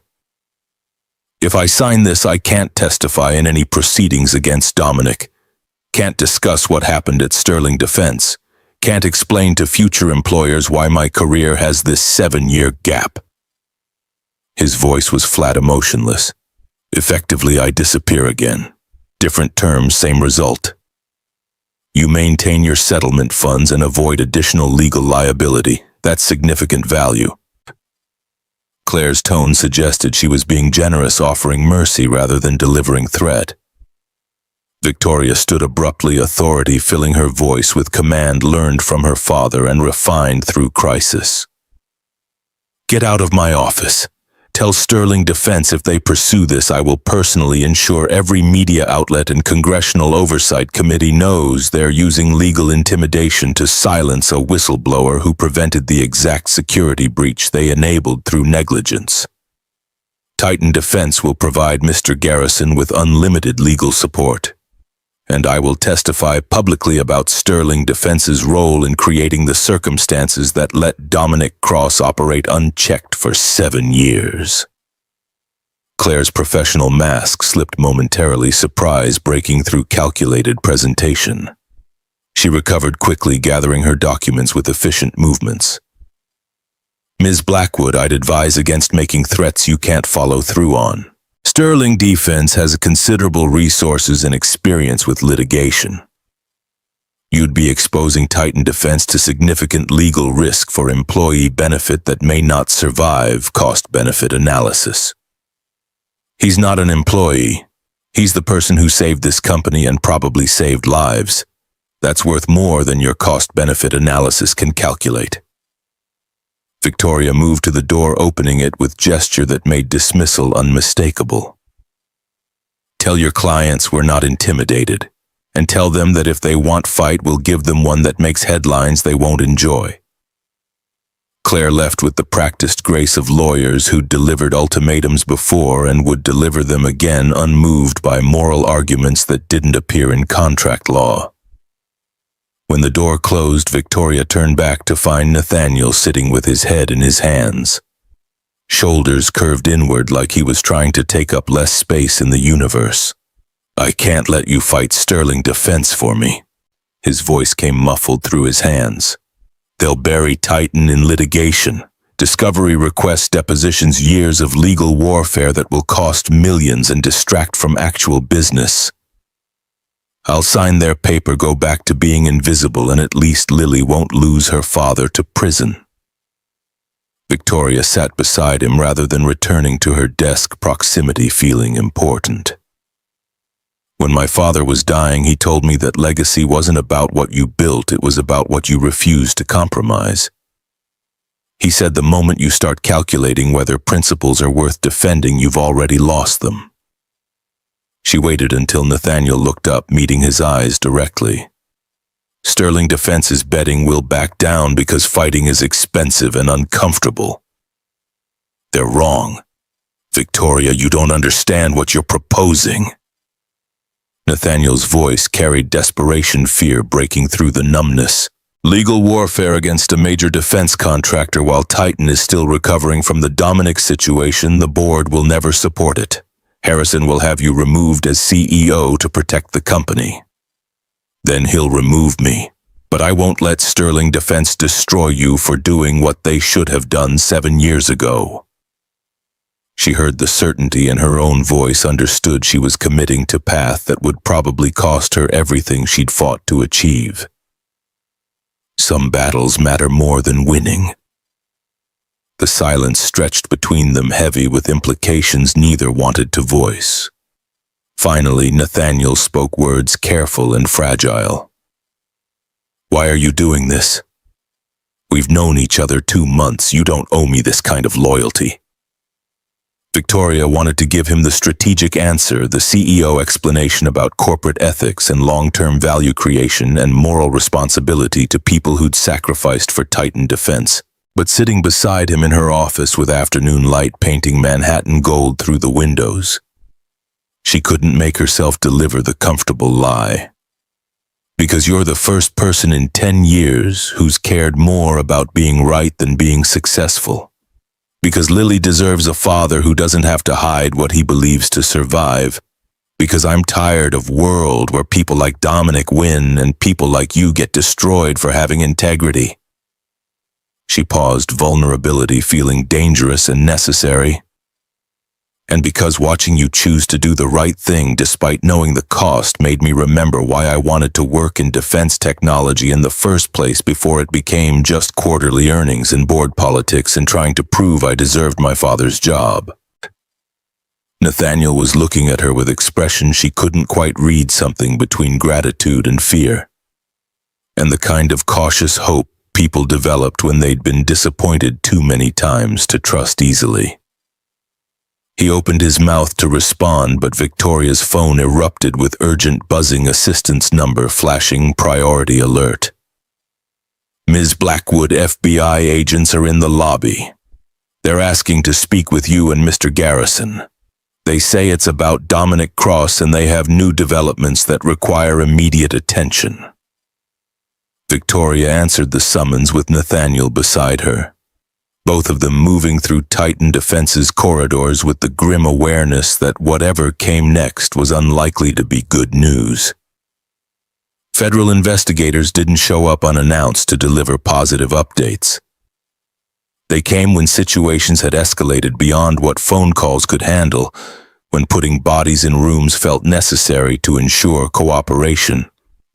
If I sign this, I can't testify in any proceedings against Dominic. Can't discuss what happened at Sterling Defense. Can't explain to future employers why my career has this 7-year gap. His voice was flat, emotionless. Effectively, I disappear again. Different terms, same result. You maintain your settlement funds and avoid additional legal liability. That's significant value. Claire's tone suggested she was being generous, offering mercy rather than delivering threat. Victoria stood abruptly, authority filling her voice with command learned from her father and refined through crisis. Get out of my office. Tell Sterling Defense if they pursue this, I will personally ensure every media outlet and Congressional Oversight Committee knows they're using legal intimidation to silence a whistleblower who prevented the exact security breach they enabled through negligence. Titan Defense will provide Mr. Garrison with unlimited legal support. And I will testify publicly about Sterling Defense's role in creating the circumstances that let Dominic Cross operate unchecked for 7 years. Claire's professional mask slipped momentarily, surprise breaking through calculated presentation. She recovered quickly, gathering her documents with efficient movements. Ms. Blackwood, I'd advise against making threats you can't follow through on. Sterling Defense has considerable resources and experience with litigation. You'd be exposing Titan Defense to significant legal risk for employee benefit that may not survive cost-benefit analysis. He's not an employee. He's the person who saved this company and probably saved lives. That's worth more than your cost-benefit analysis can calculate. Victoria moved to the door, opening it with gesture that made dismissal unmistakable. Tell your clients we're not intimidated, and tell them that if they want fight, we'll give them one that makes headlines they won't enjoy. Claire left with the practiced grace of lawyers who'd delivered ultimatums before and would deliver them again, unmoved by moral arguments that didn't appear in contract law. When the door closed, Victoria turned back to find Nathaniel sitting with his head in his hands. Shoulders curved inward like he was trying to take up less space in the universe. I can't let you fight Sterling Defense for me. His voice came muffled through his hands. They'll bury Titan in litigation. Discovery requests, depositions, years of legal warfare that will cost millions and distract from actual business. I'll sign their paper, go back to being invisible, and at least Lily won't lose her father to prison. Victoria sat beside him rather than returning to her desk, proximity feeling important. When my father was dying, he told me that legacy wasn't about what you built, it was about what you refused to compromise. He said the moment you start calculating whether principles are worth defending, you've already lost them. She waited until Nathaniel looked up, meeting his eyes directly. Sterling Defense is betting we'll back down because fighting is expensive and uncomfortable. They're wrong. Victoria, you don't understand what you're proposing. Nathaniel's voice carried desperation, fear breaking through the numbness. Legal warfare against a major defense contractor while Titan is still recovering from the Dominic situation, the board will never support it. Harrison will have you removed as CEO to protect the company. Then he'll remove me, but I won't let Sterling Defense destroy you for doing what they should have done 7 years ago. She heard the certainty in her own voice, understood she was committing to path that would probably cost her everything she'd fought to achieve. Some battles matter more than winning. The silence stretched between them, heavy with implications neither wanted to voice. Finally, Nathaniel spoke, words careful and fragile. Why are you doing this? We've known each other 2 months. You don't owe me this kind of loyalty. Victoria wanted to give him the strategic answer, the CEO explanation about corporate ethics and long-term value creation and moral responsibility to people who'd sacrificed for Titan Defense. but sitting beside him in her office with afternoon light painting Manhattan gold through the windows, she couldn't make herself deliver the comfortable lie. Because you're the first person in 10 years who's cared more about being right than being successful. Because Lily deserves a father who doesn't have to hide what he believes to survive. Because I'm tired of a world where people like Dominic win and people like you get destroyed for having integrity. She paused, vulnerability feeling dangerous and necessary. And because watching you choose to do the right thing despite knowing the cost made me remember why I wanted to work in defense technology in the first place before it became just quarterly earnings and board politics and trying to prove I deserved my father's job. Nathaniel was looking at her with expression she couldn't quite read, something between gratitude and fear, and the kind of cautious hope people developed when they'd been disappointed too many times to trust easily. He opened his mouth to respond, but Victoria's phone erupted with urgent buzzing, assistance number flashing, priority alert. Ms. Blackwood, FBI agents are in the lobby. They're asking to speak with you and Mr. Garrison. They say it's about Dominic Cross and they have new developments that require immediate attention. Victoria answered the summons with Nathaniel beside her, both of them moving through Titan Defense's corridors with the grim awareness that whatever came next was unlikely to be good news. Federal investigators didn't show up unannounced to deliver positive updates. They came when situations had escalated beyond what phone calls could handle, when putting bodies in rooms felt necessary to ensure cooperation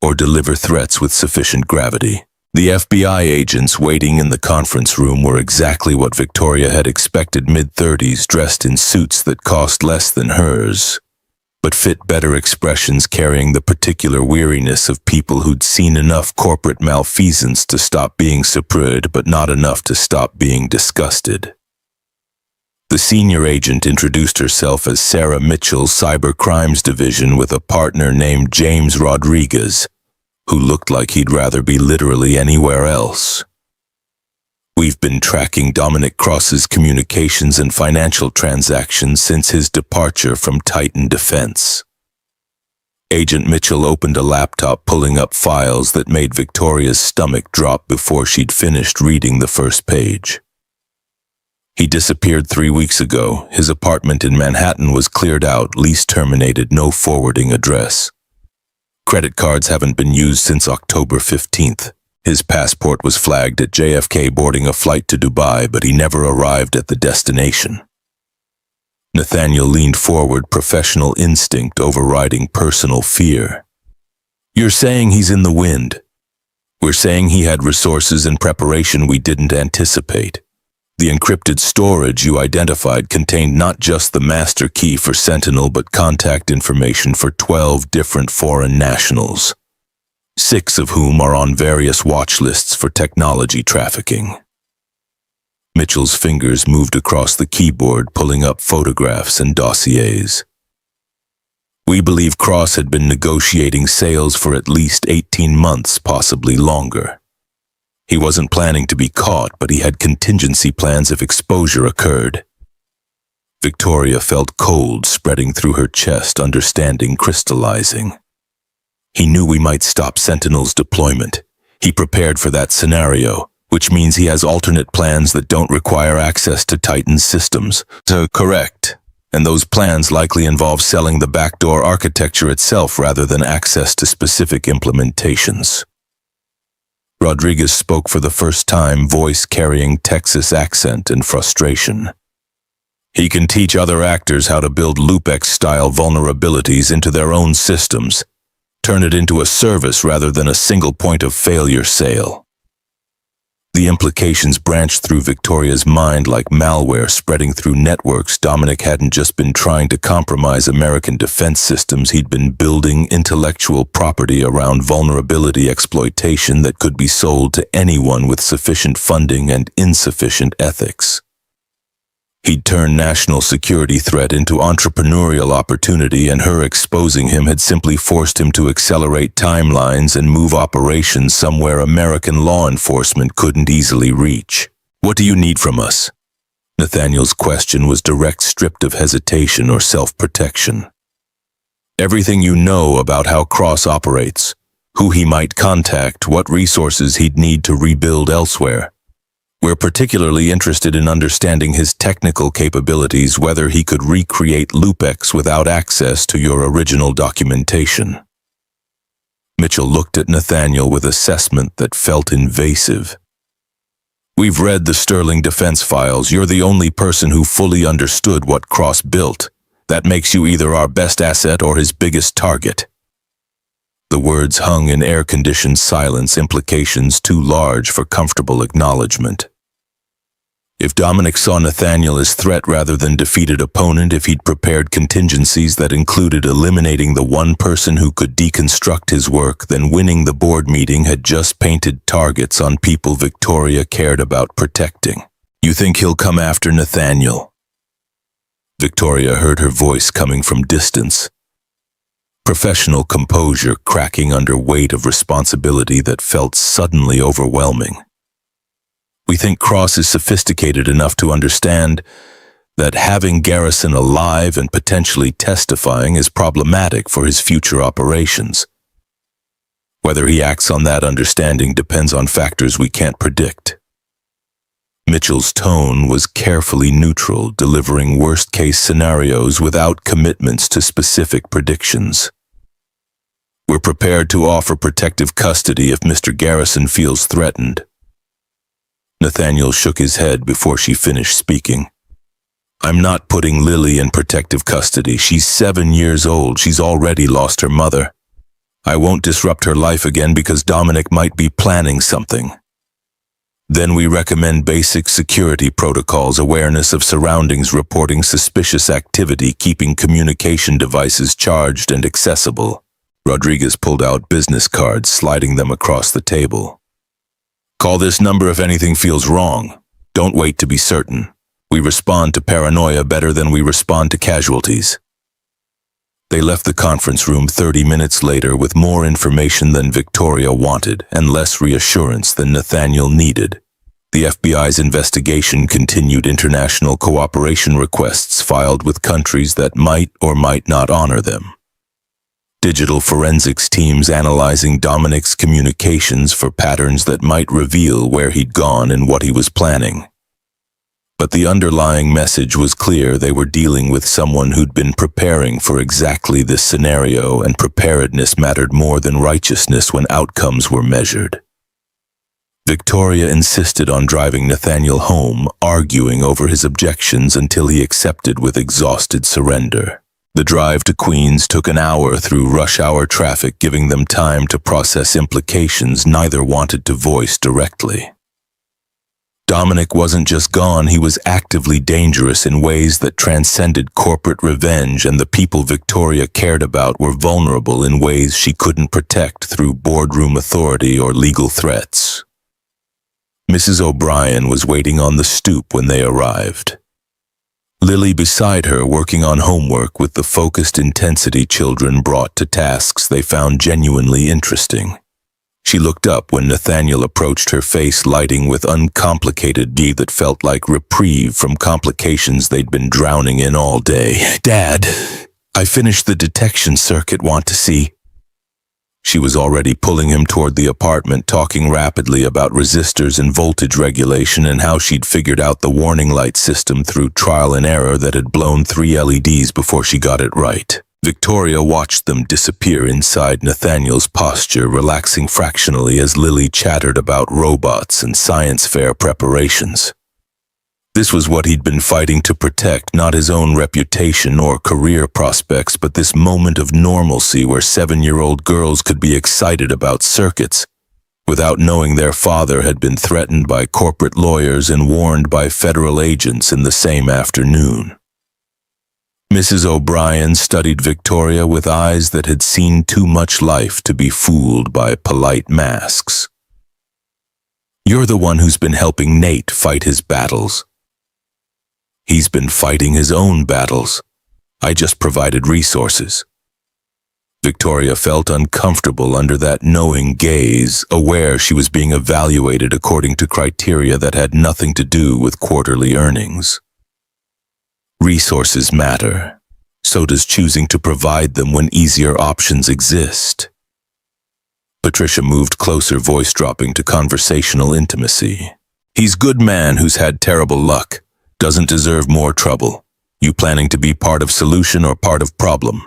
or deliver threats with sufficient gravity. The FBI agents waiting in the conference room were exactly what Victoria had expected, mid-30s, dressed in suits that cost less than hers, but fit better expressions, carrying the particular weariness of people who'd seen enough corporate malfeasance to stop being surprised, but not enough to stop being disgusted. The senior agent introduced herself as Sarah Mitchell, Cyber Crimes Division, with a partner named James Rodriguez, who looked like he'd rather be literally anywhere else. We've been tracking Dominic Cross's communications and financial transactions since his departure from Titan Defense. Agent Mitchell opened a laptop, pulling up files that made Victoria's stomach drop before she'd finished reading the first page. He disappeared 3 weeks ago. His apartment in Manhattan was cleared out, lease terminated, no forwarding address. Credit cards haven't been used since October 15th. His passport was flagged at JFK boarding a flight to Dubai, but he never arrived at the destination. Nathaniel leaned forward, professional instinct overriding personal fear. You're saying he's in the wind. We're saying he had resources and preparation we didn't anticipate. The encrypted storage you identified contained not just the master key for Sentinel, but contact information for 12 different foreign nationals, 6 of whom are on various watch lists for technology trafficking. Mitchell's fingers moved across the keyboard, pulling up photographs and dossiers. We believe Cross had been negotiating sales for at least 18 months, possibly longer. He wasn't planning to be caught, but he had contingency plans if exposure occurred. Victoria felt cold spreading through her chest, understanding crystallizing. He knew we might stop Sentinel's deployment. He prepared for that scenario, which means he has alternate plans that don't require access to Titan's systems. So correct. And those plans likely involve selling the backdoor architecture itself rather than access to specific implementations. Rodriguez spoke for the first time, voice carrying Texas accent and frustration. He can teach other actors how to build Lupex-style vulnerabilities into their own systems, turn it into a service rather than a single point of failure sale. The implications branched through Victoria's mind like malware spreading through networks. Dominic hadn't just been trying to compromise American defense systems, he'd been building intellectual property around vulnerability exploitation that could be sold to anyone with sufficient funding and insufficient ethics. He'd turned national security threat into entrepreneurial opportunity, and her exposing him had simply forced him to accelerate timelines and move operations somewhere American law enforcement couldn't easily reach. What do you need from us? Nathaniel's question was direct, stripped of hesitation or self-protection. Everything you know about how Cross operates, who he might contact, what resources he'd need to rebuild elsewhere. We're particularly interested in understanding his technical capabilities, whether he could recreate Lupex without access to your original documentation. Mitchell looked at Nathaniel with assessment that felt invasive. We've read the Sterling defense files. You're the only person who fully understood what Cross built. That makes you either our best asset or his biggest target. The words hung in air-conditioned silence, implications too large for comfortable acknowledgement. If Dominic saw Nathaniel as threat rather than defeated opponent, if he'd prepared contingencies that included eliminating the one person who could deconstruct his work, then winning the board meeting had just painted targets on people Victoria cared about protecting. You think he'll come after Nathaniel? Victoria heard her voice coming from distance. Professional composure cracking under weight of responsibility that felt suddenly overwhelming. We think Cross is sophisticated enough to understand that having Garrison alive and potentially testifying is problematic for his future operations. Whether he acts on that understanding depends on factors we can't predict. Mitchell's tone was carefully neutral, delivering worst-case scenarios without commitments to specific predictions. We're prepared to offer protective custody if Mr. Garrison feels threatened. Nathaniel shook his head before she finished speaking. I'm not putting Lily in protective custody. She's 7 years old. She's already lost her mother. I won't disrupt her life again because Dominic might be planning something. Then we recommend basic security protocols, awareness of surroundings, reporting suspicious activity, keeping communication devices charged and accessible. Rodriguez pulled out business cards, sliding them across the table. Call this number if anything feels wrong. Don't wait to be certain. We respond to paranoia better than we respond to casualties. They left the conference room 30 minutes later with more information than Victoria wanted and less reassurance than Nathaniel needed. The FBI's investigation continued. International cooperation requests filed with countries that might or might not honor them. Digital forensics teams analyzing Dominic's communications for patterns that might reveal where he'd gone and what he was planning. But the underlying message was clear. They were dealing with someone who'd been preparing for exactly this scenario, and preparedness mattered more than righteousness when outcomes were measured. Victoria insisted on driving Nathaniel home, arguing over his objections until he accepted with exhausted surrender. The drive to Queens took an hour through rush-hour traffic, giving them time to process implications neither wanted to voice directly. Dominic wasn't just gone, he was actively dangerous in ways that transcended corporate revenge, and the people Victoria cared about were vulnerable in ways she couldn't protect through boardroom authority or legal threats. Mrs. O'Brien was waiting on the stoop when they arrived. Lily beside her, working on homework with the focused intensity children brought to tasks they found genuinely interesting. She looked up when Nathaniel approached, her face lighting with uncomplicated joy that felt like reprieve from complications they'd been drowning in all day. Dad, I finished the detection circuit. Want to see? She was already pulling him toward the apartment, talking rapidly about resistors and voltage regulation and how she'd figured out the warning light system through trial and error that had blown 3 LEDs before she got it right. Victoria watched them disappear inside Nathaniel's posture, relaxing fractionally as Lily chattered about robots and science fair preparations. This was what he'd been fighting to protect, not his own reputation or career prospects, but this moment of normalcy where 7-year-old girls could be excited about circuits without knowing their father had been threatened by corporate lawyers and warned by federal agents in the same afternoon. Mrs. O'Brien studied Victoria with eyes that had seen too much life to be fooled by polite masks. You're the one who's been helping Nate fight his battles. He's been fighting his own battles. I just provided resources. Victoria felt uncomfortable under that knowing gaze, aware she was being evaluated according to criteria that had nothing to do with quarterly earnings. Resources matter. So does choosing to provide them when easier options exist. Patricia moved closer, voice dropping to conversational intimacy. He's good man who's had terrible luck. Doesn't deserve more trouble. You planning to be part of solution or part of problem?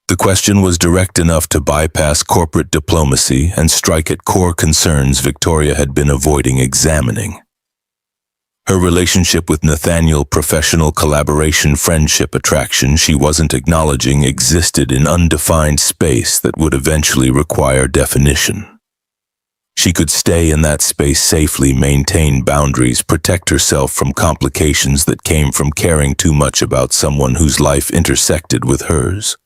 The question was direct enough to bypass corporate diplomacy and strike at core concerns Victoria had been avoiding examining. Her relationship with Nathaniel, professional collaboration, friendship, attraction she wasn't acknowledging existed in undefined space that would eventually require definition. She could stay in that space safely, maintain boundaries, protect herself from complications that came from caring too much about someone whose life intersected with hers,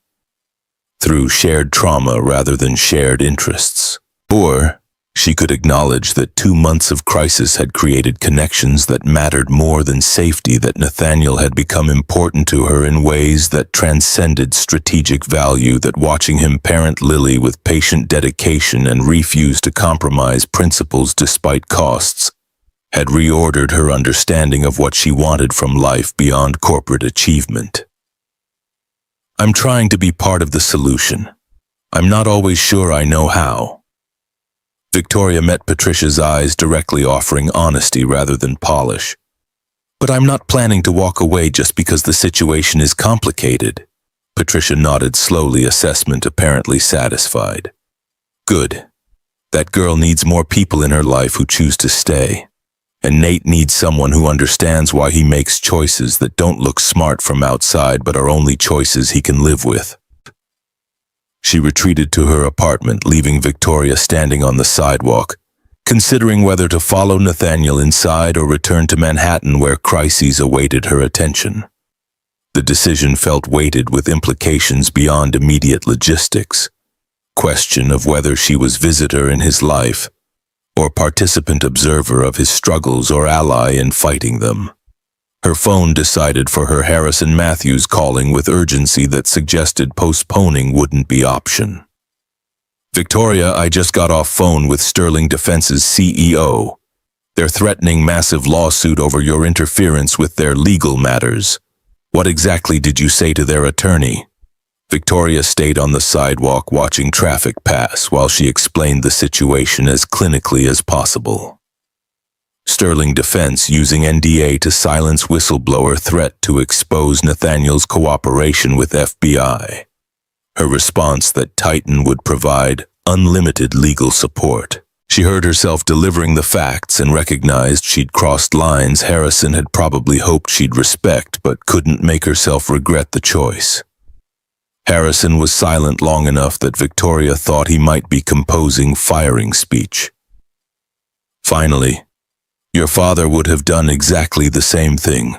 through shared trauma rather than shared interests. Or she could acknowledge that 2 months of crisis had created connections that mattered more than safety, that Nathaniel had become important to her in ways that transcended strategic value, that watching him parent Lily with patient dedication and refuse to compromise principles despite costs had reordered her understanding of what she wanted from life beyond corporate achievement. I'm trying to be part of the solution. I'm not always sure I know how. Victoria met Patricia's eyes directly, offering honesty rather than polish. But I'm not planning to walk away just because the situation is complicated. Patricia nodded slowly, assessment apparently satisfied. Good. That girl needs more people in her life who choose to stay. And Nate needs someone who understands why he makes choices that don't look smart from outside but are only choices he can live with. She retreated to her apartment, leaving Victoria standing on the sidewalk, considering whether to follow Nathaniel inside or return to Manhattan where crises awaited her attention. The decision felt weighted with implications beyond immediate logistics. Question of whether she was visitor in his life, or participant observer of his struggles or ally in fighting them. Her phone decided for her Harrison Matthews, calling with urgency that suggested postponing wouldn't be option. Victoria, I just got off phone with Sterling Defense's CEO. They're threatening massive lawsuit over your interference with their legal matters. What exactly did you say to their attorney? Victoria stayed on the sidewalk watching traffic pass while she explained the situation as clinically as possible. Sterling Defense using NDA to silence whistleblower threat to expose Nathaniel's cooperation with FBI. Her response that Titan would provide unlimited legal support. She heard herself delivering the facts and recognized she'd crossed lines Harrison had probably hoped she'd respect but couldn't make herself regret the choice. Harrison was silent long enough that Victoria thought he might be composing firing speech. Finally, your father would have done exactly the same thing,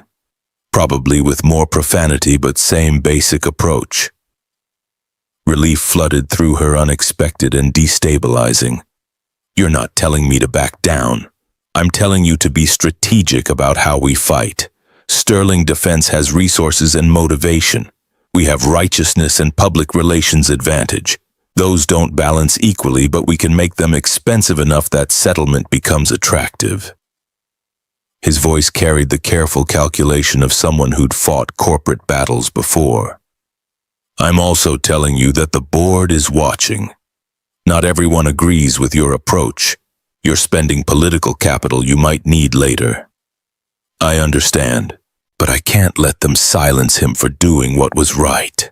probably with more profanity but same basic approach. Relief flooded through her, unexpected and destabilizing. You're not telling me to back down. I'm telling you to be strategic about how we fight. Sterling Defense has resources and motivation. We have righteousness and public relations advantage. Those don't balance equally, but we can make them expensive enough that settlement becomes attractive. His voice carried the careful calculation of someone who'd fought corporate battles before. I'm also telling you that the board is watching. Not everyone agrees with your approach. You're spending political capital you might need later. I understand, but I can't let them silence him for doing what was right.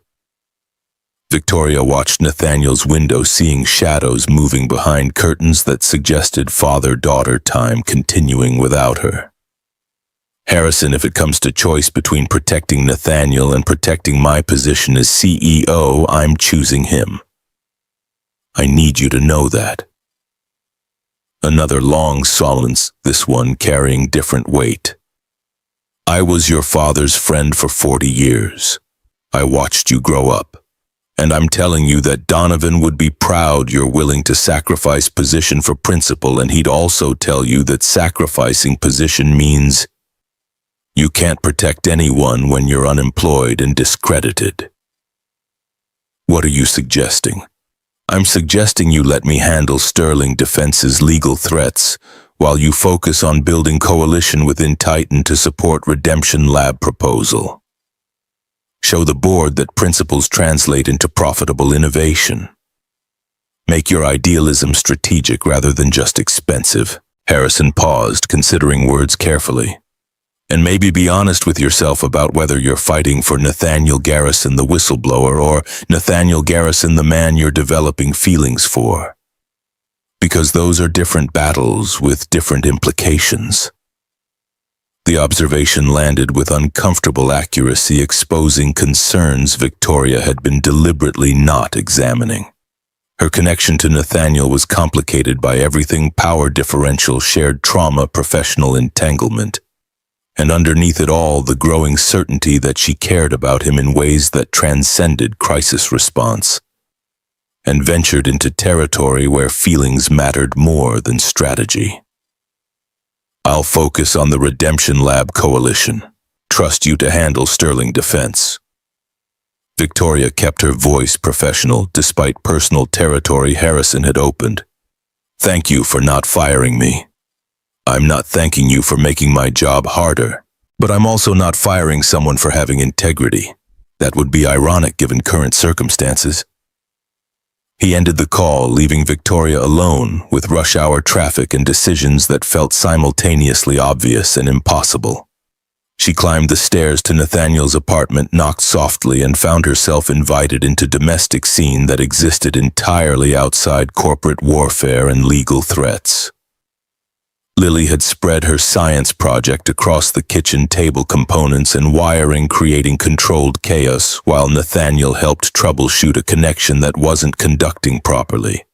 Victoria watched Nathaniel's window, seeing shadows moving behind curtains that suggested father-daughter time continuing without her. Harrison, if it comes to choice between protecting Nathaniel and protecting my position as CEO, I'm choosing him. I need you to know that. Another long silence, this one carrying different weight. I was your father's friend for 40 years. I watched you grow up. And I'm telling you that Donovan would be proud you're willing to sacrifice position for principle, and he'd also tell you that sacrificing position means you can't protect anyone when you're unemployed and discredited. What are you suggesting? I'm suggesting you let me handle Sterling Defense's legal threats while you focus on building coalition within Titan to support Redemption Lab proposal. Show the board that principles translate into profitable innovation. Make your idealism strategic rather than just expensive. Harrison paused, considering words carefully. And maybe be honest with yourself about whether you're fighting for Nathaniel Garrison the whistleblower or Nathaniel Garrison the man you're developing feelings for. Because those are different battles with different implications. The observation landed with uncomfortable accuracy, exposing concerns Victoria had been deliberately not examining. Her connection to Nathaniel was complicated by everything: power differential, shared trauma, professional entanglement. And underneath it all, the growing certainty that she cared about him in ways that transcended crisis response, and ventured into territory where feelings mattered more than strategy. I'll focus on the Redemption Lab coalition. Trust you to handle Sterling Defense. Victoria kept her voice professional despite personal territory Harrison had opened. Thank you for not firing me. I'm not thanking you for making my job harder, but I'm also not firing someone for having integrity. That would be ironic given current circumstances. He ended the call, leaving Victoria alone with rush hour traffic and decisions that felt simultaneously obvious and impossible. She climbed the stairs to Nathaniel's apartment, knocked softly, and found herself invited into domestic scene that existed entirely outside corporate warfare and legal threats. Lily had spread her science project across the kitchen table components and wiring, creating controlled chaos, while Nathaniel helped troubleshoot a connection that wasn't conducting properly.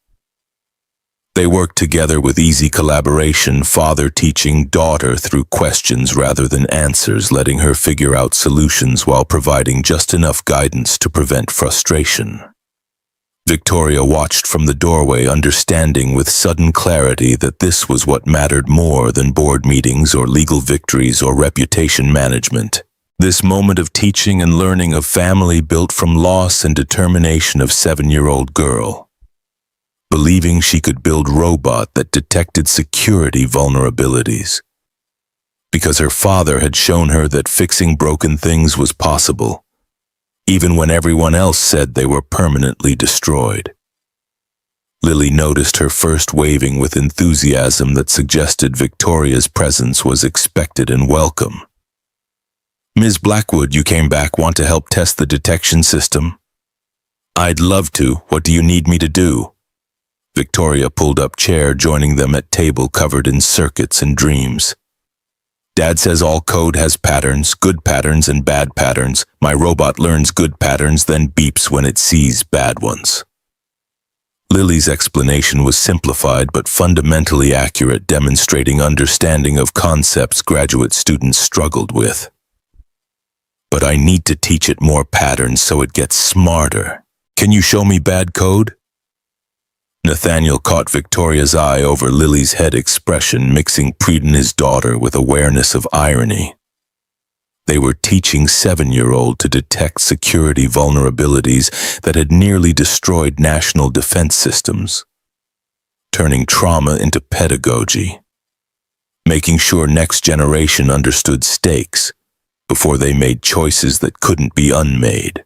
They worked together with easy collaboration, father teaching daughter through questions rather than answers, letting her figure out solutions while providing just enough guidance to prevent frustration. Victoria watched from the doorway, understanding with sudden clarity that this was what mattered more than board meetings or legal victories or reputation management. This moment of teaching and learning of family built from loss and determination of 7-year-old girl, believing she could build robot that detected security vulnerabilities. Because her father had shown her that fixing broken things was possible, even when everyone else said they were permanently destroyed. Lily noticed her first waving with enthusiasm that suggested Victoria's presence was expected and welcome. Ms. Blackwood, you came back. Want to help test the detection system? I'd love to. What do you need me to do? Victoria pulled up chair, joining them at table covered in circuits and dreams. Dad says all code has patterns, good patterns and bad patterns. My robot learns good patterns, then beeps when it sees bad ones. Lily's explanation was simplified but fundamentally accurate, demonstrating understanding of concepts graduate students struggled with. But I need to teach it more patterns so it gets smarter. Can you show me bad code? Nathaniel caught Victoria's eye over Lily's head expression, mixing pride in his daughter with awareness of irony. They were teaching 7-year-old to detect security vulnerabilities that had nearly destroyed national defense systems, turning trauma into pedagogy, making sure next generation understood stakes before they made choices that couldn't be unmade.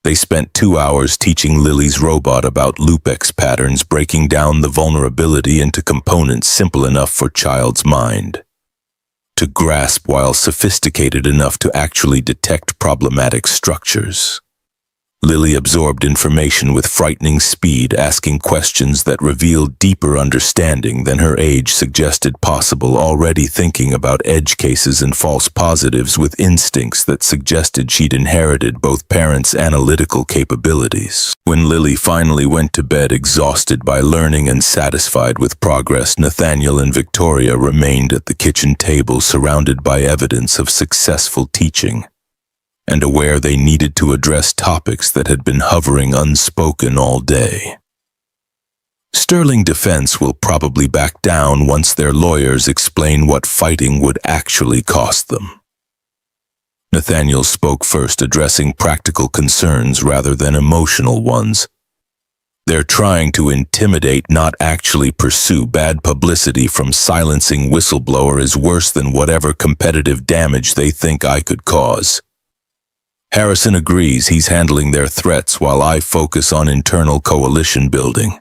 They spent 2 hours teaching Lily's robot about loopx patterns, breaking down the vulnerability into components simple enough for child's mind to grasp while sophisticated enough to actually detect problematic structures. Lily absorbed information with frightening speed, asking questions that revealed deeper understanding than her age suggested possible, already thinking about edge cases and false positives with instincts that suggested she'd inherited both parents' analytical capabilities. When Lily finally went to bed, exhausted by learning and satisfied with progress, Nathaniel and Victoria remained at the kitchen table, surrounded by evidence of successful teaching, and aware they needed to address topics that had been hovering unspoken all day. Sterling Defense will probably back down once their lawyers explain what fighting would actually cost them. Nathaniel spoke first, addressing practical concerns rather than emotional ones. They're trying to intimidate, not actually pursue. Bad publicity from silencing whistleblower is worse than whatever competitive damage they think I could cause. Harrison agrees. He's handling their threats while I focus on internal coalition building.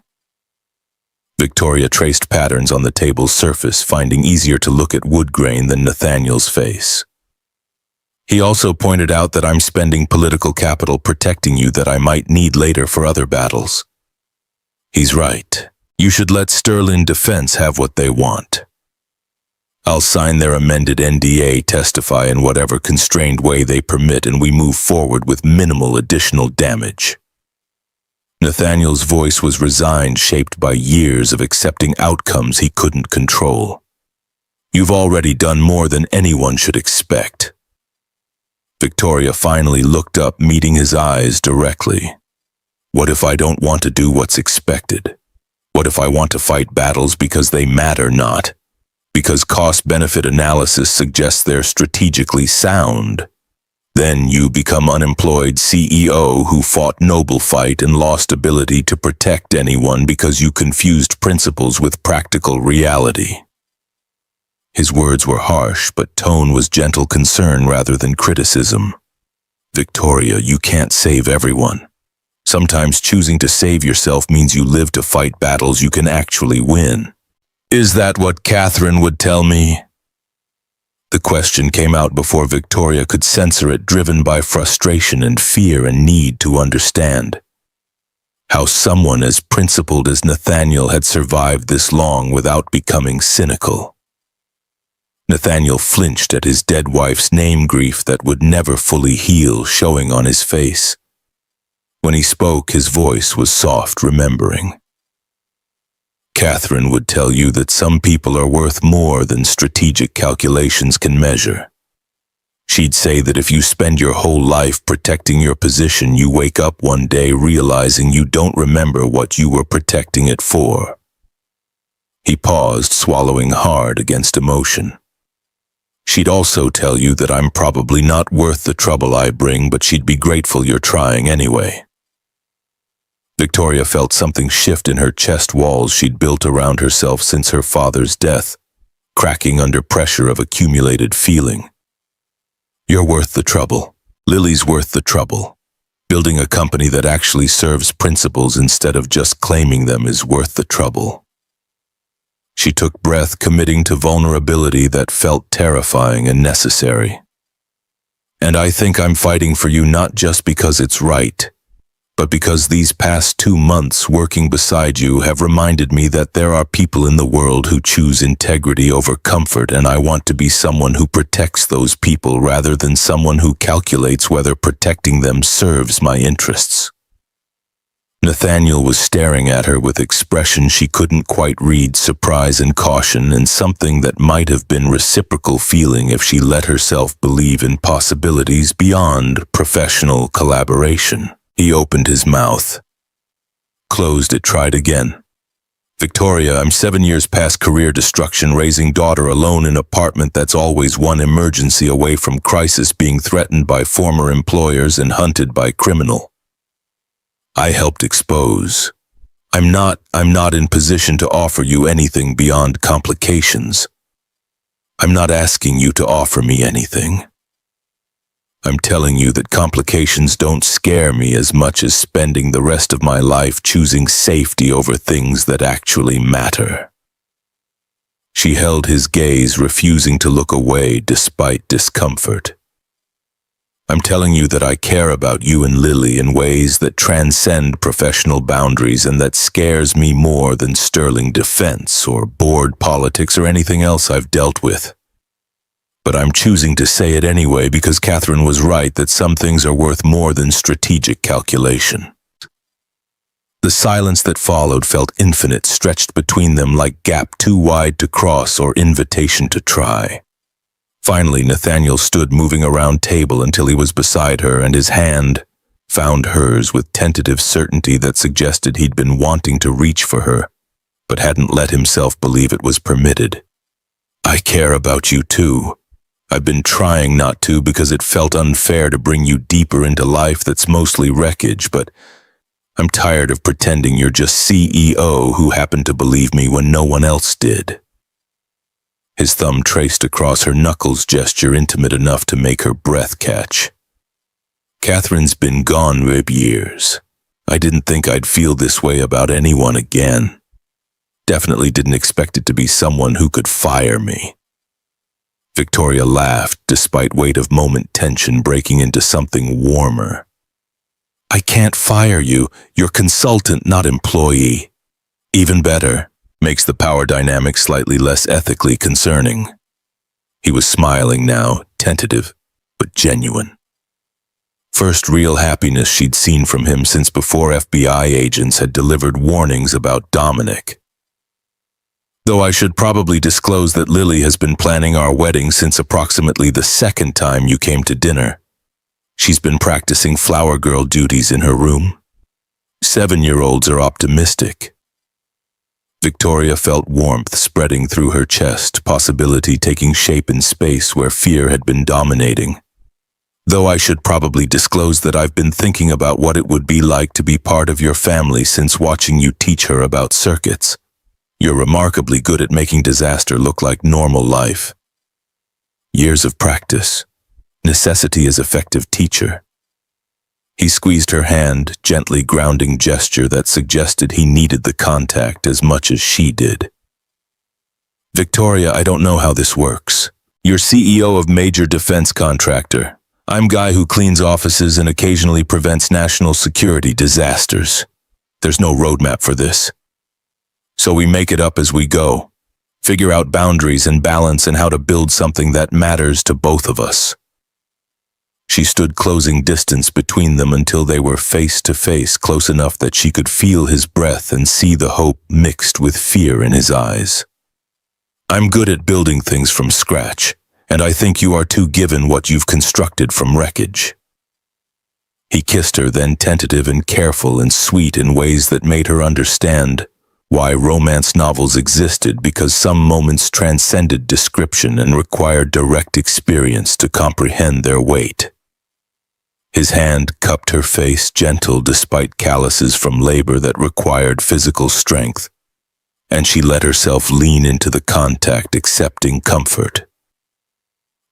Victoria traced patterns on the table's surface, finding easier to look at wood grain than Nathaniel's face. He also pointed out that I'm spending political capital protecting you that I might need later for other battles. He's right. You should let Sterling Defense have what they want. I'll sign their amended NDA, testify in whatever constrained way they permit, and we move forward with minimal additional damage. Nathaniel's voice was resigned, shaped by years of accepting outcomes he couldn't control. You've already done more than anyone should expect. Victoria finally looked up, meeting his eyes directly. What if I don't want to do what's expected? What if I want to fight battles because they matter, not because cost-benefit analysis suggests they're strategically sound? Then you become unemployed CEO who fought noble fight and lost ability to protect anyone because you confused principles with practical reality. His words were harsh, but tone was gentle concern rather than criticism. Victoria, you can't save everyone. Sometimes choosing to save yourself means you live to fight battles you can actually win. Is that what Catherine would tell me? The question came out before Victoria could censor it, driven by frustration and fear and need to understand. How someone as principled as Nathaniel had survived this long without becoming cynical. Nathaniel flinched at his dead wife's name, grief that would never fully heal showing on his face. When he spoke, his voice was soft, remembering. Catherine would tell you that some people are worth more than strategic calculations can measure. She'd say that if you spend your whole life protecting your position, you wake up one day realizing you don't remember what you were protecting it for. He paused, swallowing hard against emotion. She'd also tell you that I'm probably not worth the trouble I bring, but she'd be grateful you're trying anyway. Victoria felt something shift in her chest walls she'd built around herself since her father's death, cracking under pressure of accumulated feeling. You're worth the trouble. Lily's worth the trouble. Building a company that actually serves principles instead of just claiming them is worth the trouble. She took breath, committing to vulnerability that felt terrifying and necessary. And I think I'm fighting for you not just because it's right, but because these past 2 months working beside you have reminded me that there are people in the world who choose integrity over comfort, and I want to be someone who protects those people rather than someone who calculates whether protecting them serves my interests. Nathaniel was staring at her with expression she couldn't quite read, surprise and caution, and something that might have been reciprocal feeling if she let herself believe in possibilities beyond professional collaboration. He opened his mouth. Closed it, tried again. Victoria, I'm 7 years past career destruction, raising daughter alone in apartment that's always one emergency away from crisis, being threatened by former employers and hunted by criminal. I helped expose. I'm not in position to offer you anything beyond complications. I'm not asking you to offer me anything. I'm telling you that complications don't scare me as much as spending the rest of my life choosing safety over things that actually matter. She held his gaze, refusing to look away despite discomfort. I'm telling you that I care about you and Lily in ways that transcend professional boundaries, and that scares me more than Sterling Defense or board politics or anything else I've dealt with. But I'm choosing to say it anyway because Catherine was right that some things are worth more than strategic calculation. The silence that followed felt infinite, stretched between them like gap too wide to cross or invitation to try. Finally, Nathaniel stood, moving around table until he was beside her, and his hand found hers with tentative certainty that suggested he'd been wanting to reach for her, but hadn't let himself believe it was permitted. I care about you too. I've been trying not to because it felt unfair to bring you deeper into life that's mostly wreckage, but I'm tired of pretending you're just CEO who happened to believe me when no one else did." His thumb traced across her knuckles, gesture intimate enough to make her breath catch. "Catherine's been gone for years. I didn't think I'd feel this way about anyone again. Definitely didn't expect it to be someone who could fire me." Victoria laughed, despite weight of moment tension breaking into something warmer. "I can't fire you. You're consultant, not employee. Even better, makes the power dynamic slightly less ethically concerning." He was smiling now, tentative, but genuine. First real happiness she'd seen from him since before FBI agents had delivered warnings about Dominic. "Though I should probably disclose that Lily has been planning our wedding since approximately the second time you came to dinner. She's been practicing flower girl duties in her room. 7-year-olds are optimistic." Victoria felt warmth spreading through her chest, possibility taking shape in space where fear had been dominating. "Though I should probably disclose that I've been thinking about what it would be like to be part of your family since watching you teach her about circuits. You're remarkably good at making disaster look like normal life. Years of practice. Necessity is effective teacher." He squeezed her hand, gently grounding gesture that suggested he needed the contact as much as she did. "Victoria, I don't know how this works. You're CEO of major defense contractor. I'm guy who cleans offices and occasionally prevents national security disasters. There's no roadmap for this. So we make it up as we go. Figure out boundaries and balance and how to build something that matters to both of us." She stood closing distance between them until they were face to face, close enough that she could feel his breath and see the hope mixed with fear in his eyes. "I'm good at building things from scratch, and I think you are too given what you've constructed from wreckage." He kissed her, then tentative and careful and sweet in ways that made her understand why romance novels existed, because some moments transcended description and required direct experience to comprehend their weight. His hand cupped her face, gentle despite calluses from labor that required physical strength, and she let herself lean into the contact, accepting comfort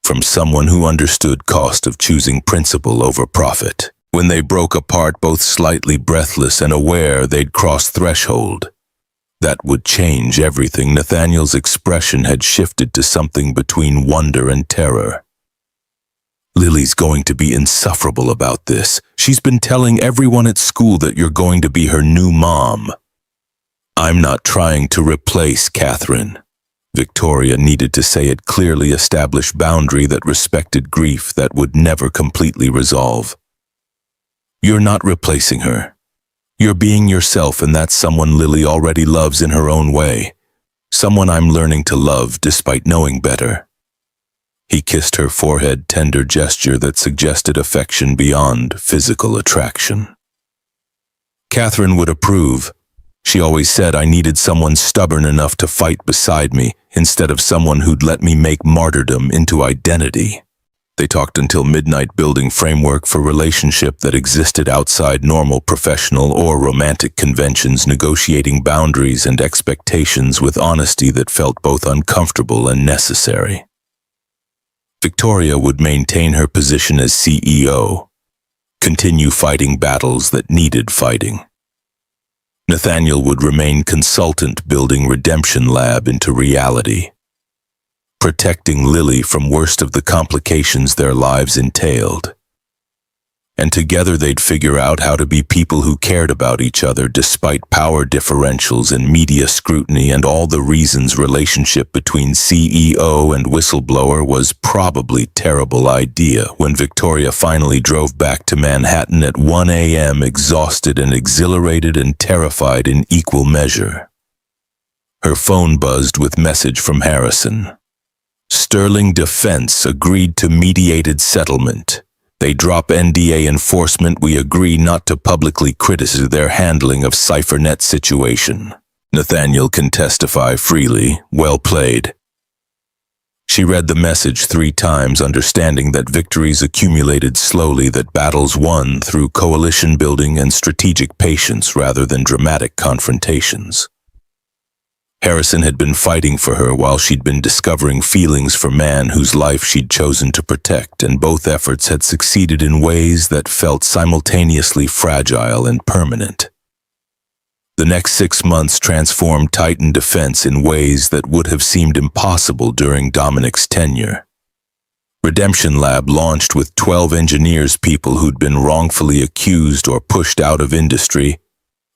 from someone who understood cost of choosing principle over profit. When they broke apart, both slightly breathless and aware they'd crossed threshold that would change everything, Nathaniel's expression had shifted to something between wonder and terror. "Lily's going to be insufferable about this. She's been telling everyone at school that you're going to be her new mom." "I'm not trying to replace Catherine." Victoria needed to say it clearly, establish boundary that respected grief that would never completely resolve. "You're not replacing her. You're being yourself, and that's someone Lily already loves in her own way. Someone I'm learning to love despite knowing better." He kissed her forehead, tender gesture that suggested affection beyond physical attraction. "Catherine would approve. She always said I needed someone stubborn enough to fight beside me, instead of someone who'd let me make martyrdom into identity." They talked until midnight, building framework for relationship that existed outside normal professional or romantic conventions, negotiating boundaries and expectations with honesty that felt both uncomfortable and necessary. Victoria would maintain her position as CEO, continue fighting battles that needed fighting. Nathaniel would remain consultant, building Redemption Lab into reality, protecting Lily from worst of the complications their lives entailed. And together they'd figure out how to be people who cared about each other despite power differentials and media scrutiny and all the reasons relationship between CEO and whistleblower was probably a terrible idea. When Victoria finally drove back to Manhattan at 1 a.m., exhausted and exhilarated and terrified in equal measure, her phone buzzed with message from Harrison. Sterling Defense agreed to mediated settlement. They drop NDA enforcement. We agree not to publicly criticize their handling of CipherNet situation. Nathaniel can testify freely. Well played. She read the message 3 times, understanding that victories accumulated slowly, that battles won through coalition building and strategic patience rather than dramatic confrontations. Harrison had been fighting for her while she'd been discovering feelings for man whose life she'd chosen to protect, and both efforts had succeeded in ways that felt simultaneously fragile and permanent. The next 6 months transformed Titan Defense in ways that would have seemed impossible during Dominic's tenure. Redemption Lab launched with 12 engineers, people who'd been wrongfully accused or pushed out of industry,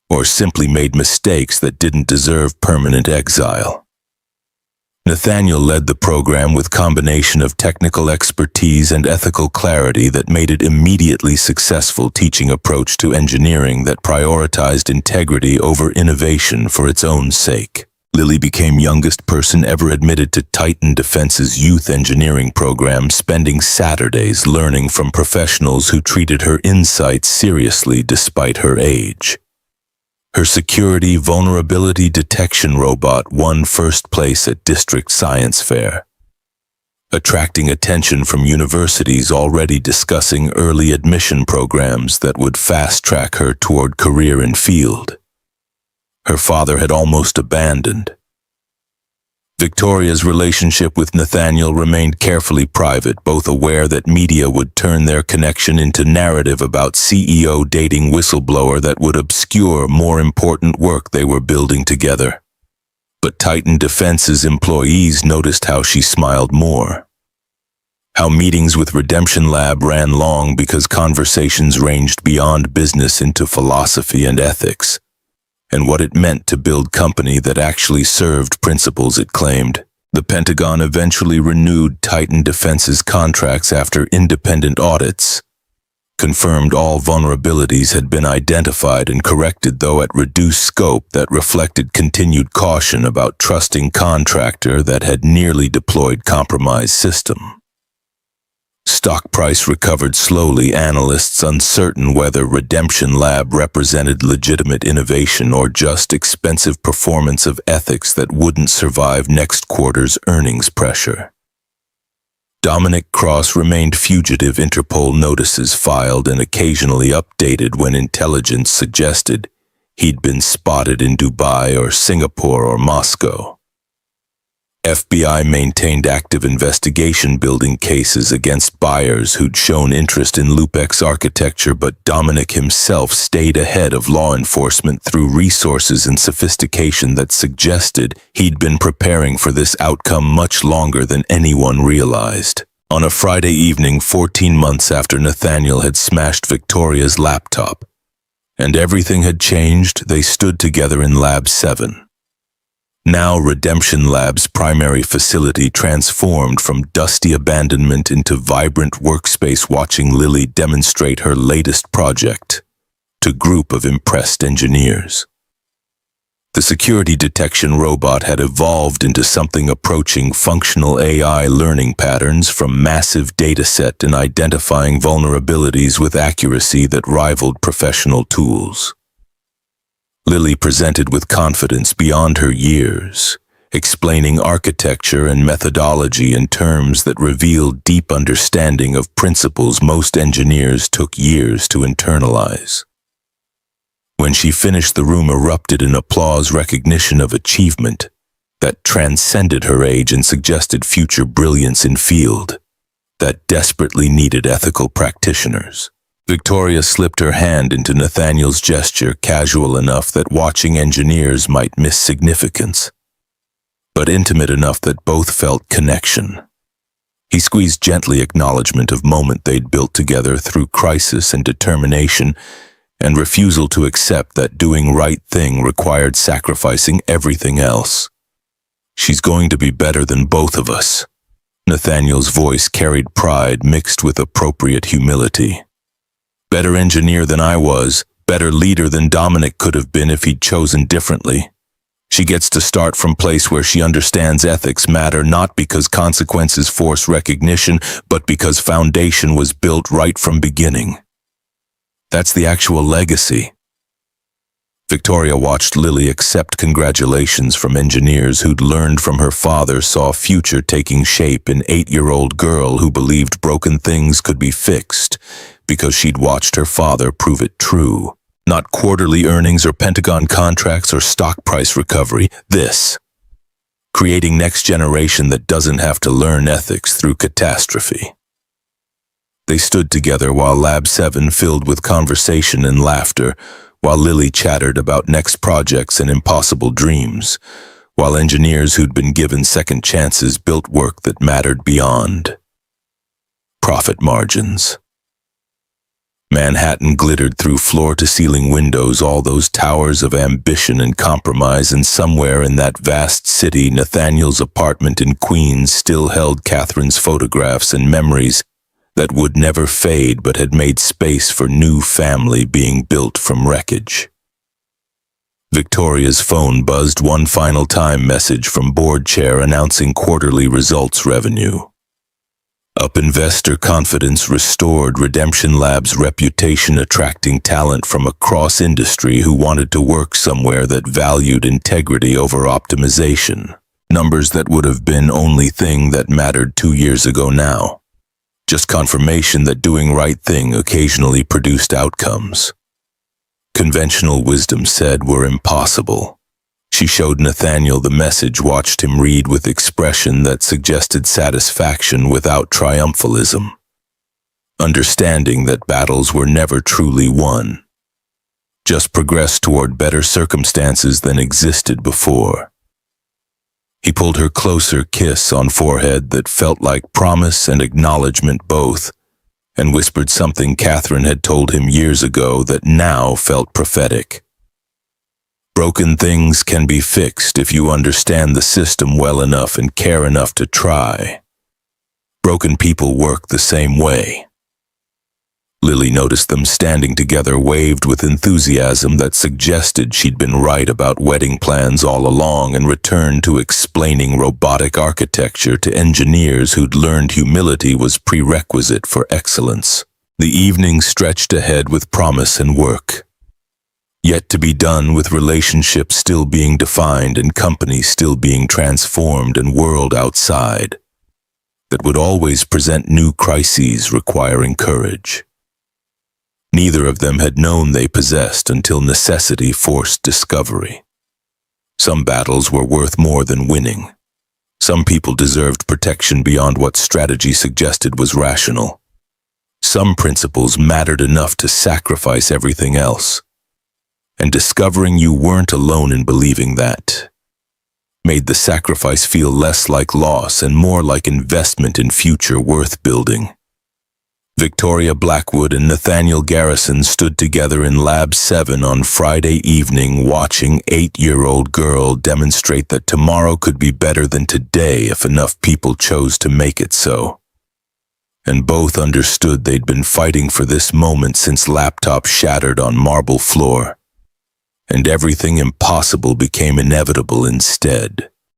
or simply made mistakes that didn't deserve permanent exile. Nathaniel led the program with combination of technical expertise and ethical clarity that made it immediately successful, teaching approach to engineering that prioritized integrity over innovation for its own sake. Lily became youngest person ever admitted to Titan Defense's youth engineering program, spending Saturdays learning from professionals who treated her insights seriously despite her age. Her security vulnerability detection robot won first place at District Science Fair, attracting attention from universities already discussing early admission programs that would fast-track her toward career in field her father had almost abandoned. Victoria's relationship with Nathaniel remained carefully private, both aware that media would turn their connection into narrative about CEO dating whistleblower that would obscure more important work they were building together. But Titan Defense's employees noticed how she smiled more, how meetings with Redemption Lab ran long because conversations ranged beyond business into philosophy and ethics, and what it meant to build company that actually served principles it claimed. The Pentagon eventually renewed Titan Defense's contracts after independent audits, confirmed all vulnerabilities had been identified and corrected, though at reduced scope, that reflected continued caution about trusting contractor that had nearly deployed compromised system. Stock price recovered slowly, analysts uncertain whether Redemption Lab represented legitimate innovation or just expensive performance of ethics that wouldn't survive next quarter's earnings pressure. Dominic Cross remained fugitive, Interpol notices filed and occasionally updated when intelligence suggested he'd been spotted in Dubai or Singapore or Moscow. FBI maintained active investigation, building cases against buyers who'd shown interest in Lupex architecture, but Dominic himself stayed ahead of law enforcement through resources and sophistication that suggested he'd been preparing for this outcome much longer than anyone realized. On a Friday evening, 14 months after Nathaniel had smashed Victoria's laptop, and everything had changed, they stood together in Lab 7. Now Redemption Lab's primary facility, transformed from dusty abandonment into vibrant workspace, watching Lily demonstrate her latest project to group of impressed engineers. The security detection robot had evolved into something approaching functional AI, learning patterns from massive dataset and identifying vulnerabilities with accuracy that rivaled professional tools. Lily presented with confidence beyond her years, explaining architecture and methodology in terms that revealed deep understanding of principles most engineers took years to internalize. When she finished, the room erupted in applause, recognition of achievement that transcended her age and suggested future brilliance in field that desperately needed ethical practitioners. Victoria slipped her hand into Nathaniel's gesture, casual enough that watching engineers might miss significance, but intimate enough that both felt connection. He squeezed gently, acknowledgement of moment they'd built together through crisis and determination, and refusal to accept that doing right thing required sacrificing everything else. "She's going to be better than both of us." Nathaniel's voice carried pride mixed with appropriate humility. "Better engineer than I was, better leader than Dominic could have been if he'd chosen differently. She gets to start from place where she understands ethics matter, not because consequences force recognition, but because foundation was built right from beginning. That's the actual legacy." Victoria watched Lily accept congratulations from engineers who'd learned from her father, saw a future taking shape in 8-year-old girl who believed broken things could be fixed because she'd watched her father prove it true. Not quarterly earnings or Pentagon contracts or stock price recovery. This. Creating next generation that doesn't have to learn ethics through catastrophe. They stood together while Lab 7 filled with conversation and laughter, while Lily chattered about next projects and impossible dreams, while engineers who'd been given second chances built work that mattered beyond profit margins. Manhattan glittered through floor-to-ceiling windows, all those towers of ambition and compromise, and somewhere in that vast city, Nathaniel's apartment in Queens still held Catherine's photographs and memories that would never fade but had made space for new family being built from wreckage. Victoria's phone buzzed one final time, message from board chair announcing quarterly results revenue. Up, investor confidence restored, Redemption Labs' reputation attracting talent from across industry who wanted to work somewhere that valued integrity over optimization. Numbers that would have been only thing that mattered 2 years ago now. Just confirmation that doing right thing occasionally produced outcomes conventional wisdom said were impossible. She showed Nathaniel the message, watched him read with expression that suggested satisfaction without triumphalism. Understanding that battles were never truly won, just progress toward better circumstances than existed before. He pulled her closer, kiss on forehead that felt like promise and acknowledgement both, and whispered something Catherine had told him years ago that now felt prophetic. Broken things can be fixed if you understand the system well enough and care enough to try. Broken people work the same way. Lily noticed them standing together, waved with enthusiasm that suggested she'd been right about wedding plans all along, and returned to explaining robotic architecture to engineers who'd learned humility was prerequisite for excellence. The evening stretched ahead with promise and work yet to be done, with relationships still being defined and companies still being transformed, and world outside that would always present new crises requiring courage. Neither of them had known they possessed until necessity forced discovery. Some battles were worth more than winning. Some people deserved protection beyond what strategy suggested was rational. Some principles mattered enough to sacrifice everything else. And discovering you weren't alone in believing that made the sacrifice feel less like loss and more like investment in future worth building. Victoria Blackwood and Nathaniel Garrison stood together in Lab 7 on Friday evening, watching 8-year-old girl demonstrate that tomorrow could be better than today if enough people chose to make it so. And both understood they'd been fighting for this moment since laptop shattered on marble floor, and everything impossible became inevitable instead.